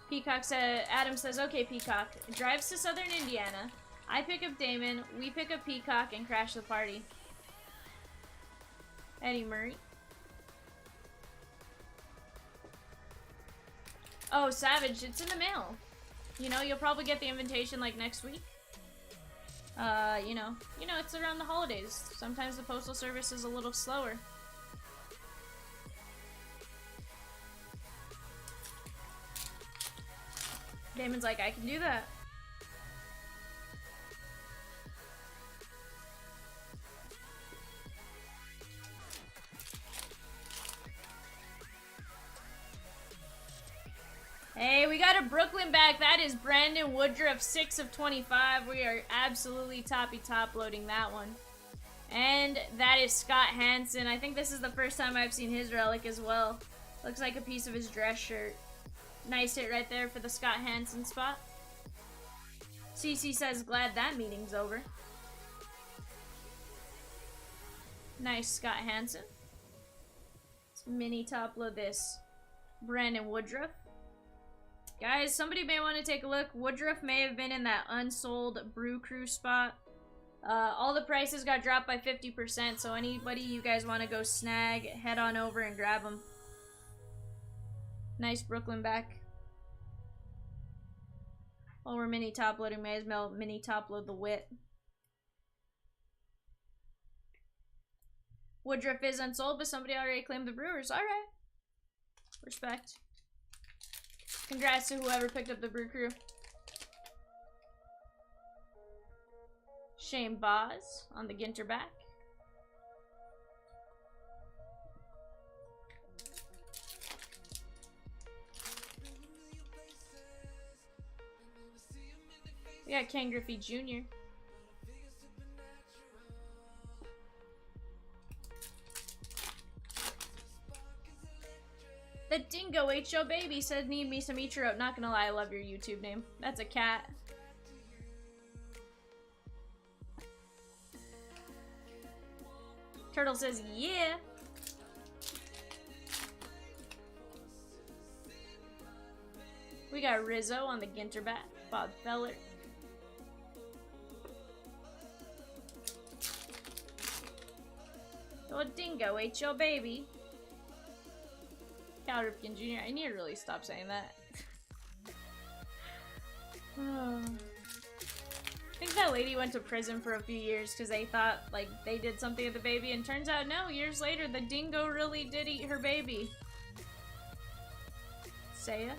Peacock said, Adam says, okay, Peacock. Drives to Southern Indiana. I pick up Damon, we pick up Peacock, and crash the party. Eddie Murray. Oh, Savage, it's in the mail. You know, you'll probably get the invitation like next week. You know, it's around the holidays. Sometimes the postal service is a little slower. Damon's like, I can do that. Hey, we got a Brooklyn back. That is Brandon Woodruff, 6 of 25. We are absolutely top loading that one. And that is Scott Hansen. I think this is the first time I've seen his relic as well. Looks like a piece of his dress shirt. Nice hit right there for the Scott Hansen spot. CC says, glad that meeting's over. Nice Scott Hansen. Let's mini top load this Brandon Woodruff. Guys, somebody may want to take a look. Woodruff may have been in that unsold Brew Crew spot. All the prices got dropped by 50%, so anybody you guys want to go snag, head on over and grab them. Nice Brooklyn back. While we're mini top loading, may as well mini top load the Wit. Woodruff is unsold, but somebody already claimed the Brewers. Alright. Respect. Congrats to whoever picked up the Brew Crew. Shane Boz on the Ginter back. We got Ken Griffey Jr. The Dingo H.O. Baby says, need me some Ichiro. Not gonna lie, I love your YouTube name. That's a cat. Turtle says, yeah. We got Rizzo on the Ginter bat. Bob Feller. Oh, Dingo H.O. Baby. Cal Ripken Jr. I need to really stop saying that. I think that lady went to prison for a few years because they thought like they did something to the baby, and turns out no, years later the dingo really did eat her baby. Saya?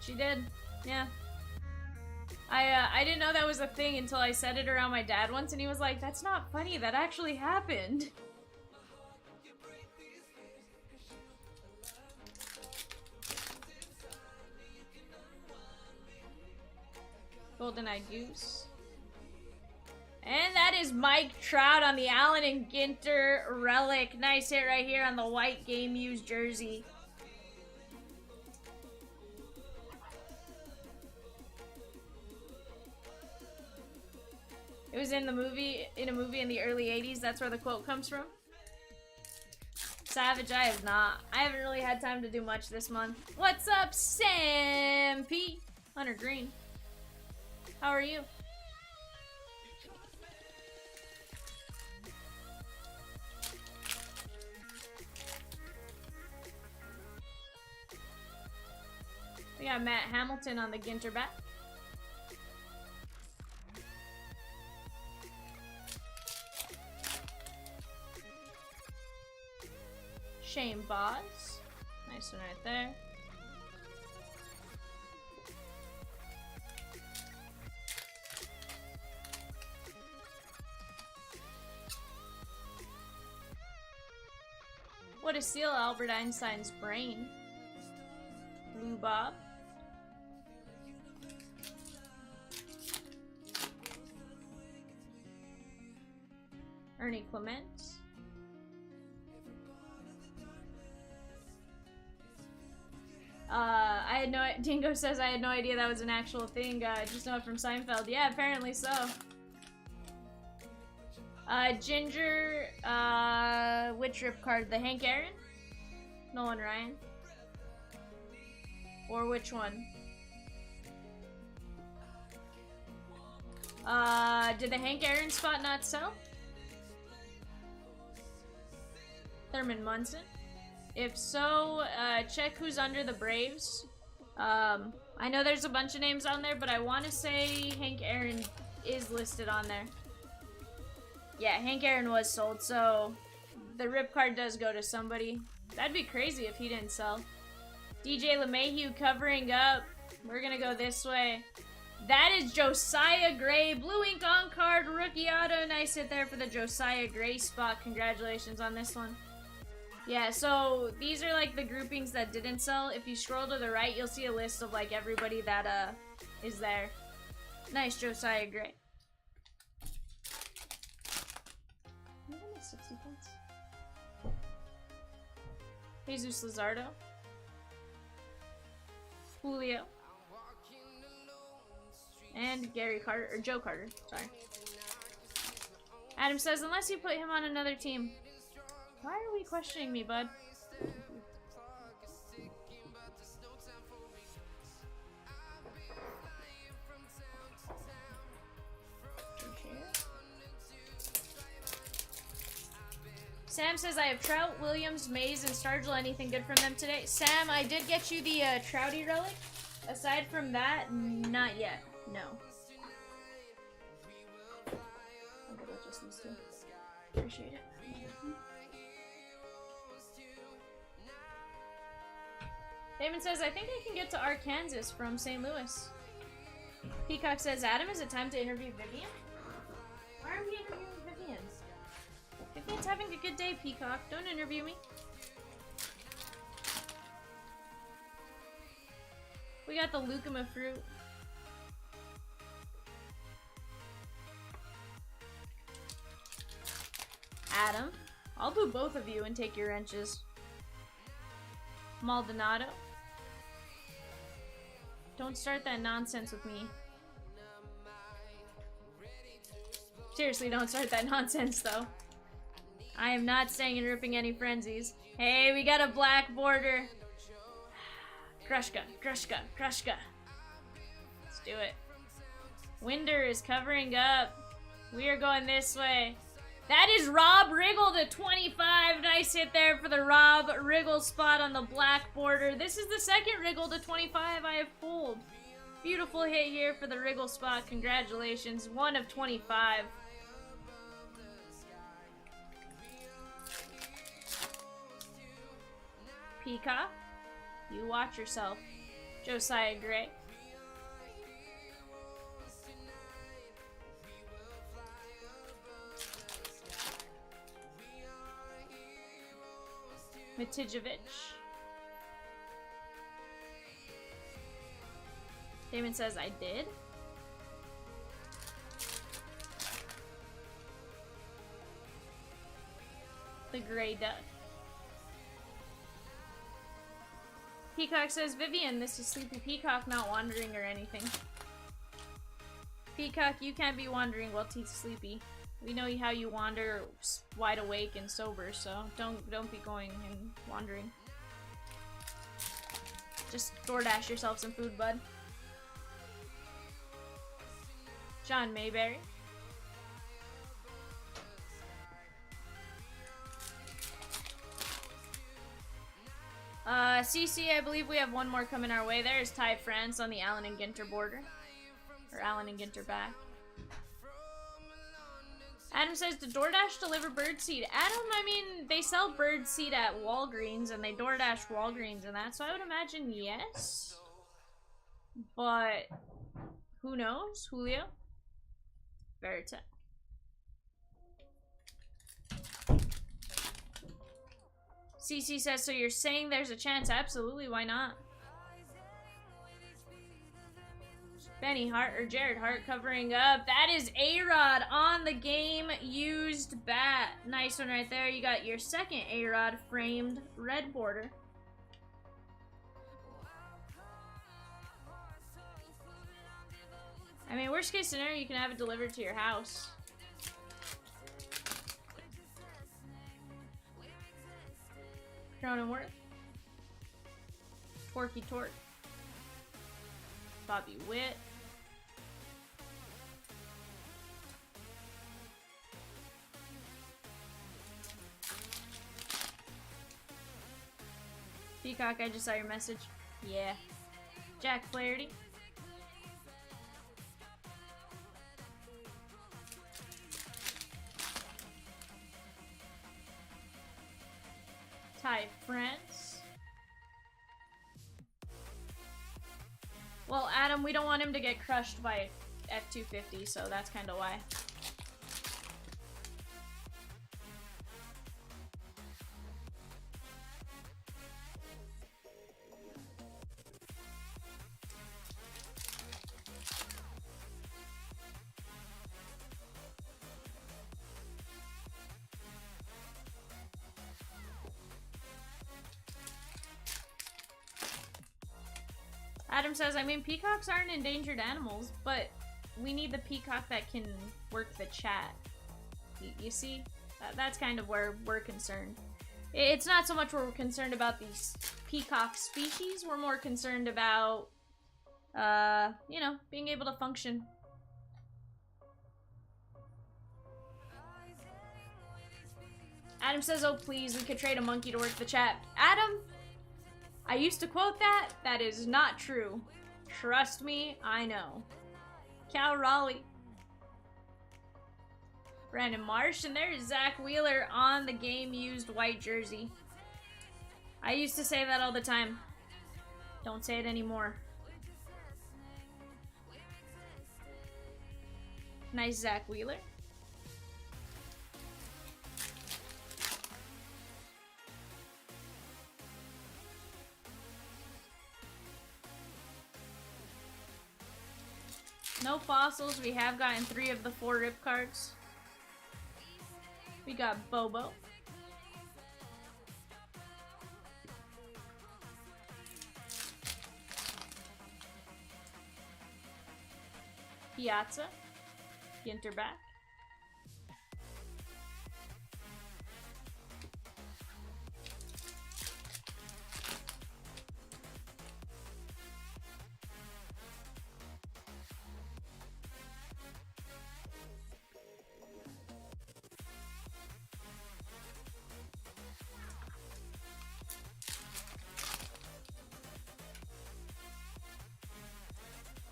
She did. Yeah. I didn't know that was a thing until I said it around my dad once, and he was like, that's not funny, that actually happened. GoldenEye Goose. And that is Mike Trout on the Allen and Ginter relic. Nice hit right here on the white game used jersey. It was in a movie in the early 80s. That's where the quote comes from. Savage, I have not. I haven't really had time to do much this month. What's up, Sam P? Hunter Green. How are you? We got Matt Hamilton on the Ginter bat. Shane Boz. Nice one right there. What a steal, Albert Einstein's brain. Blue Bob. Ernie Clement. I had no. Dingo says I had no idea that was an actual thing. Just know it from Seinfeld. Yeah, apparently so. Ginger. Which rip card? The Hank Aaron? Nolan Ryan? Or which one? Did the Hank Aaron spot not sell? Thurman Munson? If so, check who's under the Braves. I know there's a bunch of names on there, but I want to say Hank Aaron is listed on there. Yeah, Hank Aaron was sold, so the rip card does go to somebody. That'd be crazy if he didn't sell. DJ LeMahieu covering up. We're gonna go this way. That is Josiah Gray. Blue ink on card, rookie auto. Nice hit there for the Josiah Gray spot. Congratulations on this one. Yeah, so these are like the groupings that didn't sell. If you scroll to the right, you'll see a list of like everybody that is there. Nice Josiah Gray. 60 points. Jesus Luzardo. Julio. And Gary Carter, or Joe Carter, sorry. Adam says, unless you put him on another team. Why are we questioning me, bud? Sam says, I have Trout, Williams, Mays, and Stargell. Anything good from them today? Sam, I did get you the Trouty relic. Aside from that, not yet. No. I'll go with just these two. Appreciate it. Damon says, I think I can get to Arkansas from St. Louis. Peacock says, Adam, is it time to interview Vivian? Why are we interviewing Vivian? Vivian's having a good day, Peacock. Don't interview me. We got the Lucuma fruit. Adam, I'll do both of you and take your wrenches. Maldonado. Don't start that nonsense with me. Seriously, don't start that nonsense, though. I am not staying and ripping any frenzies. Hey, we got a black border. Krushka, Krushka, Krushka. Let's do it. Winder is covering up. We are going this way. That is Rob Riggle to 25. Nice hit there for the Rob Riggle spot on the black border. This is the second Riggle to 25 I have pulled. Beautiful hit here for the Riggle spot. Congratulations. 1 of 25. Peacock, you watch yourself. Josiah Gray. Matijevic. Damon says, I did. The Gray Duck. Peacock says, Vivian, this is Sleepy Peacock, not wandering or anything. Peacock, you can't be wandering while Teeth's sleepy. We know how you wander wide awake and sober, so don't be going and wandering. Just DoorDash yourself some food, bud. John Mayberry. CC, I believe we have one more coming our way. There's Ty France on the Allen and Ginter border. Or Allen and Ginter back. Adam says, did DoorDash deliver birdseed? Adam, I mean, they sell birdseed at Walgreens, and they DoorDash Walgreens and that, so I would imagine yes. But, who knows? Julio? Verita. CC says, so you're saying there's a chance? Absolutely, why not? Benny Hart, or Jared Hart covering up. That is A-Rod on the game used bat. Nice one right there. You got your second A-Rod framed red border. I mean, worst case scenario, you can have it delivered to your house. Cronenworth. Torquey Torque. Bobby Witt. Peacock, I just saw your message. Yeah. Jack Flaherty. Ty France. Well, Adam, we don't want him to get crushed by F250, so that's kind of why. Adam says, I mean, peacocks aren't endangered animals, but we need the peacock that can work the chat. You see? That's kind of where we're concerned. It's not so much where we're concerned about these peacock species, we're more concerned about, you know, being able to function. Adam says, oh please, we could trade a monkey to work the chat. Adam! I used to quote that. That is not true. Trust me, I know. Cal Raleigh. Brandon Marsh, and there's Zach Wheeler on the game-used white jersey. I used to say that all the time. Don't say it anymore. Nice Zach Wheeler. No fossils. We have gotten 3 of the 4 rip cards. We got Bobo. Piazza. Ginter back.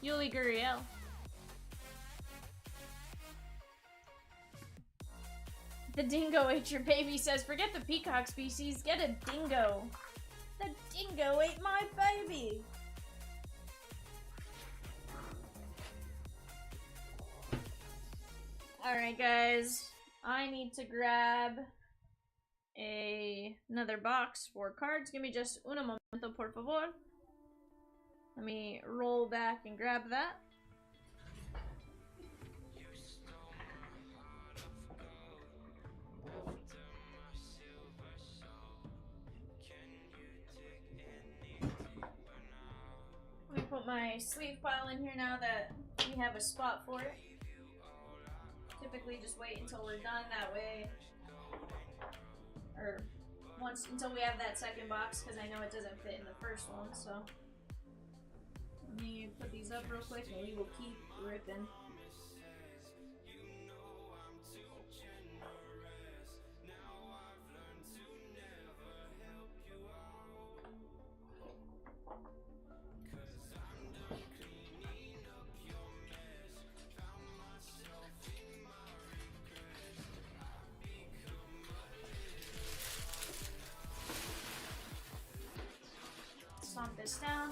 Yuli Gurriel. The dingo ate your baby says, forget the peacock species, get a dingo. The dingo ate my baby. Alright guys, I need to grab another box for cards. Give me just un momento, por favor. Let me roll back and grab that. Let me put my sleeve pile in here now that we have a spot for it. Typically just wait until we're done, that way, or until we have that second box, because I know it doesn't fit in the first one, so. Let me put these up real quick and we will keep ripping. Stomp this down.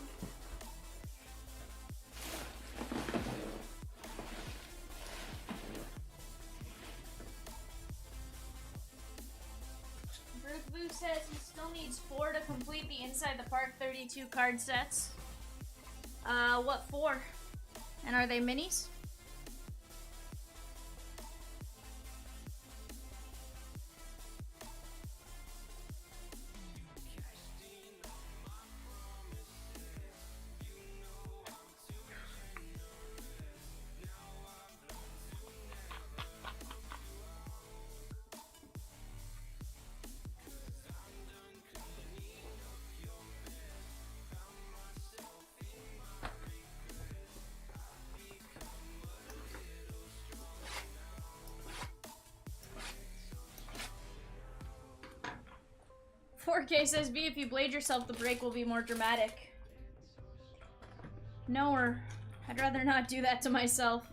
Boo says he still needs 4 to complete the Inside the Park 32 card sets. What 4? And are they minis? K says, B, if you blade yourself, the break will be more dramatic. No, or I'd rather not do that to myself.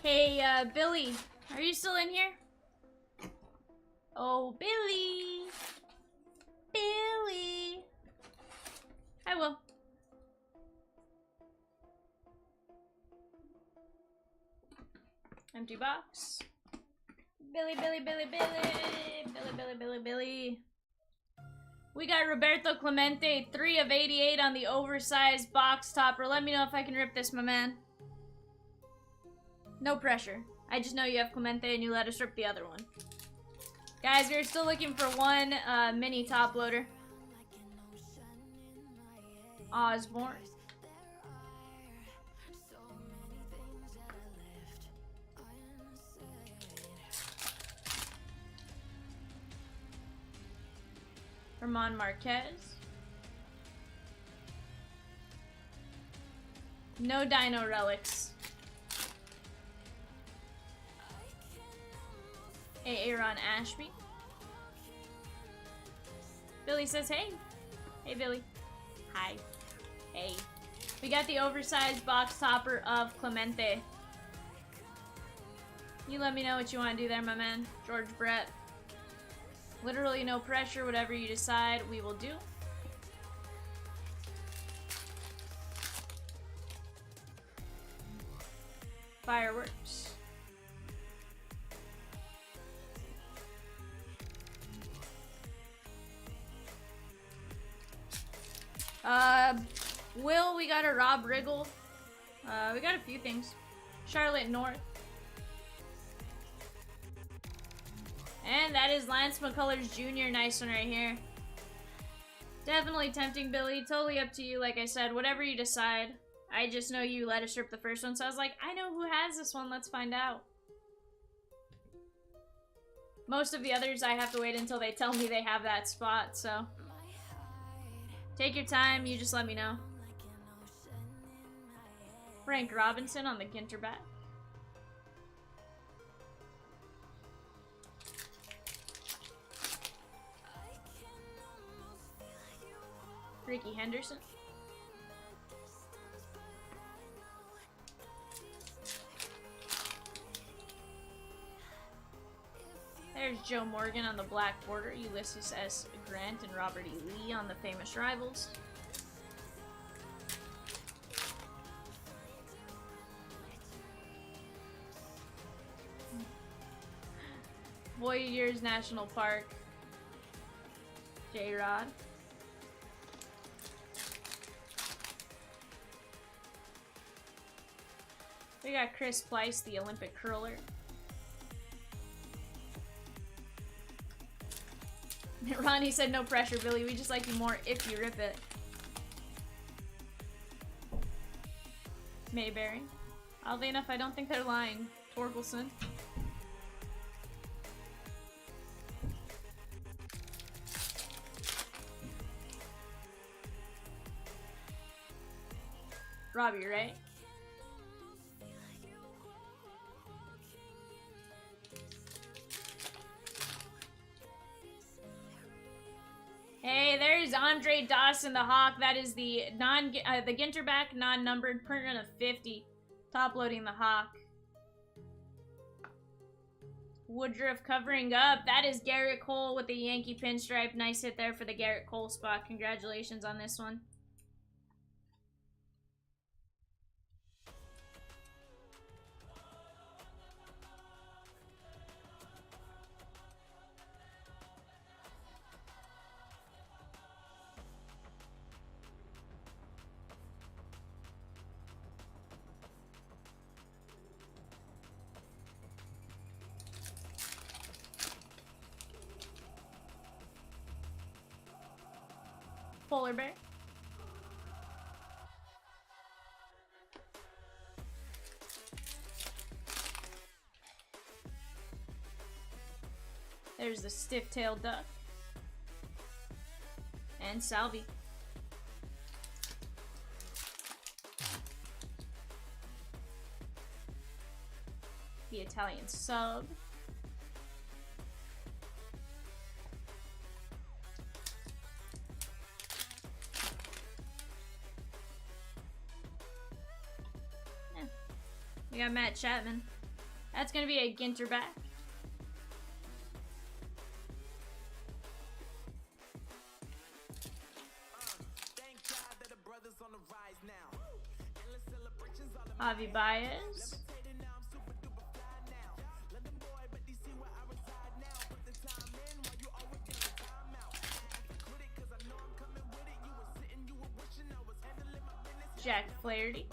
Hey, Billy, are you still in here? Oh, Billy! Billy! I will. Empty box. Billy, Billy, Billy, Billy! Billy, Billy, Billy, Billy. We got Roberto Clemente, 3 of 88 on the oversized box topper. Let me know if I can rip this, my man. No pressure. I just know you have Clemente and you let us rip the other one. Guys, we're still looking for one mini top loader. Osborne. Ramon Marquez. No Dino Relics. Aaron Ashby. Billy says, hey. Hey, Billy. Hi. Hey. We got the oversized box topper of Clemente. You let me know what you want to do there, my man. George Brett. Literally no pressure. Whatever you decide, we will do. Fireworks. Will, we got a Rob Riggle. We got a few things. Charlotte North. And that is Lance McCullers Jr. Nice one right here. Definitely tempting, Billy. Totally up to you, like I said. Whatever you decide. I just know you let us rip the first one, so I was like, I know who has this one. Let's find out. Most of the others, I have to wait until they tell me they have that spot, so... Take your time, you just let me know. Frank Robinson on the Ginter bat. Ricky Henderson. There's Joe Morgan on the black border, Ulysses S. Grant and Robert E. Lee on the famous rivals. Voyageurs National Park, J-Rod. We got Chris Pleiss, the Olympic curler. Ronnie said no pressure, Billy. We just like you more if you rip it. Mayberry. Oddly enough, I don't think they're lying. Torkelson. Robbie, right? Hey, there's Andre Dawson, the Hawk. That is the the Ginterback non-numbered print run of 50. Top loading the Hawk. Woodruff covering up. That is Garrett Cole with the Yankee pinstripe. Nice hit there for the Garrett Cole spot. Congratulations on this one. Polar bear. There's the stiff-tailed duck. And Salvi. The Italian sub. We got Matt Chapman. That's going to be a Ginter back. Javi Baez. Jack Flaherty.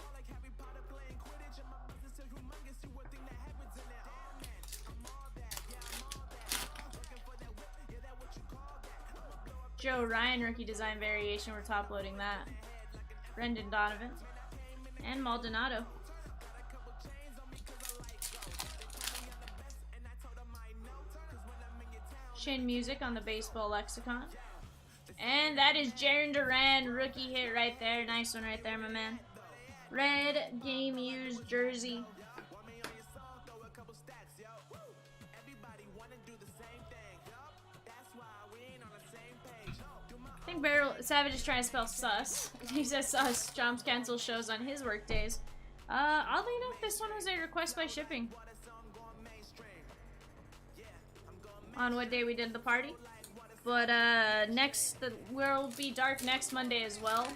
Joe Ryan, rookie design variation. We're top loading that. Brendan Donovan. And Maldonado. Chin Music on the baseball lexicon. And that is Jarren Duran, rookie hit right there. Nice one right there, my man. Red game used jersey. I think Barrel Savage is trying to spell sus. He says sus. Chomps cancels shows on his work days. Oddly enough, this one was a request by shipping. On what day we did the party. But we'll be dark next Monday as well.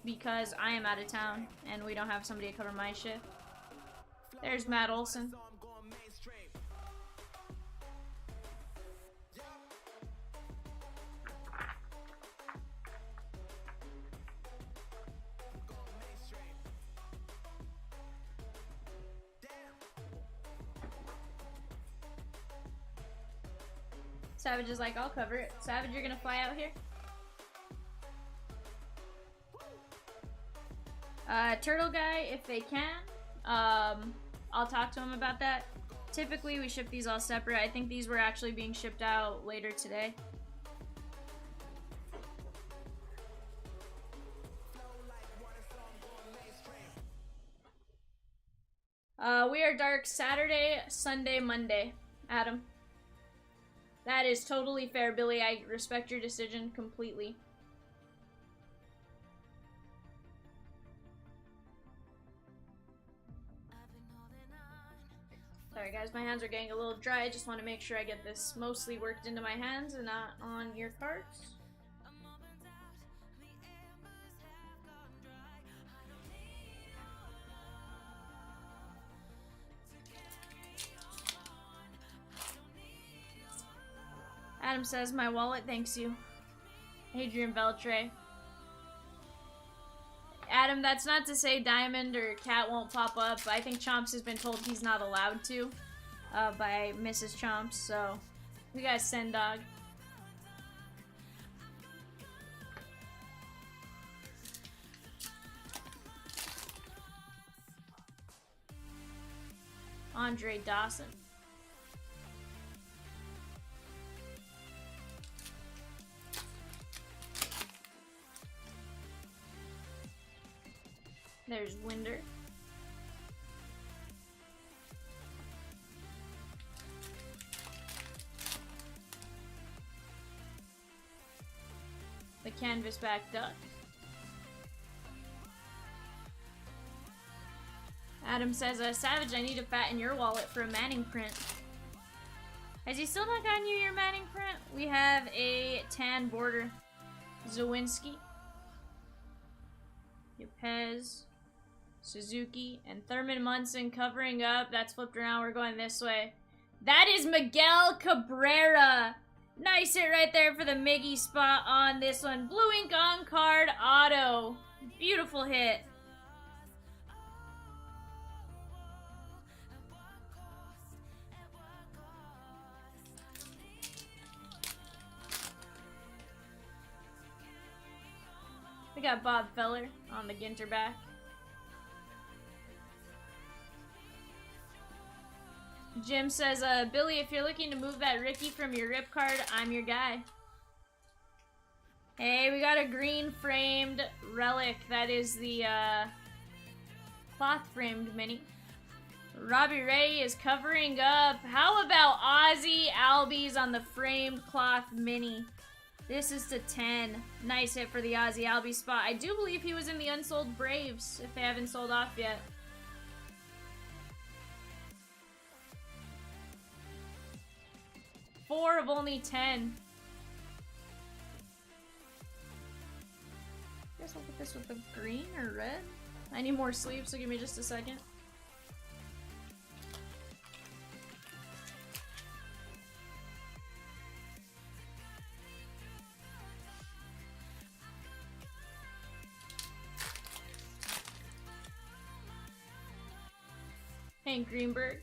Because I am out of town and we don't have somebody to cover my shift. There's Matt Olson. Savage is like, I'll cover it. Savage, you're gonna fly out here? Turtle guy, if they can. I'll talk to him about that. Typically, we ship these all separate. I think these were actually being shipped out later today. We are dark Saturday, Sunday, Monday. Adam. That is totally fair, Billy. I respect your decision completely. Sorry guys, my hands are getting a little dry. I just want to make sure I get this mostly worked into my hands and not on your cards. Adam says, my wallet thanks you. Adrian Beltre. Adam, that's not to say Diamond or Cat won't pop up. I think Chomps has been told he's not allowed to by Mrs. Chomps, so we gotta send dog. Andre Dawson. There's Winder. The canvas back duck. Adam says, Savage, I need to fatten your wallet for a Manning print. Has he still not gotten you your Manning print? We have a tan border. Zawinski. Yepez. Suzuki. And Thurman Munson covering up. That's flipped around. We're going this way. That is Miguel Cabrera. Nice hit right there for the Miggy spot on this one. Blue ink on card auto. Beautiful hit. We got Bob Feller on the Ginter back. Jim says, Billy, if you're looking to move that Ricky from your rip card, I'm your guy. Hey, we got a green framed relic. That is the cloth framed mini. Robbie Ray is covering up. How about Ozzy Albies on the framed cloth mini? This is to 10. Nice hit for the Ozzy Albies spot. I do believe he was in the unsold Braves, if they haven't sold off yet. Four of only 10. I guess I'll put this with the green or red. I need more sleeves, so give me just a second. Hank Greenberg.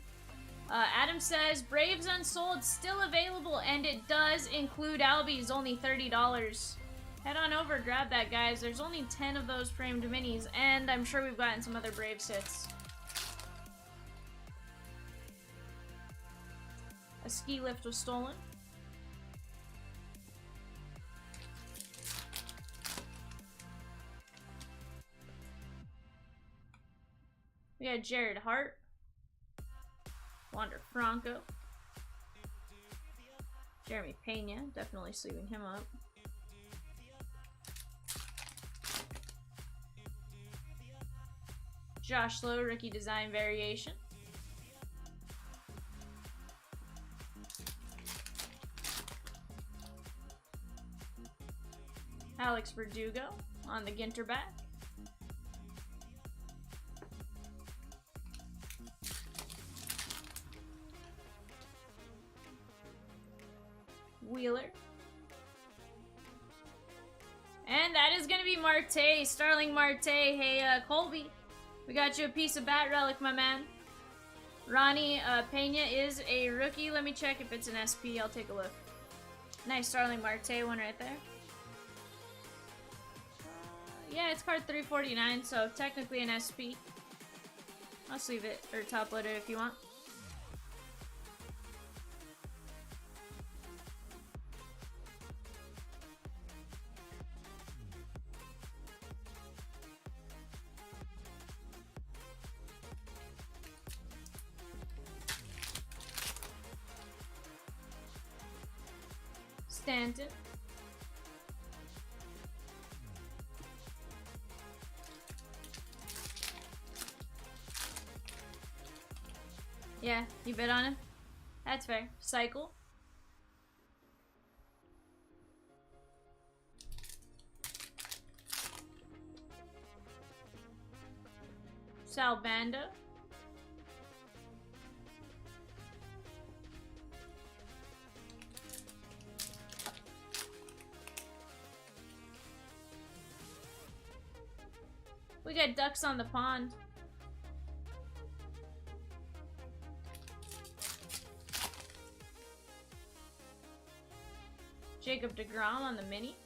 Adam says, Braves Unsold still available, and it does include Albies, only $30. Head on over, grab that, guys. There's only 10 of those framed minis, and I'm sure we've gotten some other Braves hits. A ski lift was stolen. We got Jared Hart. Wander Franco. Jeremy Pena, definitely sleeving him up. Josh Lowe, rookie design variation. Alex Verdugo on the Ginter back. Wheeler. And that is going to be Marte, Starling Marte. Hey, Colby, we got you a piece of bat relic, my man. Ronnie Pena is a rookie. Let me check if it's an SP. I'll take a look. Nice Starling Marte one right there. Yeah, it's card 349, so technically an SP. I'll sleeve it, or top load it if you want. Stanton. Yeah, you bid on him? That's fair. Cycle. Sal Bando. We got ducks on the pond. Jacob deGrom on the mini.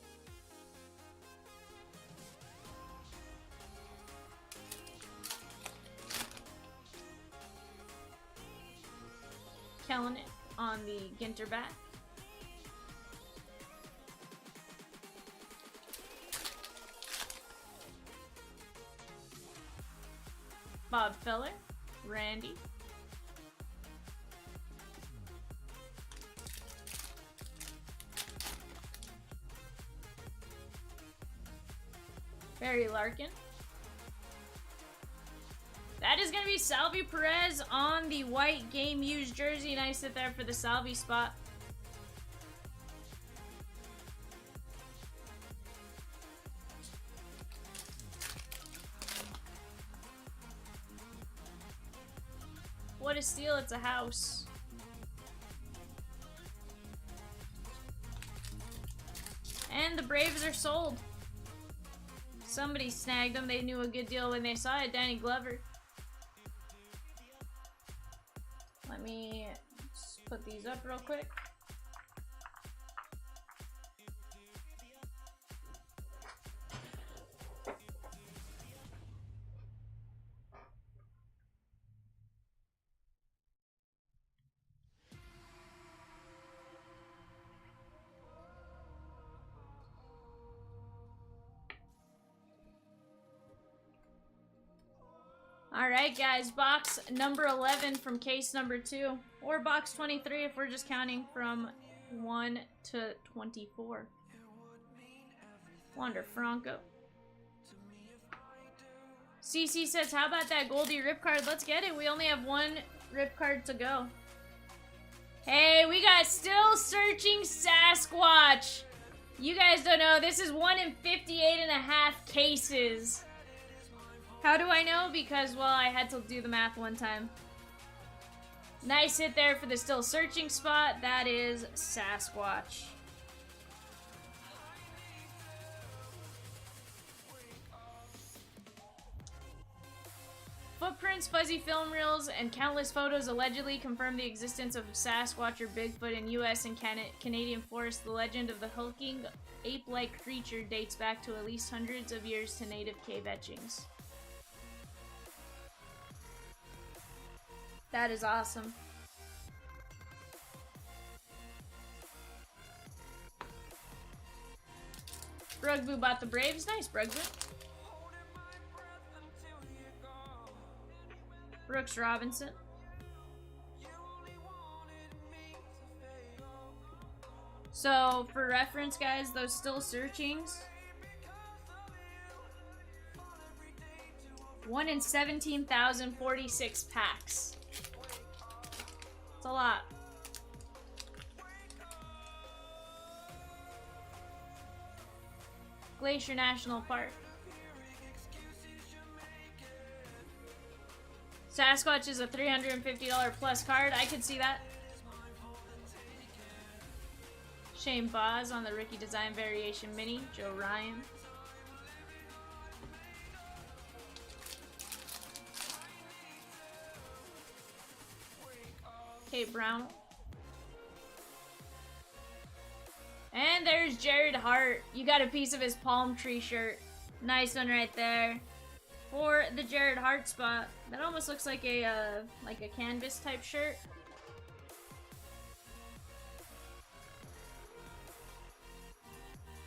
Kellenic on the Ginter back. Bob Feller, Randy. Barry Larkin. That is going to be Salvi Perez on the white game used jersey. Nice sit there for the Salvi spot. What a steal, it's a house. And the Braves are sold. Somebody snagged them. They knew a good deal when they saw it. Danny Glover. Let me just put these up real quick. Alright guys, box number 11 from case number 2. Or box 23 if we're just counting from 1 to 24. Wander Franco. CC says, how about that Goldie rip card? Let's get it. We only have one rip card to go. Hey, we got Still Searching Sasquatch. You guys don't know, this is 1 in 58.5 cases. How do I know? Because, well, I had to do the math one time. Nice hit there for the Still Searching spot. That is Sasquatch. Footprints, fuzzy film reels, and countless photos allegedly confirm the existence of Sasquatch or Bigfoot in U.S. and Canadian forests. The legend of the hulking, ape-like creature dates back to at least hundreds of years to native cave etchings. That is awesome. Brugbu bought the Braves. Nice, Brugbu. Brooks Robinson. So, for reference, guys, those Still Searchings. 1 in 17,046 packs. It's a lot. Glacier National Park. Sasquatch is a $350 plus card. I could see that. Shane Boz on the Rookie Design Variation Mini. Joe Ryan. Kate Brown. And there's Jared Hart. You got a piece of his palm tree shirt. Nice one right there. For the Jared Hart spot. That almost looks like a canvas type shirt.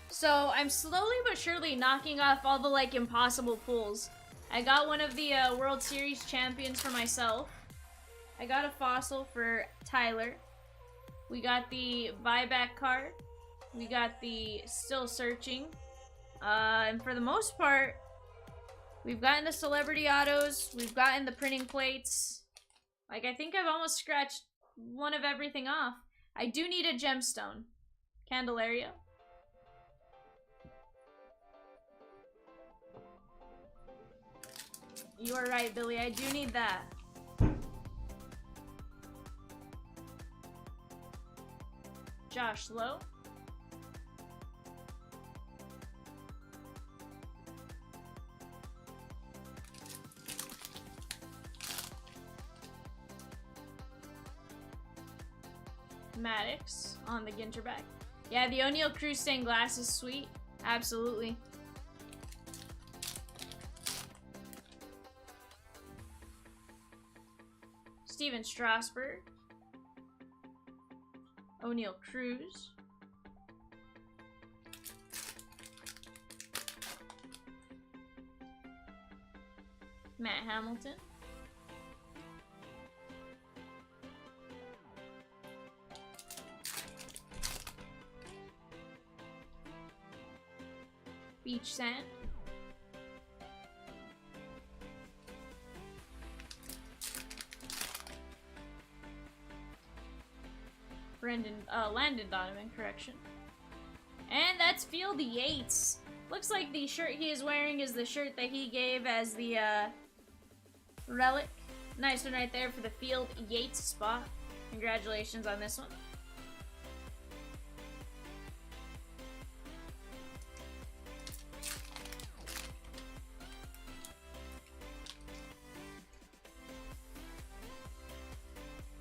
So I'm slowly but surely knocking off all the impossible pulls. I got one of the World Series champions for myself. I got a fossil for Tyler. We got the buyback card. We got the Still Searching. And for the most part, we've gotten the celebrity autos. We've gotten the printing plates. I think I've almost scratched one of everything off. I do need a gemstone. Candelaria. You are right, Billy. I do need that. Josh Lowe. Maddox on the Ginter back. Yeah, the O'Neal Cruz stained glass is sweet. Absolutely. Steven Strasburg. O'Neal Cruz. Matt Hamilton. Beach Sand. Landon Donovan, correction. And that's Field Yates. Looks like the shirt he is wearing is the shirt that he gave as the relic. Nice one right there for the Field Yates spot. Congratulations on this one.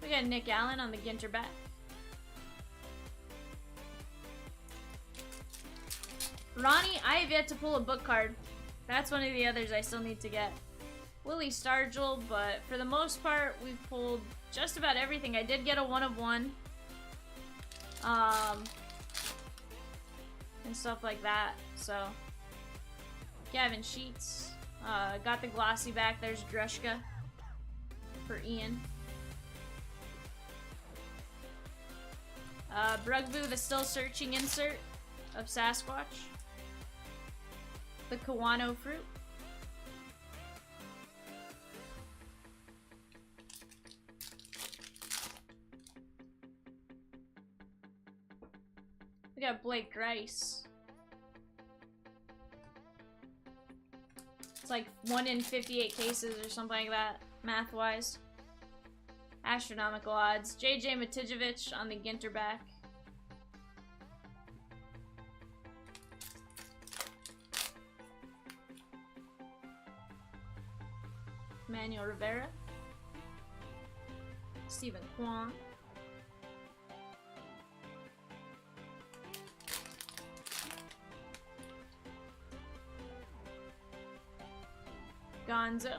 We got Nick Allen on the Ginter bat. Ronnie, I have yet to pull a book card. That's one of the others I still need to get. Willie Stargell, but for the most part, we've pulled just about everything. I did get a 1 of 1. And stuff like that, so. Gavin Sheets. Got the glossy back. There's Drushka for Ian. Brugbu, the still searching insert of Sasquatch. The Kawano fruit. We got Blake Grice. It's like 1 in 58 cases or something like that, math-wise. Astronomical odds. JJ Matijevic on the Ginter back. Manuel Rivera. Stephen Kwan. Gonzo.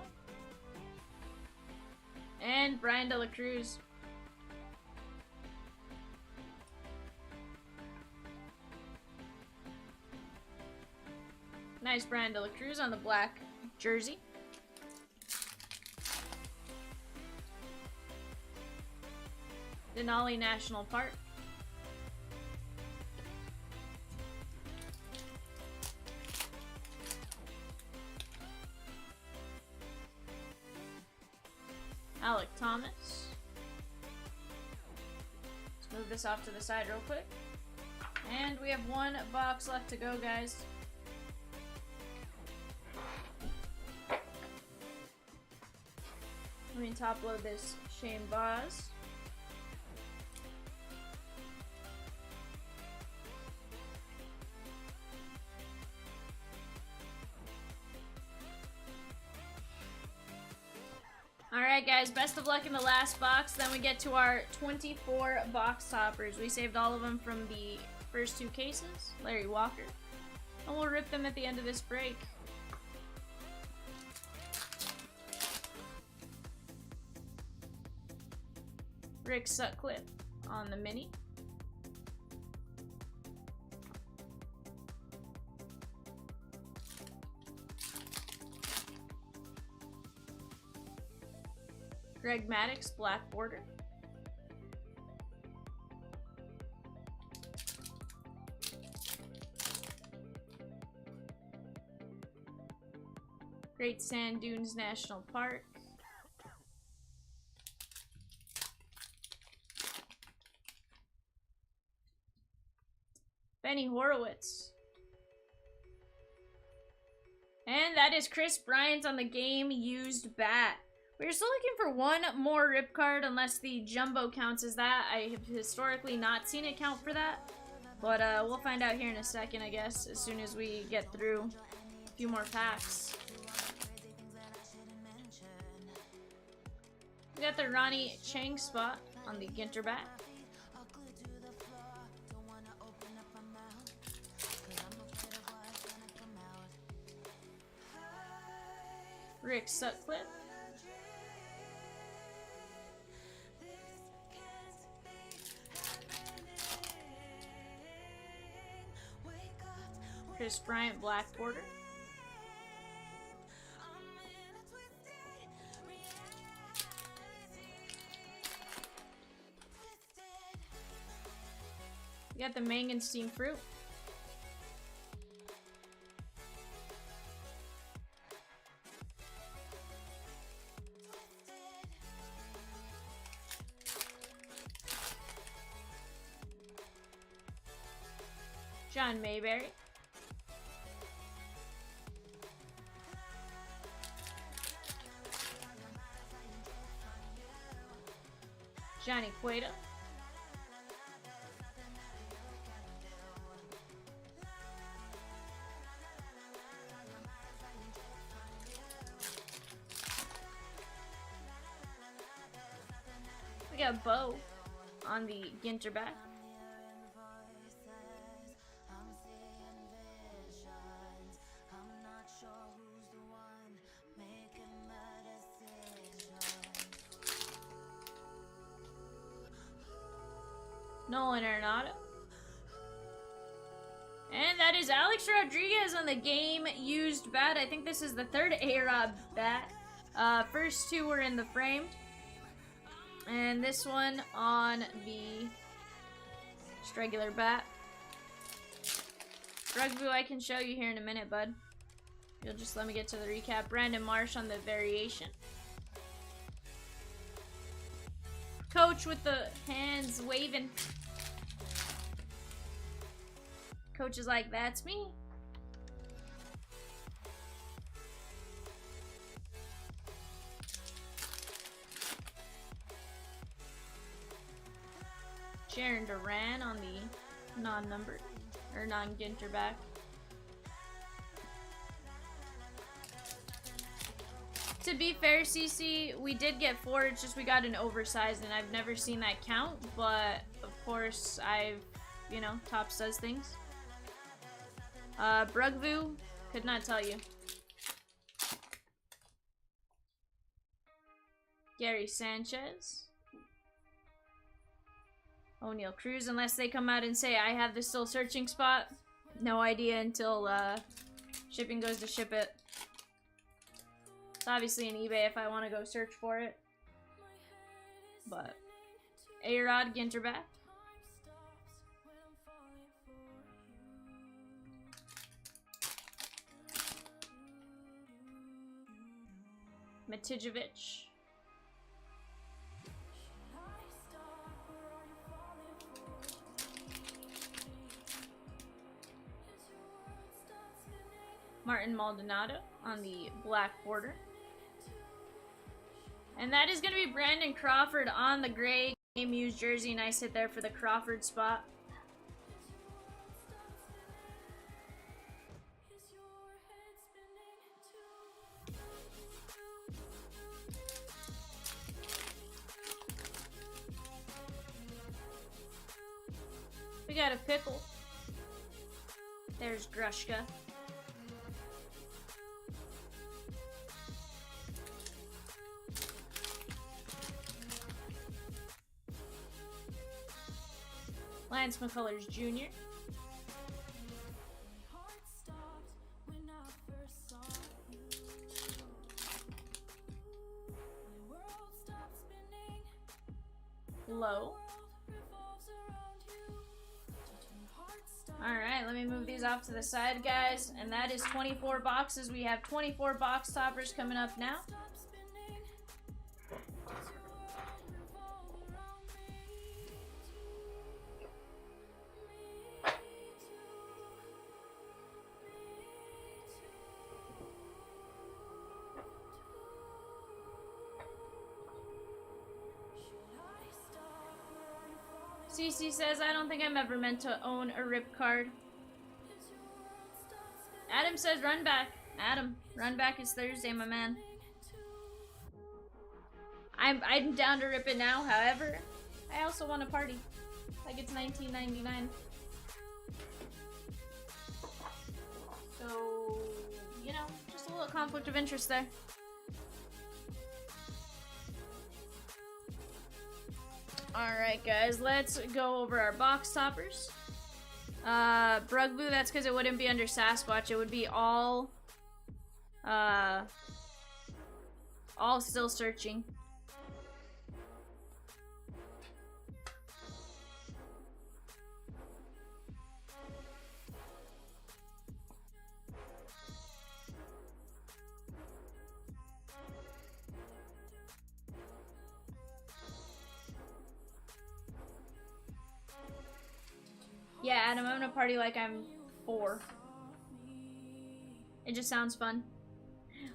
And Brian De La Cruz. Nice Brian De La Cruz on the black jersey. Denali National Park. Alec Thomas. Let's move this off to the side real quick. And we have 1 box left to go, guys. Let me top load this Shane Vaz. Alright guys, best of luck in the last box. Then we get to our 24 box toppers. We saved all of them from the first 2 cases. Larry Walker. And we'll rip them at the end of this break. Rick Sutcliffe on the mini. Greg Maddux, black border. Great Sand Dunes National Park. Benny Horowitz. And that is Chris Bryant on the game used bat. We're still looking for 1 more rip card, unless the jumbo counts as that. I have historically not seen it count for that. But we'll find out here in a second, I guess, as soon as we get through a few more packs. We got the Ronnie Chang spot on the Ginter bat. Rick Sutcliffe. Chris Bryant, black border. We got the Mangenstein fruit. John Mayberry. Johnny Cueto. We got Bo on the Ginter back. Nolan Arenado. And that is Alex Rodriguez on the game used bat. I think this is the third A-Rod bat. First two were in the frame. And this one on the just regular bat. Rugby I can show you here in a minute, bud. You'll just let me get to the recap. Brandon Marsh on the variation. Coach with the hands waving. Coach is like, that's me. Sharon Duran on the non-numbered, or non-Ginter back. To be fair, CC, we did get 4, it's just we got an oversized, and I've never seen that count, but of course, you know, Tops does things. Brugvu, could not tell you. Gary Sanchez. O'Neal Cruz, unless they come out and say, I have the still searching spot. No idea until shipping goes to ship it. It's obviously an eBay if I want to go search for it. But A-Rod Ginter back. Matijevic. Martin Maldonado on the black border. And that is going to be Brandon Crawford on the gray game used jersey. Nice hit there for the Crawford spot. We got a pickle. There's Grushka. Lance McCullers Jr. Low. Alright, let me move these off to the side, guys. And that is 24 boxes. We have 24 box toppers coming up now. CC says, I don't think I'm ever meant to own a rip card. Adam says, run back. Adam, run back is Thursday, my man. I'm down to rip it now, however, I also want to party. Like it's $19.99. So, you know, just a little conflict of interest there. Alright guys, let's go over our box toppers. Brugbu, that's because it wouldn't be under Sasquatch. It would be all still searching. Yeah, Adam, I'm gonna party like I'm 4. It just sounds fun.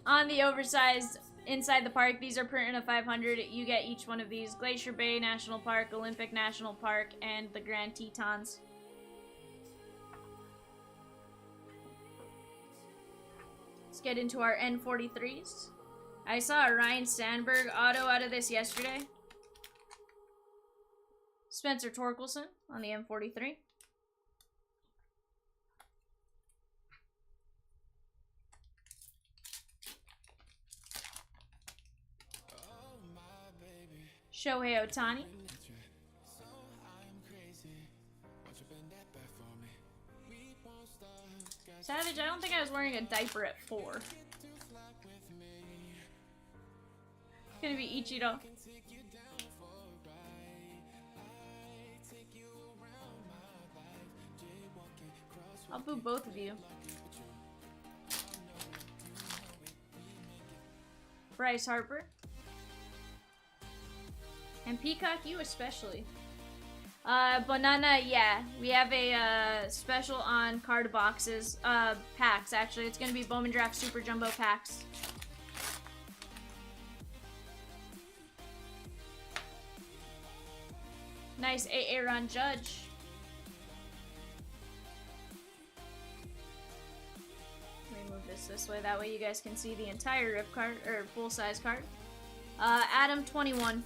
On the oversized inside the park, these are per in a 500. You get each one of these: Glacier Bay National Park, Olympic National Park, and the Grand Tetons. Let's get into our N43s. I saw a Ryan Sandberg auto out of this yesterday. Spencer Torkelson on the M43. Shohei Ohtani. Savage, I don't think I was wearing a diaper at 4. It's gonna be Ichiro. I'll boo both of you. Bryce Harper. And Peacock, you especially. Banana, yeah. We have a special on card boxes. Packs, actually. It's gonna be Bowman Draft Super Jumbo packs. Nice Aaron Judge. Let me move this way. That way you guys can see the entire rip card, or full-size card. Adam 21.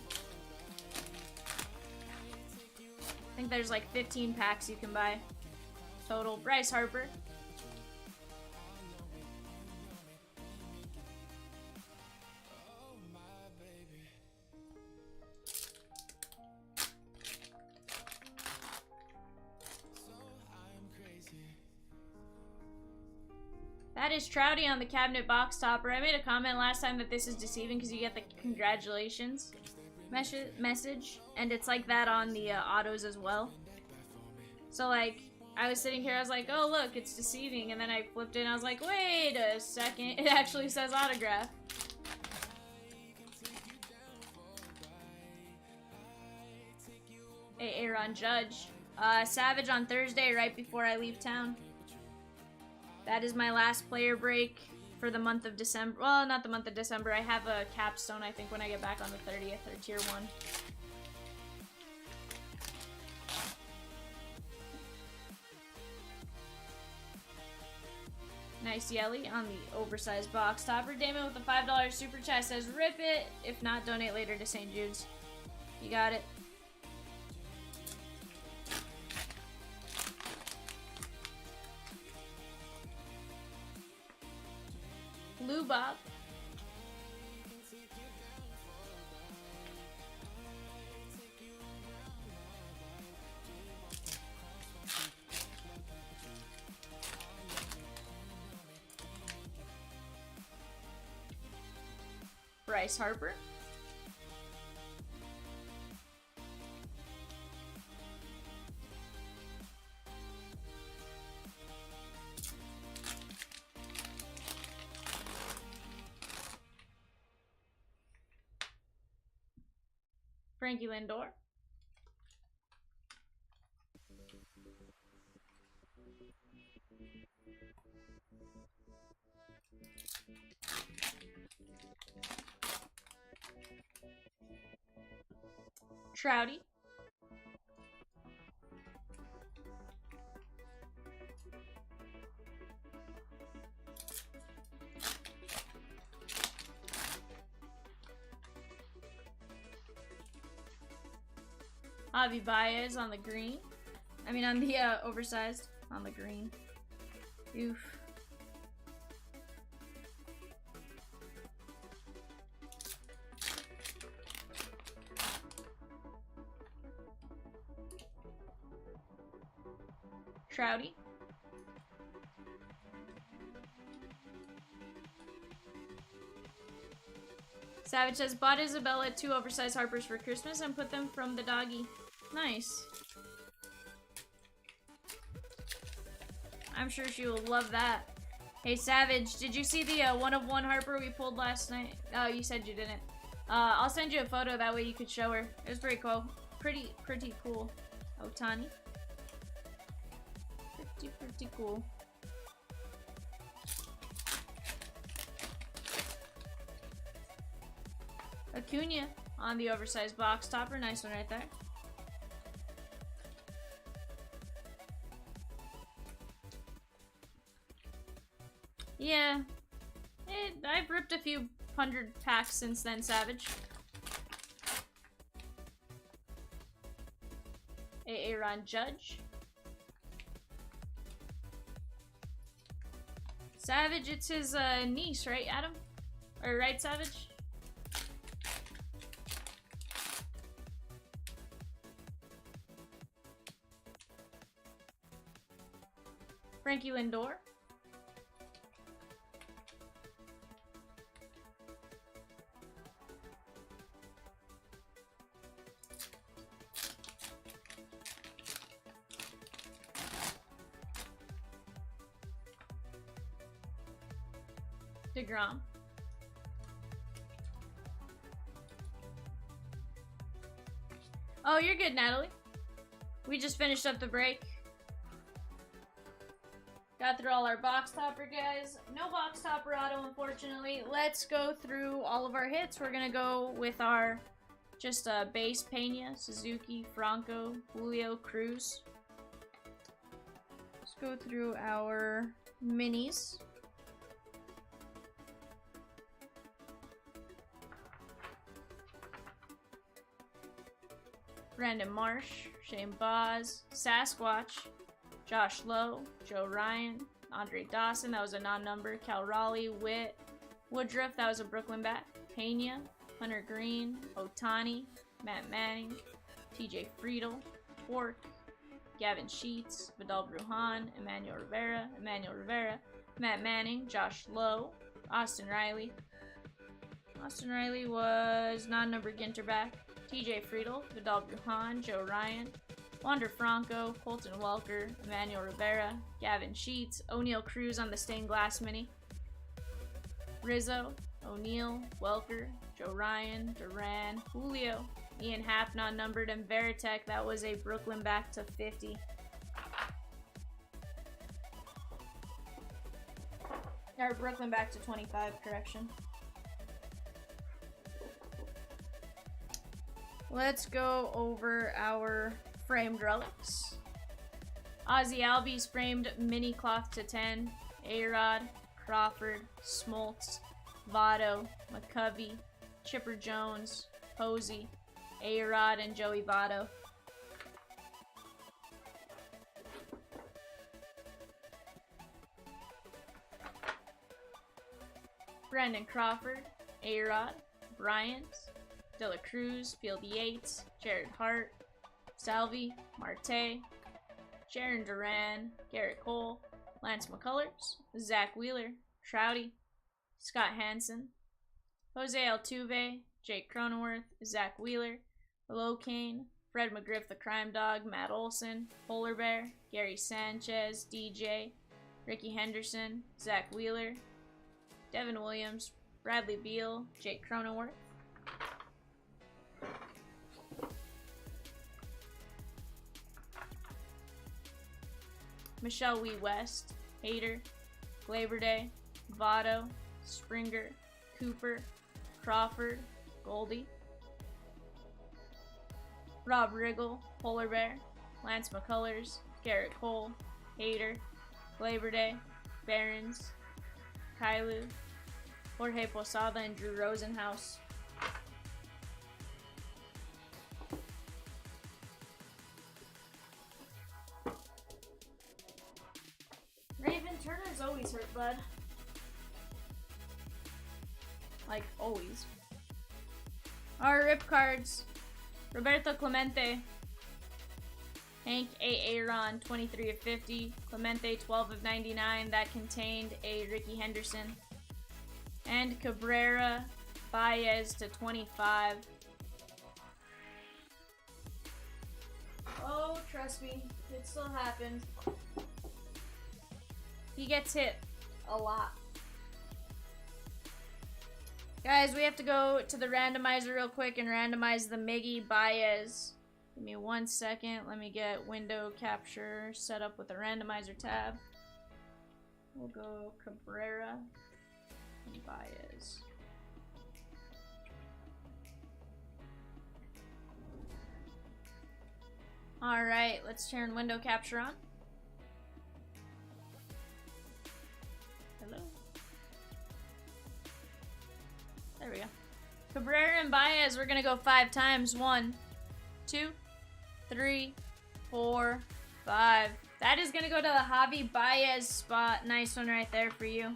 I think there's like 15 packs you can buy total. Bryce Harper. That is Trouty on the cabinet box topper. I made a comment last time that this is deceiving because you get the congratulations message, and it's like that on the autos as well. So like, I was sitting here, I was like, oh look, it's deceiving, and then I flipped it and I was like, wait a second, it actually says autograph. Hey, Aaron Judge. Savage on Thursday, right before I leave town. That is my last player break for the month of December. Well, not the month of December. I have a capstone, I think, when I get back on the 30th, or tier 1. Nice Yelly on the oversized box topper. Damon with a $5 super chat says, rip it. If not, donate later to St. Jude's. You got it. Blue Bob. Bryce Harper. Frankie Lindor. Trouty. Javi Baez on the green. I mean, on the oversized. On the green. Oof. Trouty. Savage says, bought Isabella 2 oversized Harpers for Christmas and put them from the doggy. Nice. I'm sure she will love that. Hey, Savage, did you see the 1-of-1 Harper we pulled last night? Oh, you said you didn't. I'll send you a photo, that way you could show her. It was pretty cool. Pretty cool. Ohtani. Pretty cool. Acuna on the oversized box topper. Nice one right there. Yeah. I've ripped a few 100 packs since then, Savage. Aaron Judge. Savage, it's his niece, right, Adam? Or right, Savage? Frankie Lindor. DeGrom. Oh, you're good, Natalie. We just finished up the break. Got through all our box topper, guys. No box topper auto, unfortunately. Let's go through all of our hits. We're gonna go with our just base Pena, Suzuki, Franco, Julio, Cruz. Let's go through our minis. Brandon Marsh, Shane Boz, Sasquatch, Josh Lowe, Joe Ryan, Andre Dawson, that was a non-number, Cal Raleigh, Witt, Woodruff, that was a Brooklyn bat, Pena, Hunter Green, Otani, Matt Manning, TJ Friedel, Bork, Gavin Sheets, Vidal Brujan, Emmanuel Rivera, Matt Manning, Josh Lowe, Austin Riley. Austin Riley was non-number Ginter back. TJ Friedel, Vidal Brujan, Joe Ryan, Wander Franco, Colton Welker, Emmanuel Rivera, Gavin Sheets, O'Neal Cruz on the stained glass mini, Rizzo, O'Neal, Welker, Joe Ryan, Duran, Julio, Ian Happ non-numbered, and Veritek, that was a Brooklyn back to 50. Or Brooklyn back to 25, correction. Let's go over our framed relics. Ozzy Albies framed mini cloth to 10. A-Rod, Crawford, Smoltz, Votto, McCovey, Chipper Jones, Posey, A-Rod, and Joey Votto. Brandon Crawford, A-Rod, Bryant, De La Cruz, Field Yates, Jared Hart, Salvi, Marte, Jaron Duran, Garrett Cole, Lance McCullers, Zach Wheeler, Trouty, Scott Hansen, Jose Altuve, Jake Cronenworth, Zach Wheeler, Locane, Fred McGriff the Crime Dog, Matt Olson, Polar Bear, Gary Sanchez, DJ, Ricky Henderson, Zach Wheeler, Devin Williams, Bradley Beal, Jake Cronenworth, Michelle Wee West, Hader, Glaber Day, Votto, Springer, Cooper, Crawford, Goldie, Rob Riggle, Polar Bear, Lance McCullers, Garrett Cole, Hader, Glaber Day, Barons, Kailu, Jorge Posada, and Drew Rosenhaus. Raven Turner's always hurt, bud. Like, always. Our rip cards. Roberto Clemente. Hank A. Aaron, 23 of 50. Clemente, 12 of 99. That contained a Ricky Henderson. And Cabrera, Baez to 25. Oh, trust me, it still happened. He gets hit a lot. Guys, we have to go to the randomizer real quick and randomize the Miggy, Baez, Give me 1 second. Let me get window capture set up with the randomizer tab. We'll go Cabrera and Baez. Alright, let's turn window capture on. Hello? There we go. Cabrera and Baez, we're gonna go 5 times. 1, 2, 3, 4, 5. That is gonna go to the Javi Baez spot. Nice one right there for you.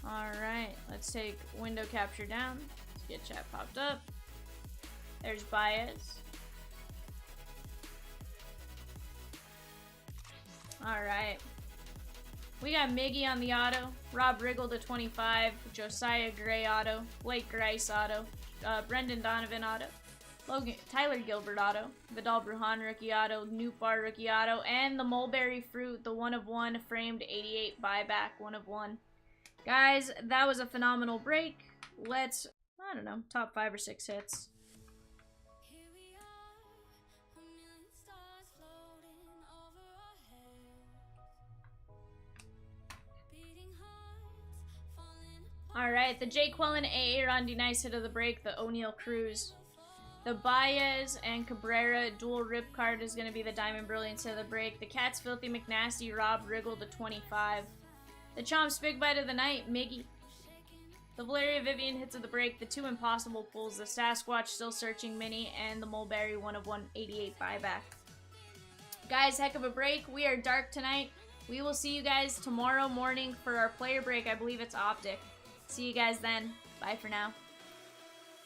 Alright, let's take window capture down. Let's get chat popped up. There's Baez. Alright. We got Miggy on the auto, Rob Riggle to 25, Josiah Gray auto, Blake Grice auto, Brendan Donovan auto, Tyler Gilbert auto, Vidal Brujan rookie auto, Newbar rookie auto, and the Mulberry Fruit, the 1 of 1 framed 88 buyback 1 of 1. Guys, that was a phenomenal break. Let's, I don't know, top 5 or 6 hits. Alright, the Jake Quellen A. Rondi nice hit of the break, the O'Neal Cruz. The Baez and Cabrera dual rip card is going to be the Diamond Brilliance hit of the break. The Cats Filthy McNasty, Rob Riggle to 25. The Chomps Big Bite of the Night, Miggy. The Valeria Vivian hits of the break, the 2 Impossible pulls, the Sasquatch Still Searching Mini, and the Mulberry 1 of 188 buyback. Guys, heck of a break. We are dark tonight. We will see you guys tomorrow morning for our player break. I believe it's Optic. See you guys then. Bye for now.